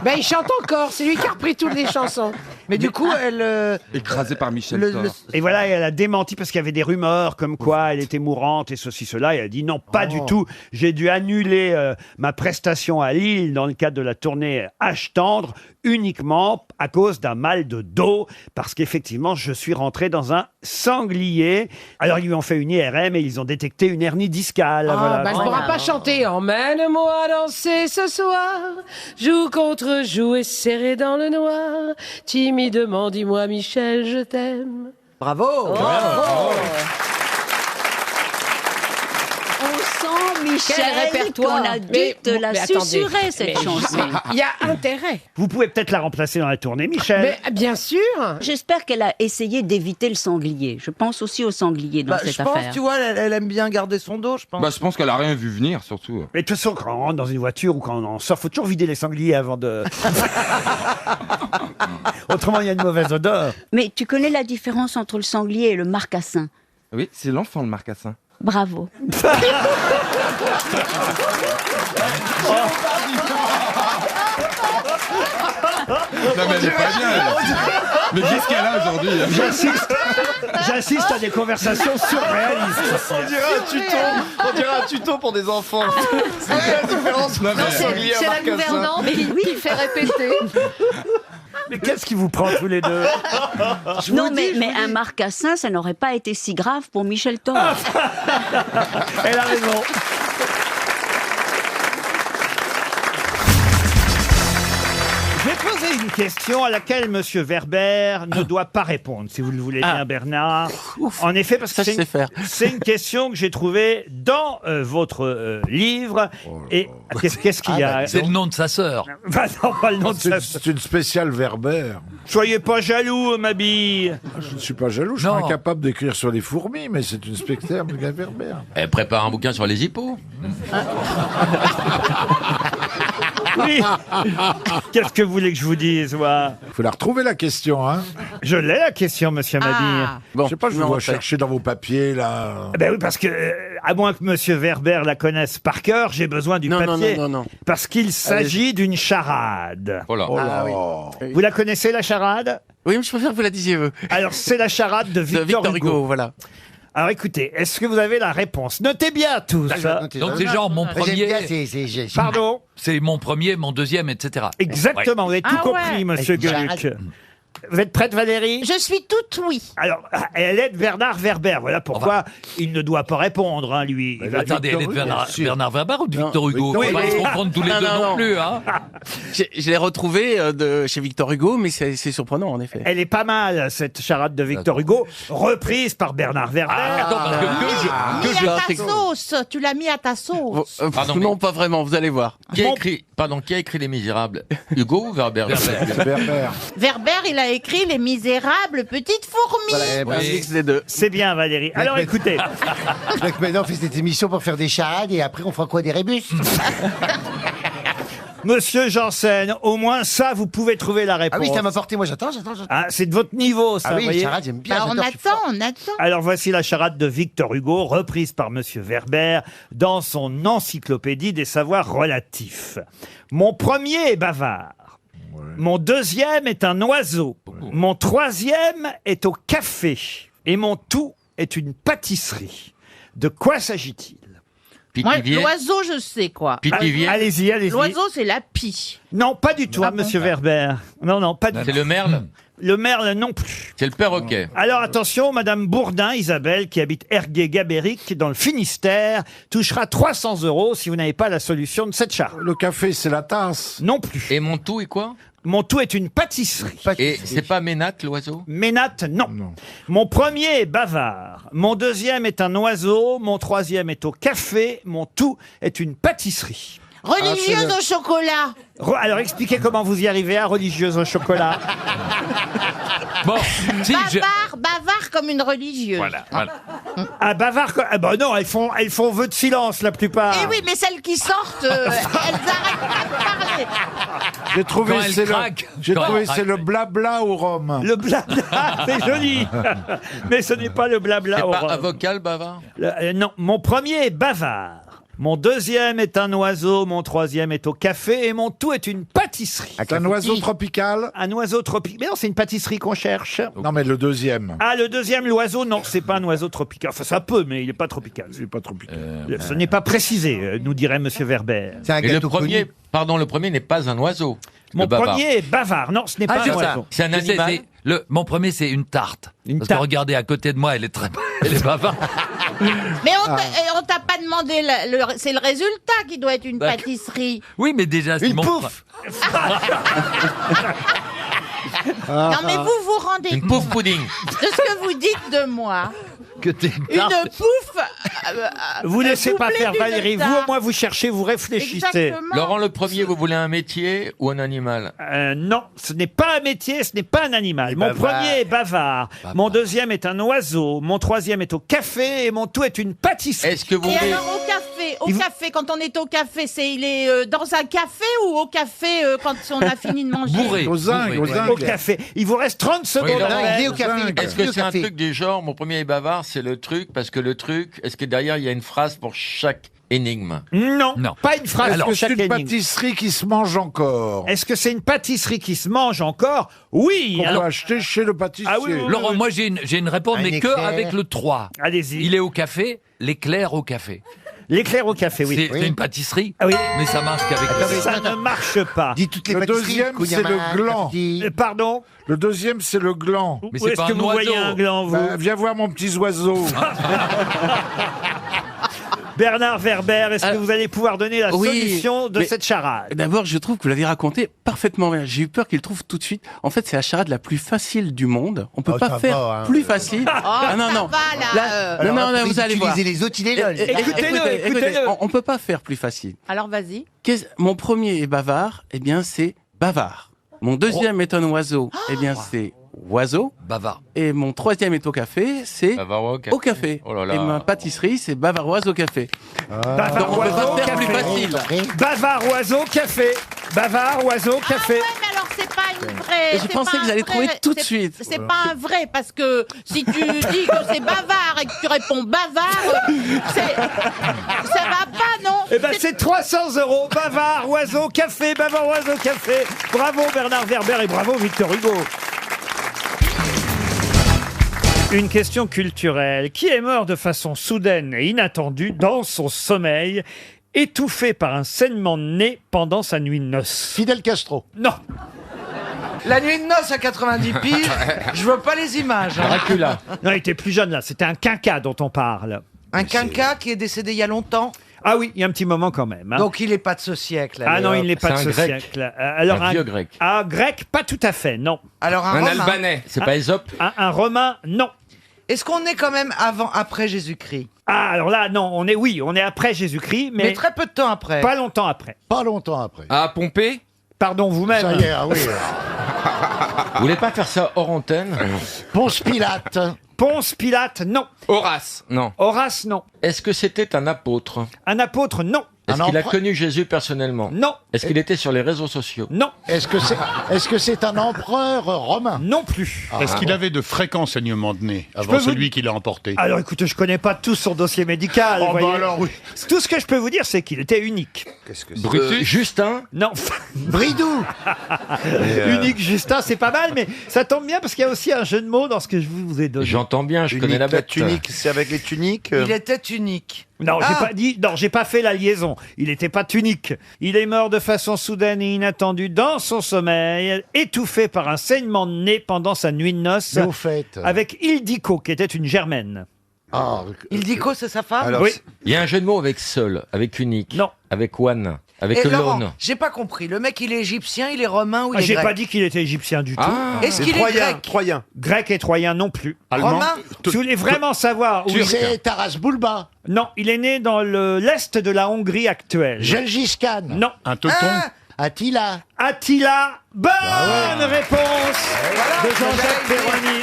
Ben, il chante encore, c'est lui qui a repris toutes les chansons. Mais du coup, elle. Écrasé par Michel le- Thor. Et voilà, elle a démenti parce qu'il y avait des rumeurs comme quoi elle était mourante et ceci, cela. Et elle a dit non, pas du tout. J'ai dû annuler ma prestation à Lille dans le cadre de la tournée Âge tendre uniquement à cause d'un mal de dos, parce qu'effectivement, je suis rentré dans un sanglier. Alors, ils lui ont fait une IRM et ils ont détecté une hernie discale. Ah, voilà. bah, elle ne pourra pas chanter. Emmène-moi danser ce soir, joue contre joue et serré dans le noir. Timidement, dis-moi, Michel, je t'aime. Bravo. On sent, Michel, Quel répertoire. qu'on a dû Mais- te la mais attendez. susurrer, cette Mais- chanson. Il y a intérêt. Vous pouvez peut-être la remplacer dans la tournée, Michel. Mais bien sûr. J'espère qu'elle a essayé d'éviter le sanglier. Je pense aussi au sanglier dans Bah, cette je pense, affaire. tu vois, elle aime bien garder son dos, je pense. Bah, je pense qu'elle a rien vu venir, surtout. Mais de toute façon, quand on rentre dans une voiture ou quand on en sort, faut toujours vider les sangliers avant de... Autrement, il y a une mauvaise odeur. Mais tu connais la différence entre le sanglier et le marcassin? Oui, c'est l'enfant, le marcassin. Bravo. Non, mais elle est pas bien, elle. Mais qu'est-ce qu'elle a aujourd'hui? J'assiste à des conversations surréalistes. On dirait un tuto pour des enfants. C'est la différence. Non, mais- C'est la gouvernante qui fait répéter. Mais qu'est-ce qui vous prend tous les deux? Non, mais un marcassin, ça n'aurait pas été si grave pour Michel Thor. Elle a raison. Je vais poser une question à laquelle Monsieur Werber ne doit pas répondre, si vous le voulez bien, Bernard. En effet, parce que c'est une question que j'ai trouvée dans votre livre. Et qu'est-ce qu'il y a? C'est le nom de sa sœur. Bah non, pas le nom de sa sœur. C'est une spéciale Werber. Soyez pas jaloux, ma bille. Je ne suis pas jaloux, je suis incapable d'écrire sur les fourmis, mais c'est une spectacle de Werber. Elle prépare un bouquin sur les hippos. Oui. Qu'est-ce que vous voulez que je vous dise, moi? Il faut la retrouver, la question, hein. Je l'ai, la question, monsieur Mabille. Bon, je sais pas, je vous vois chercher dans vos papiers, là. Ben oui, parce que, à moins que monsieur Werber la connaisse par cœur, j'ai besoin du papier. Non. Parce qu'il s'agit d'une charade. Oh là. Oui. Vous la connaissez, la charade? Oui, mais je préfère que vous la disiez, vous. Alors, c'est la charade de Victor Hugo. Voilà. Alors, écoutez, est-ce que vous avez la réponse? Notez bien tous. Donc c'est genre mon premier. Pardon? C'est mon premier, mon deuxième, etc. Exactement, vous avez tout compris, monsieur Gueluc. Vous êtes prête, Valérie? Je suis toute oui. Alors, elle est de Bernard Werber. Voilà pourquoi il ne doit pas répondre, hein, lui. Il va- Attendez, elle est de Bernard Werber ou de Victor Hugo? Oui, Faut pas oui. se confondre tous les deux non plus. Hein. Je l'ai retrouvé chez Victor Hugo, mais c'est surprenant, en effet. Elle est pas mal, cette charade de Victor Hugo, reprise par Bernard Werber. Attends, parce que Mis à ta sauce. Tu l'as mis à ta sauce. Pardon, non, pas vraiment, vous allez voir. Qui a écrit Les Misérables? Hugo ou Werber? Werber. Werber, il a écrit Les Misérables Petites Fourmis. Mix des deux. C'est bien, Valérie. Alors, écoutez. Donc maintenant, on fait cette émission pour faire des charades et après, on fera quoi, des rébus? Monsieur Janssen, au moins ça, vous pouvez trouver la réponse. Ah oui, ça m'a porté, moi j'attends. Ah, c'est de votre niveau, ça, Ah oui, voyez. charade, j'aime bien. Bah, on j'adore, je suis fort. attend. Alors voici la charade de Victor Hugo, reprise par monsieur Werber dans son encyclopédie des savoirs relatifs. Mon premier est bavard. Mon deuxième est un oiseau. Mon troisième est au café. Et mon tout est une pâtisserie. De quoi s'agit-il? Moi, l'oiseau, je sais quoi. Allez-y. L'oiseau, c'est la pie. Non, pas du tout, hein, monsieur Werber. Non, pas du tout. C'est le merle? Le merle non plus. C'est le perroquet. Alors attention, madame Bourdin, Isabelle, qui habite Ergué-Gabéric, dans le Finistère, touchera 300 € si vous n'avez pas la solution de cette charade. Le café, c'est la tasse. Non plus. Et mon tout est quoi? Mon tout est une pâtisserie. Et c'est pas Ménate, l'oiseau? Ménate, non. Mon premier est bavard. Mon deuxième est un oiseau. Mon troisième est au café. Mon tout est une pâtisserie. Religieuse au chocolat. Alors expliquez comment vous y arrivez à religieuse au chocolat. Bon, si, Bavard comme une religieuse. Voilà. Ah, bavard. Ah bah non, elles font vœu de silence la plupart. Eh oui, mais celles qui sortent, elles arrêtent pas de parler. J'ai trouvé, Quand elle c'est craque. le blabla au rhum. Le blabla, c'est joli. Mais ce n'est pas le blabla. C'est au pas rhum. un vocal bavard? Non, mon premier est bavard. Mon deuxième est un oiseau, mon troisième est au café et mon tout est une pâtisserie. Un oiseau tropical? Un oiseau tropical. Mais non, c'est une pâtisserie qu'on cherche. Non, mais le deuxième. Ah, le deuxième, l'oiseau, non, c'est pas un oiseau tropical. Enfin, ça peut, mais il n'est pas tropical. C'est pas tropical. Ce n'est pas précisé, nous dirait monsieur Werber. C'est un Et le gâteau premier, connu. le premier n'est pas un oiseau. Mon le bavard. premier est bavard. Non, ce n'est pas un oiseau. C'est un animal. Mon premier, c'est une tarte. Une Parce tarte. que regardez, à côté de moi, elle est bavarde. Mais on t'a pas demandé, c'est le résultat qui doit être une pâtisserie. Oui, mais déjà, Une pouffe. Non, mais vous vous rendez Une pouffe pudding. de ce que vous dites de moi. Que t'es Une pouffe. Vous laissez pas couplée faire d'une Valérie. Vous, tarte. au moins, vous cherchez, vous réfléchissez. Exactement. Laurent, le premier, vous voulez un métier ou un animal? Non, ce n'est pas un métier, ce n'est pas un animal. Mon premier est bavard. Mon deuxième est un oiseau. Mon troisième est au café et mon tout est une pâtisserie. Est-ce que vous Et voulez... alors au café, quand on est au café, il est dans un café ou au café quand on a fini de manger? Bourré. Au café. Il vous reste 30 secondes. il est au café. Est-ce que c'est un truc du genre, mon premier est bavard, c'est le truc, parce que le truc, est-ce que derrière il y a une phrase pour chaque énigme? Non, pas une phrase Est-ce pour que c'est chaque une énigme. pâtisserie qui se mange encore? Est-ce que c'est une pâtisserie qui se mange encore? Oui. On peut acheter chez le pâtissier. Ah oui, oui, oui. Laurent, moi j'ai une réponse, Un mais que éclair. avec le 3. Allez-y. Il est au café, l'éclair au café. L'éclair au café, oui. C'est une pâtisserie, Ah oui. mais ça marche qu'avec le Ça ne marche pas. Dis toutes les Le pâtisseries. deuxième, c'est le gland. Pardon? Le deuxième, c'est le gland. Mais Où c'est est-ce pas que un vous voyez oiseau. un gland, vous? Bah, viens voir mon petit oiseau. Bernard Werber, est-ce que vous allez pouvoir donner la Oui, solution de mais cette charade? D'abord, je trouve que vous l'avez raconté parfaitement bien. J'ai eu peur qu'il le trouve tout de suite. En fait, c'est la charade la plus facile du monde. On peut Oh, pas ça faire va, hein. plus facile. ça non. va, là, Là, Alors, non, après, vous allez voir. utiliser les autres, il est là. Écoutez-le. On peut pas faire plus facile. Alors vas-y. Mon premier est bavard. Eh bien, c'est bavard. Mon deuxième est un oiseau. Eh bien, c'est oiseau. Bavard. Et mon troisième est au café. C'est Bavarois au café. Oh là là. Et ma pâtisserie, c'est bavaroise au café. Bavard, Donc, on peut oiseau, pas faire plus café. facile. Bavard, oiseau, café. Bavard, oiseau, café. Ouais, mais alors c'est pas une vraie. Et je c'est pensais pas que vous un alliez vrai- trouver tout de c'est- suite. C'est pas un vrai, parce que si tu dis que c'est bavard et que tu réponds bavard, ça va pas, non? Eh ben c'est 300 €. Bavard, oiseau, café. Bavard, oiseau, café. Bravo Bernard Werber et bravo Victor Hugo. Une question culturelle. Qui est mort de façon soudaine et inattendue dans son sommeil, étouffé par un saignement de nez pendant sa nuit de noces? Fidel Castro. Non. La nuit de noces à 90 piges, je vois pas les images. hein. Dracula. Non, il était plus jeune là. C'était un quinca dont on parle. Un quinca qui est décédé il y a longtemps. Ah oui, il y a un petit moment quand même. hein. Donc il est pas de ce siècle. Ah allez, non, hop. il n'est pas de C'est ce un grec. siècle. Alors Un vieux grec. Ah, grec, pas tout à fait, non. Alors un Romain. C'est pas Ésope? Un romain, non. Est-ce qu'on est quand même après Jésus-Christ? Ah, alors là, non, on est après Jésus-Christ, mais, Mais très peu de temps après. pas longtemps après. Pas longtemps après. Ah, Pompée. Pardon, vous-même. Ça y est, ah oui. Vous voulez pas faire ça hors antenne? Ponce Pilate. Ponce Pilate, non. Horace. Non. Horace, non. Est-ce que c'était un apôtre? Un apôtre, non. Est-ce qu'il a connu Jésus personnellement? Non. Est-ce qu'il était sur les réseaux sociaux? Non. Est-ce que c'est un empereur romain? Non plus. Est-ce qu'il avait de fréquents saignements de nez peux avant vous- celui qui l'a emporté? Alors écoutez, je connais pas tout son dossier médical. Oh, vous bah voyez. alors, oui. Tout ce que je peux vous dire, c'est qu'il était unique. Qu'est-ce que Brutus. Justin? Non. Bridou. Unique Justin, c'est pas mal, mais ça tombe bien parce qu'il y a aussi un jeu de mots dans ce que je vous ai donné. J'entends bien, je connais la bête. c'est avec les tuniques. Il était unique. Non, j'ai pas dit. Non, j'ai pas fait la liaison. Il n'était pas unique. Il est mort de façon soudaine et inattendue dans son sommeil, étouffé par un saignement de nez pendant sa nuit de noces, Mais au fait. avec Ildiko, qui était une germaine. Ah, Ildiko, c'est sa femme? Alors, Oui. il y a un jeu de mots avec seul, avec unique, Non. avec one, avec Et Laurent, lone. j'ai pas compris. Le mec, il est égyptien, il est romain ou il Ah, est j'ai grec? pas dit qu'il était égyptien du tout. Ah, Est-ce qu'il est grec? Troyen. Grec et troyen non plus. Allemand. Romain? Si vous voulez vraiment savoir où il... c'est Taras Bulba. Non, il est né dans l'est de la Hongrie actuelle. Gengis Khan. Non. Un teuton. Ah, Attila. Attila, bonne réponse de Jean-Jacques Perroni.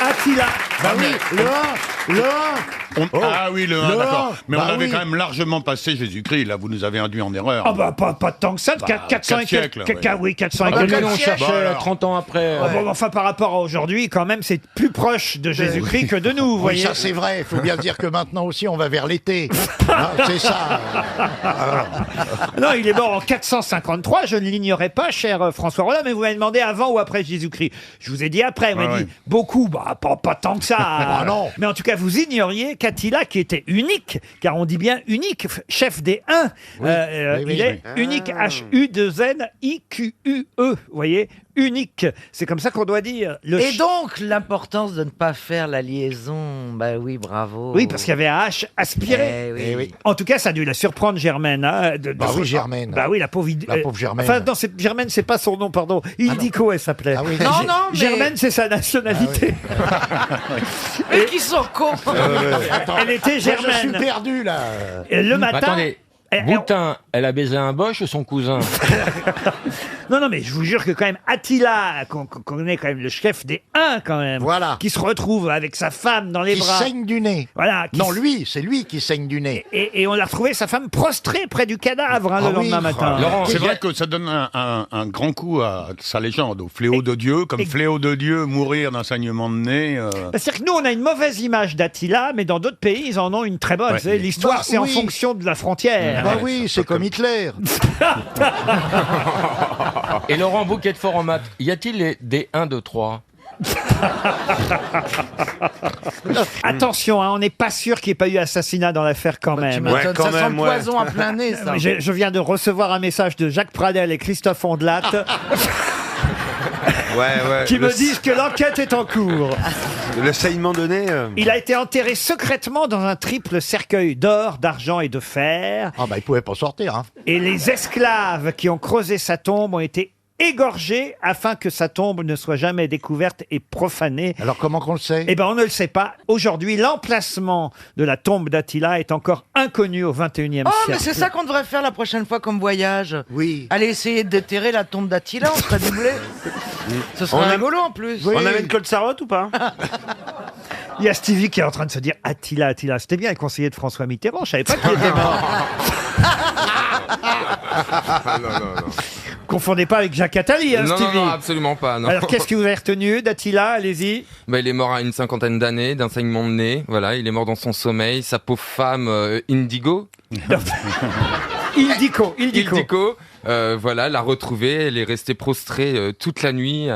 Attila. Bah oui, le 1. Ah oui, le 1, le d'accord. un. Mais Bah on avait oui. quand même largement passé Jésus-Christ. Là, vous nous avez induit en erreur. Ah bah pas tant que ça, Bah, 400 et 4 siècles, quelques. ouais. Oui, 400 et Ah, quelques. mais nous, on siècle. cherchait Bah, alors. 30 ans après. Ah bon, enfin, par rapport à aujourd'hui, quand même, c'est plus proche de Jésus-Christ que de nous, vous Oui, voyez. ça c'est vrai. Il faut bien dire que maintenant aussi on va vers l'été. Ah, c'est ça. Non, il est mort en 453, je ne l'ignorais pas, cher François Rollin, mais vous m'avez demandé avant ou après Jésus-Christ. Je vous ai dit après, vous m'avez Ah dit oui. beaucoup, bah pas tant que ça. Ah non. Mais en tout cas, vous ignoriez qu'Attila, qui était unique, car on dit bien unique, chef des Huns, Oui, il oui. est unique, H-U-2-N-I-Q-U-E, vous voyez, unique. C'est comme ça qu'on doit dire. Le Et donc, l'importance de ne pas faire la liaison. Bah oui, bravo. Oui, parce qu'il y avait un H aspiré. Eh oui. Eh oui. En tout cas, ça a dû la surprendre, Germaine. Hein, Bah oui, Germaine. Bah oui, la pauvre. La pauvre Germaine. Enfin, non, Germaine, c'est pas son nom, pardon. Ildiko, elle s'appelait. Ah oui. Non, non, mais- Germaine, c'est sa nationalité. Mais qui sont cons. Elle était Moi, je suis Germaine. perdu là. Et le matin. Attendez, elle- Boutin, Elle a baisé un Bosch ou son cousin? Non, mais je vous jure que quand même Attila, qu'on connaît quand même le chef des Huns quand même, Voilà. qui se retrouve avec sa femme dans les Qui bras. saigne du nez. Voilà. Non, c'est lui qui saigne du nez. Et on l'a retrouvé, sa femme prostrée près du cadavre le lendemain matin. Laurent, c'est vrai que ça donne un grand coup à sa légende, au fléau de Dieu, comme fléau de Dieu, mourir d'un saignement de nez. C'est-à-dire que nous, on a une mauvaise image d'Attila, mais dans d'autres pays, ils en ont une très bonne. Ouais. Vous savez, l'histoire, Bah, c'est en oui. fonction de la frontière. Bah oui, c'est comme Hitler. Et Laurent, vous qui êtes fort en maths, y a-t-il des 1, 2, 3? Attention, on n'est pas sûr qu'il n'y ait pas eu assassinat dans l'affaire quand même. Ça sent le poison à plein nez, ça. Je viens de recevoir un message de Jacques Pradel et Christophe Ondelat qui me disent que l'enquête est en cours. Le saignement de nez. Il a été enterré secrètement dans un triple cercueil d'or, d'argent et de fer. Ah bah il pouvait pas sortir. Hein. Et les esclaves qui ont creusé sa tombe ont été égorgés afin que sa tombe ne soit jamais découverte et profanée. Alors comment qu'on le sait? Eh ben on ne le sait pas. Aujourd'hui, l'emplacement de la tombe d'Attila est encore inconnu au XXIe Oh, siècle. mais c'est ça qu'on devrait faire la prochaine fois comme voyage. Oui. Aller essayer de déterrer la tombe d'Attila, on serait doublé. Ce serait rigolo en plus. On amène Claude Sarraute ou pas? Il y a Stevie qui est en train de se dire Attila. C'était bien le conseiller de François Mitterrand. Je savais pas qu'il était mort. Non. Confondez pas avec Jacques Attali, hein, Stevie. Non, absolument pas. Non. Alors qu'est-ce que vous avez retenu d'Attila? Allez-y. Il est mort à une 50aine d'années d'un saignement de nez. Voilà, il est mort dans son sommeil. Sa pauvre femme Indigo. Ildico. Voilà, l'a retrouvée. Elle est restée prostrée toute la nuit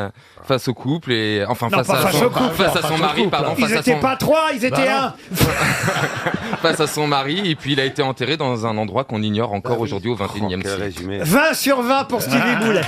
face au couple et face à son mari. Pardon, Ils n'étaient pas trois, ils étaient un. Face à son mari, et puis il a été enterré dans un endroit qu'on ignore encore aujourd'hui au XXIe siècle. 20 sur 20 pour Stevie Boulet.